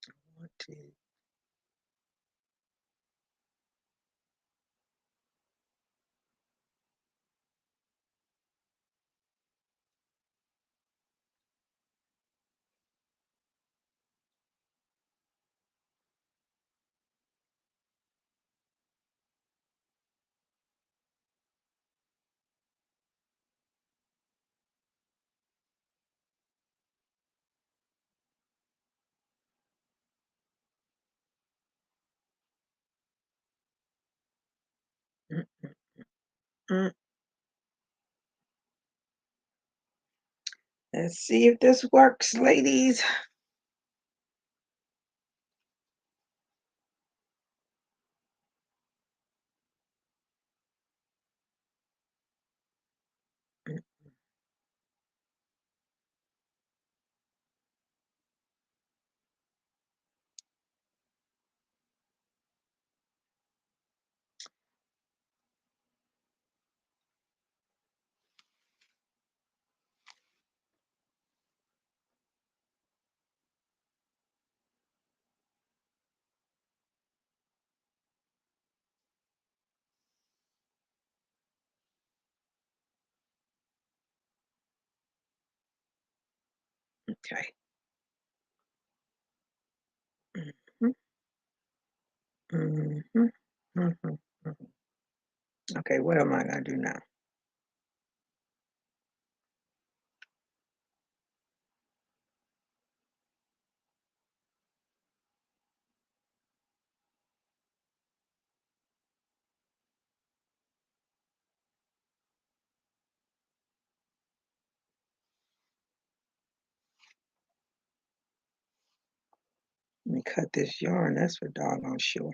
I want to. Mm, mm. Let's see if this works, ladies. Mm, okay. Mhm, mhm, mhm, mhm. Okay, what am I gonna do now? Let me cut this yarn. That's for doggone sure.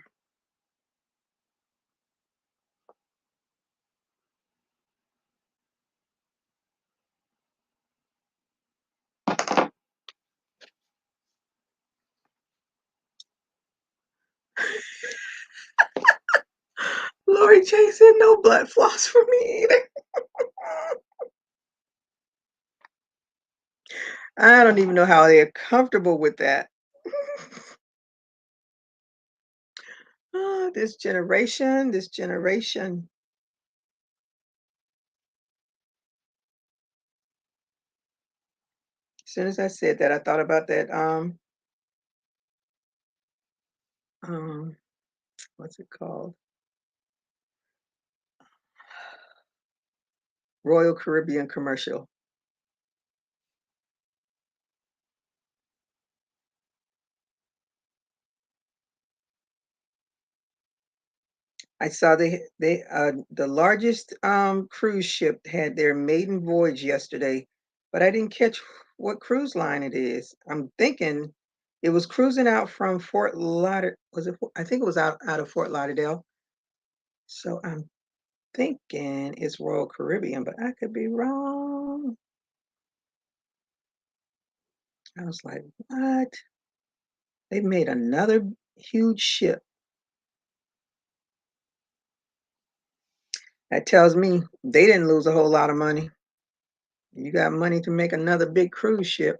Lori J said no blood floss for me either. I don't even know how they're comfortable with that. Oh, this generation, this generation. As soon as I said that, I thought about that. Um, what's it called? Royal Caribbean commercial. I saw the largest cruise ship had their maiden voyage yesterday, but I didn't catch what cruise line it is. I'm thinking it was cruising out from Fort Lauderdale. Was it? I think it was out of Fort Lauderdale. So I'm thinking it's Royal Caribbean, but I could be wrong. I was like, what? They made another huge ship. That tells me they didn't lose a whole lot of money. You got money to make another big cruise ship.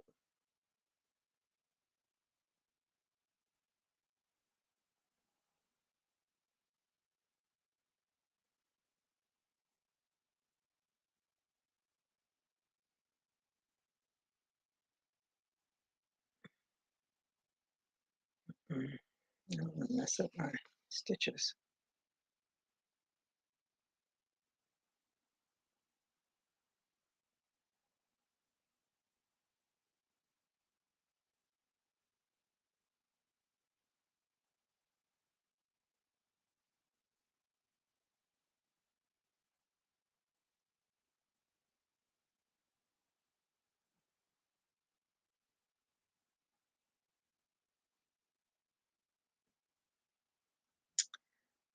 Mm, I don't want to mess up my stitches.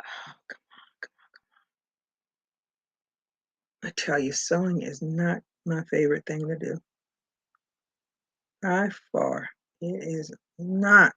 Oh, come on. I tell you, sewing is not my favorite thing to do. By far, it is not.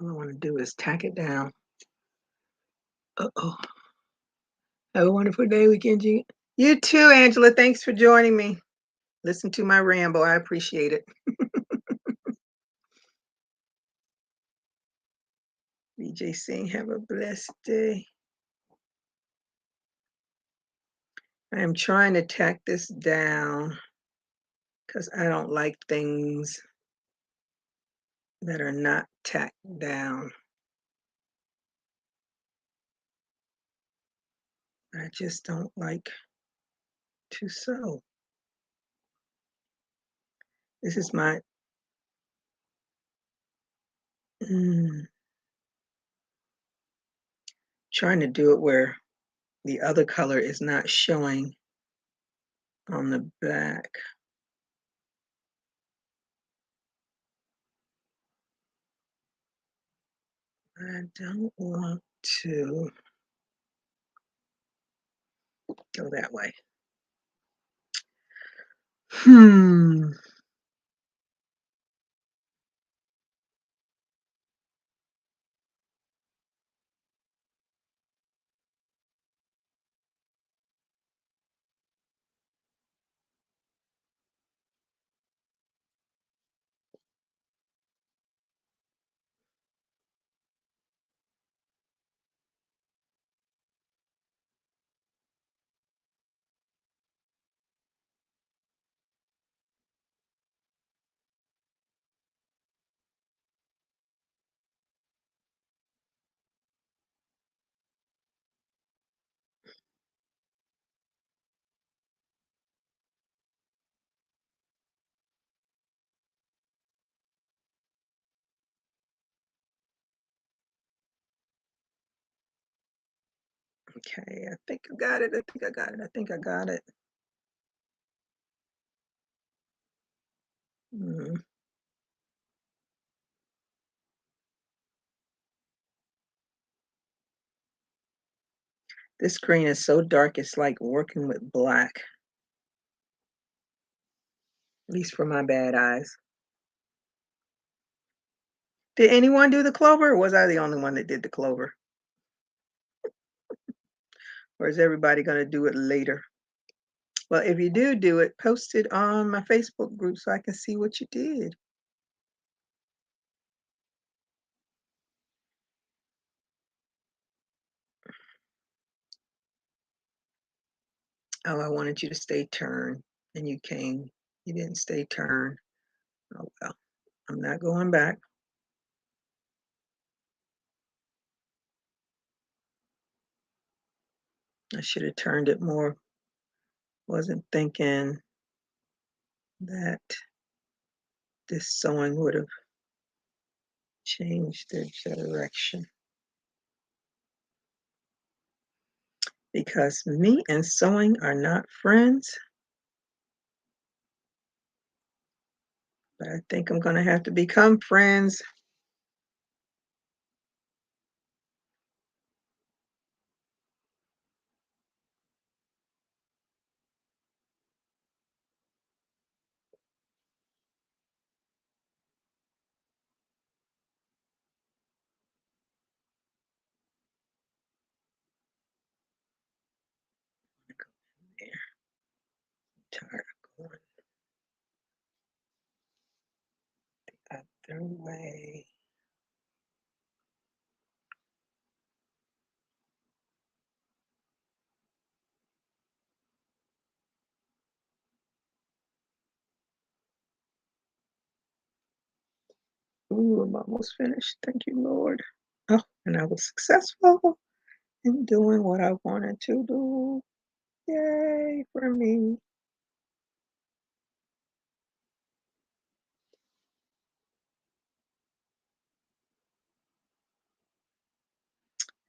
All I want to do is tack it down. Uh-oh. Have a wonderful day, weekend. You too, Angela. Thanks for joining me. Listen to my ramble. I appreciate it. BJ saying, have a blessed day. I am trying to tack this down because I don't like things that are not tacked down. I just don't like to sew. This is my trying to do it where the other color is not showing on the back. I don't want to go that way. Okay, I think I got it. I think I got it. I think I got it. This screen is so dark, it's like working with black. At least for my bad eyes. Did anyone do the clover, or was I the only one that did the clover? Or is everybody going to do it later? Well, if you do it, post it on my Facebook group so I can see what you did. Oh, I wanted you to stay turned, and you came. You didn't stay turned. Oh, well, I'm not going back. I should have turned it more. Wasn't thinking that this sewing would have changed the direction. Because me and sewing are not friends. But I think I'm going to have to become friends. tired of going the other way. Ooh, I'm almost finished. Thank you, Lord. Oh, and I was successful in doing what I wanted to do. Yay for me.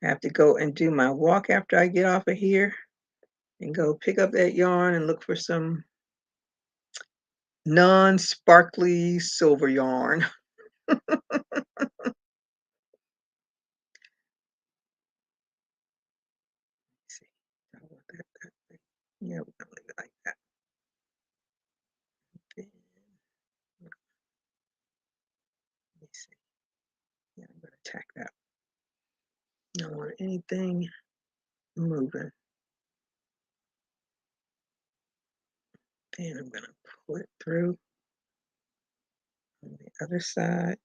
I have to go and do my walk after I get off of here and go pick up that yarn and look for some non-sparkly silver yarn. See, I want that thing. Yeah, we're gonna leave it like that. Then, let me see. Yeah, I'm gonna tack that. I don't want anything moving. Then I'm gonna pull it through on the other side.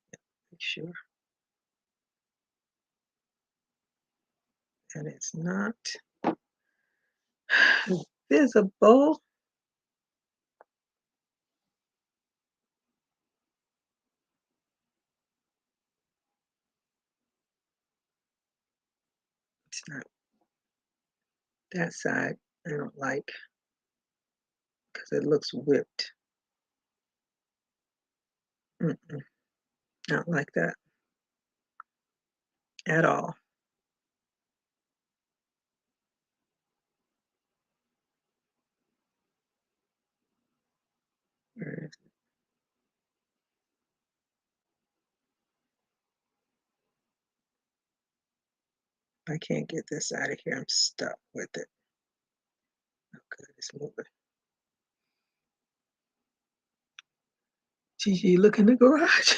Make sure that it's not visible. It's not that side. I don't like because it looks whipped. Mm-mm, not like that at all. Where is it? I can't get this out of here. I'm stuck with it. Okay, it's moving. Gigi, look in the garage.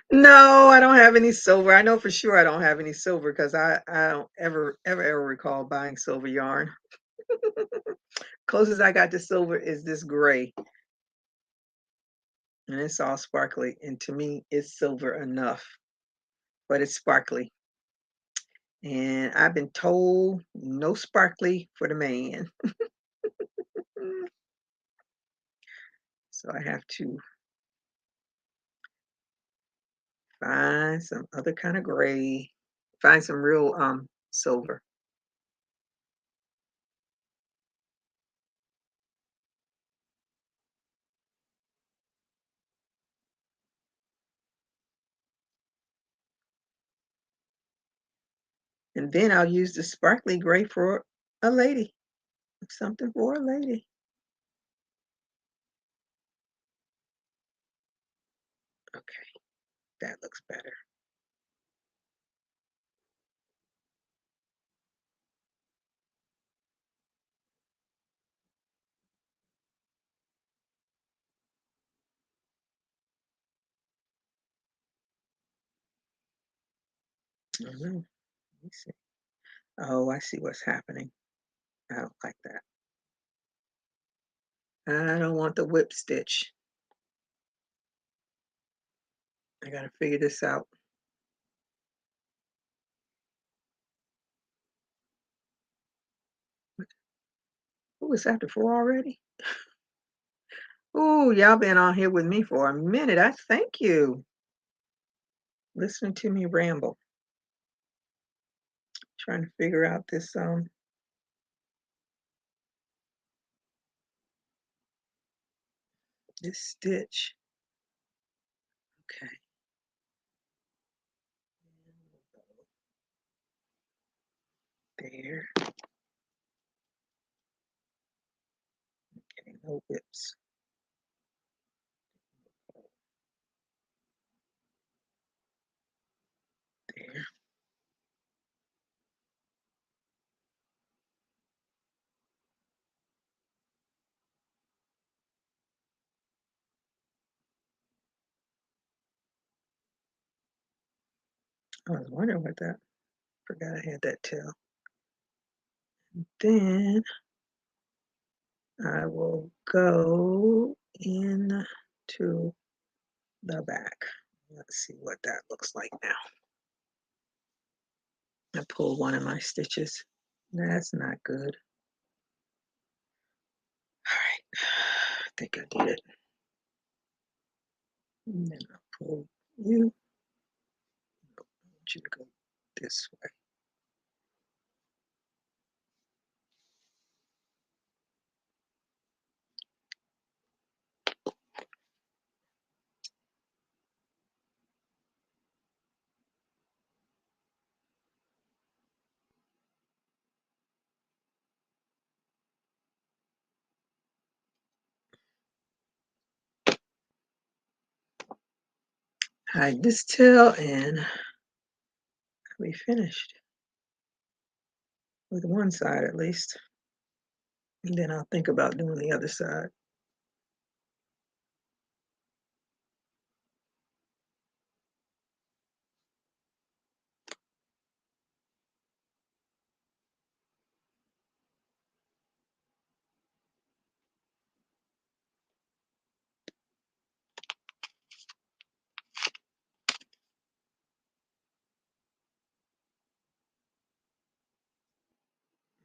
No, I don't have any silver. I know for sure I don't have any silver because I don't ever recall buying silver yarn. Closest I got to silver is this gray. And it's all sparkly. And to me, it's silver enough, but it's sparkly. And I've been told no sparkly for the man. So I have to find some other kind of gray, find some real silver. And then I'll use the sparkly gray for a lady. Something for a lady. Okay, that looks better. I don't know. Let me see. Oh, I see what's happening. I don't like that. I don't want the whip stitch. I gotta figure this out. Who was after 4 already? Ooh, y'all been on here with me for a minute. I thank you. Listening to me ramble. Trying to figure out this stitch. Okay. There. Okay, no whips. There. I was wondering what that. Forgot I had that tail. Then I will go into the back. Let's see what that looks like now. I pulled one of my stitches. That's not good. All right, I think I did it. And then I'll pull you. I want you to go this way. Hide this tail and we finished with one side at least. And then I'll think about doing the other side.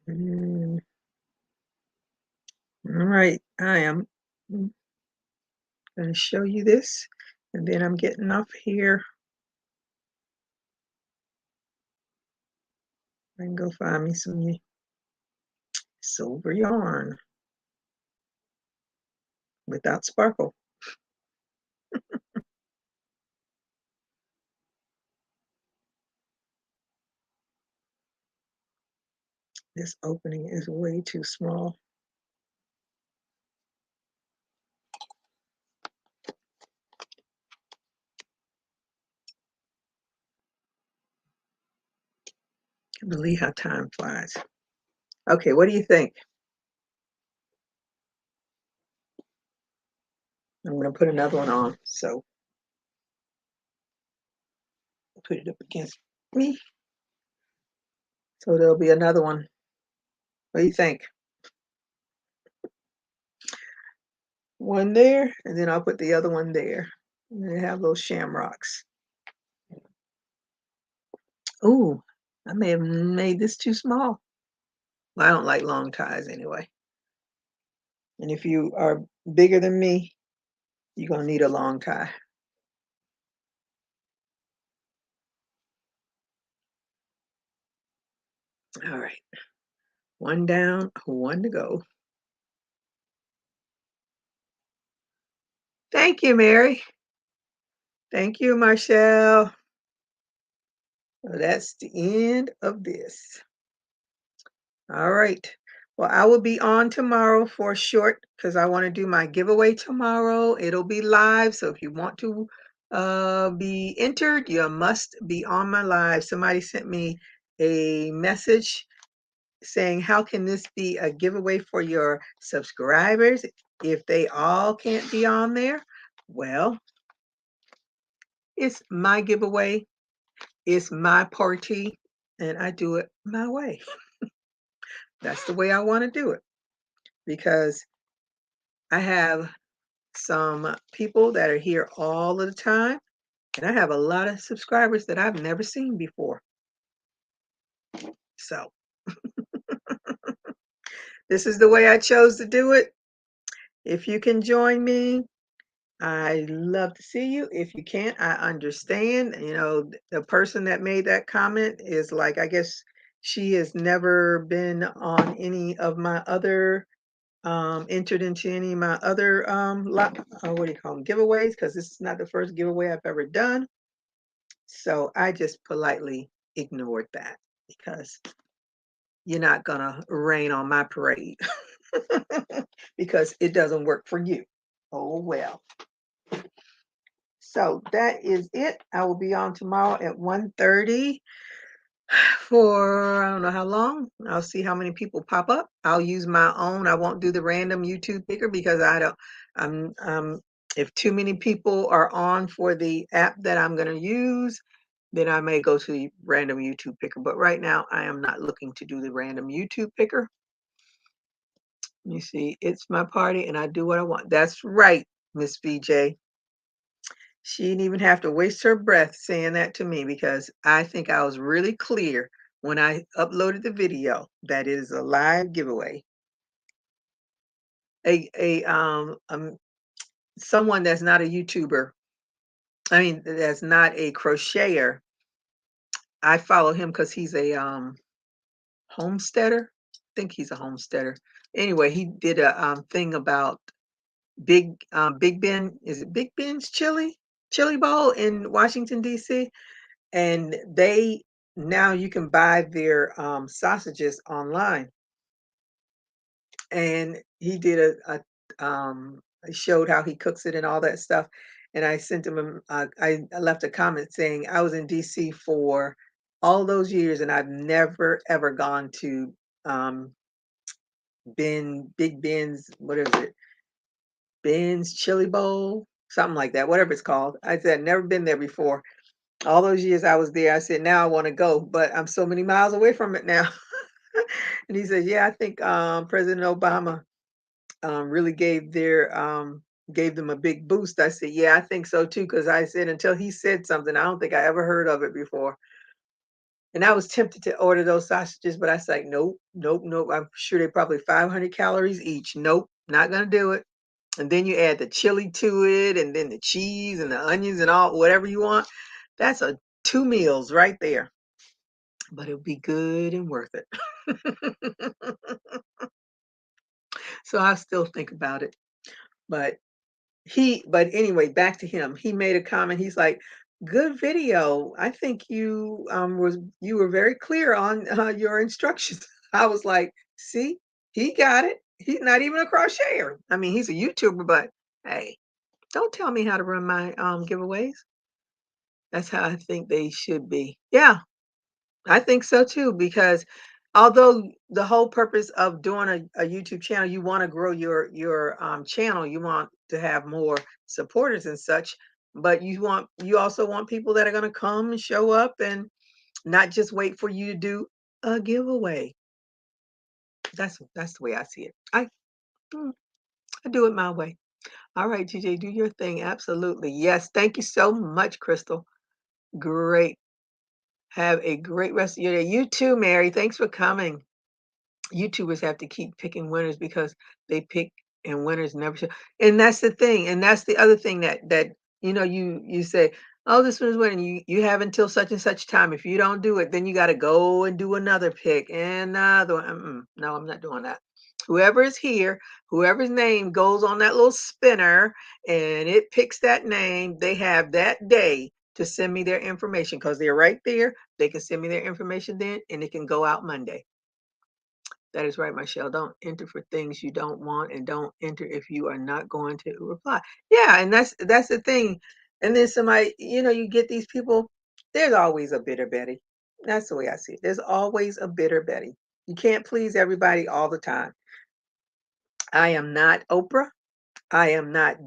Mm, all right, I am going to show you this, and then I'm getting off here. I can go find me some silver yarn without sparkle. This opening is way too small. I can't believe how time flies. Okay, what do you think? I'm going to put another one on, so I'll put it up against me. So there'll be another one. What do you think? One there, and then I'll put the other one there. And they have those shamrocks. Ooh, I may have made this too small. Well, I don't like long ties anyway. And if you are bigger than me, you're going to need a long tie. All right. One down, one to go. Thank you, Mary. Thank you, Marshall. So that's the end of this. All right. Well, I will be on tomorrow for a short because I want to do my giveaway tomorrow. It'll be live. So if you want to be entered, you must be on my live. Somebody sent me a message saying, how can this be a giveaway for your subscribers if they all can't be on there? Well, it's my giveaway. It's my party, and I do it my way. That's the way I want to do it because I have some people that are here all of the time, and I have a lot of subscribers that I've never seen before. So this is the way I chose to do it. If you can join me, I'd love to see you. If you can't, I understand. You know, the person that made that comment is like, I guess she has never been on any of my other entered into any of my other what do you call them, giveaways, because this is not the first giveaway I've ever done. So I just politely ignored that because you're not gonna rain on my parade because it doesn't work for you. Oh well. So that is it. I will be on tomorrow at 1:30 for I don't know how long. I'll see how many people pop up. I'll use my own. I won't do the random YouTube picker because I don't. If too many people are on for the app that I'm going to use, then I may go to the random YouTube picker. But right now, I am not looking to do the random YouTube picker. You see, it's my party and I do what I want. That's right, Miss VJ. She didn't even have to waste her breath saying that to me because I think I was really clear when I uploaded the video that it is a live giveaway. Someone that's not a YouTuber, I mean, that's not a crocheter. I follow him because he's a homesteader. I think he's a homesteader. Anyway, he did a thing about Big Ben. Is it Big Ben's chili bowl in Washington D.C. And they now you can buy their sausages online. And he did showed how he cooks it and all that stuff. And I sent him I left a comment saying I was in DC for all those years and I've never ever gone to Big Ben's, what is it, Ben's chili bowl, something like that, whatever it's called. I said never been there before. All those years I was there, I said now I want to go, but I'm so many miles away from it now. And he said, yeah, I think President Obama really gave them a big boost. I said, yeah, I think so too, because I said until he said something, I don't think I ever heard of it before. And I was tempted to order those sausages, but I was like, nope, nope, nope. I'm sure they're probably 500 calories each. Nope, not gonna do it. And then you add the chili to it, and then the cheese and the onions and all whatever you want. That's a 2 meals right there. But it'll be good and worth it. So I still think about it. But but anyway, back to him. He made a comment. He's like, "Good video. I think you were very clear on your instructions." I was like, "See, he got it. He's not even a crocheter. I mean, he's a YouTuber, but hey, don't tell me how to run my giveaways. That's how I think they should be." Yeah, I think so too, because although the whole purpose of doing a YouTube channel, you want to grow your channel, you want to have more supporters and such, but you also want people that are going to come and show up and not just wait for you to do a giveaway. That's the way I see it. I do it my way. All right, GJ, do your thing. Absolutely. Yes. Thank you so much, Crystal. Great. Have a great rest of your day. You too, Mary. Thanks for coming. YouTubers have to keep picking winners because they pick and winners never show. And that's the thing. And that's the other thing that you say, oh, this one's winning. You have until such and such time. If you don't do it, then you got to go and do another pick and another one. No, I'm not doing that. Whoever is here, whoever's name goes on that little spinner and it picks that name, they have that day to send me their information because they're right there. They can send me their information then and it can go out Monday. That is right, Michelle. Don't enter for things you don't want, and don't enter if you are not going to reply. Yeah, and that's the thing. And then somebody, you get these people. There's always a bitter Betty. That's the way I see it. There's always a bitter Betty. You can't please everybody all the time. I am not Oprah. I am not.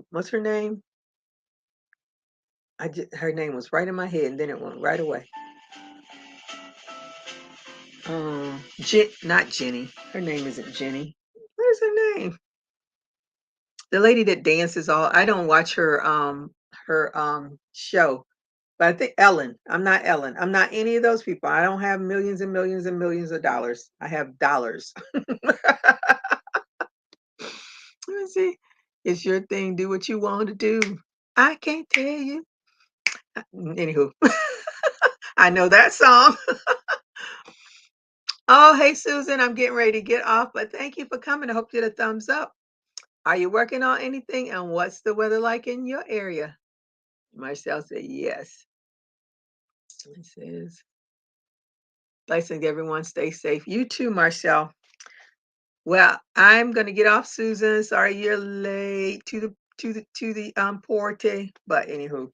What's her name? Her name was right in my head, and then it went right away. Not Jenny. Her name isn't Jenny. What is her name? The lady that dances all. I don't watch her show, but I think Ellen. I'm not Ellen. I'm not any of those people. I don't have millions and millions and millions of dollars. I have dollars. Let me see. It's your thing. Do what you want to do. I can't tell you. Anywho, I know that song. Oh, hey, Susan, I'm getting ready to get off, but thank you for coming. I hope you get a thumbs up. Are you working on anything? And what's the weather like in your area? Marcel said yes. It says, blessings, everyone. Stay safe. You too, Marcel. Well, I'm going to get off, Susan. Sorry you're late to the porte. But anywho,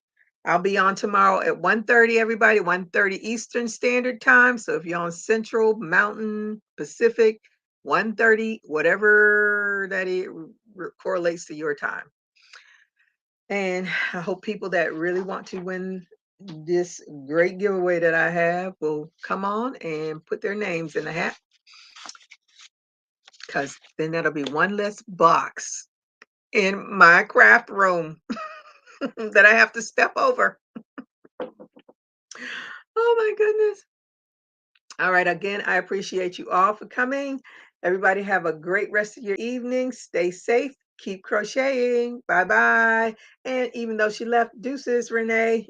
I'll be on tomorrow at 1:30, everybody, 1:30 Eastern Standard Time. So if you're on Central, Mountain, Pacific, 1:30, whatever that is, correlates to your time. And I hope people that really want to win this great giveaway that I have will come on and put their names in the hat. because then that'll be one less box in my craft room that I have to step over. Oh my goodness. All right. Again, I appreciate you all for coming. Everybody have a great rest of your evening. Stay safe. Keep crocheting. Bye bye. And even though she left, deuces, Renee.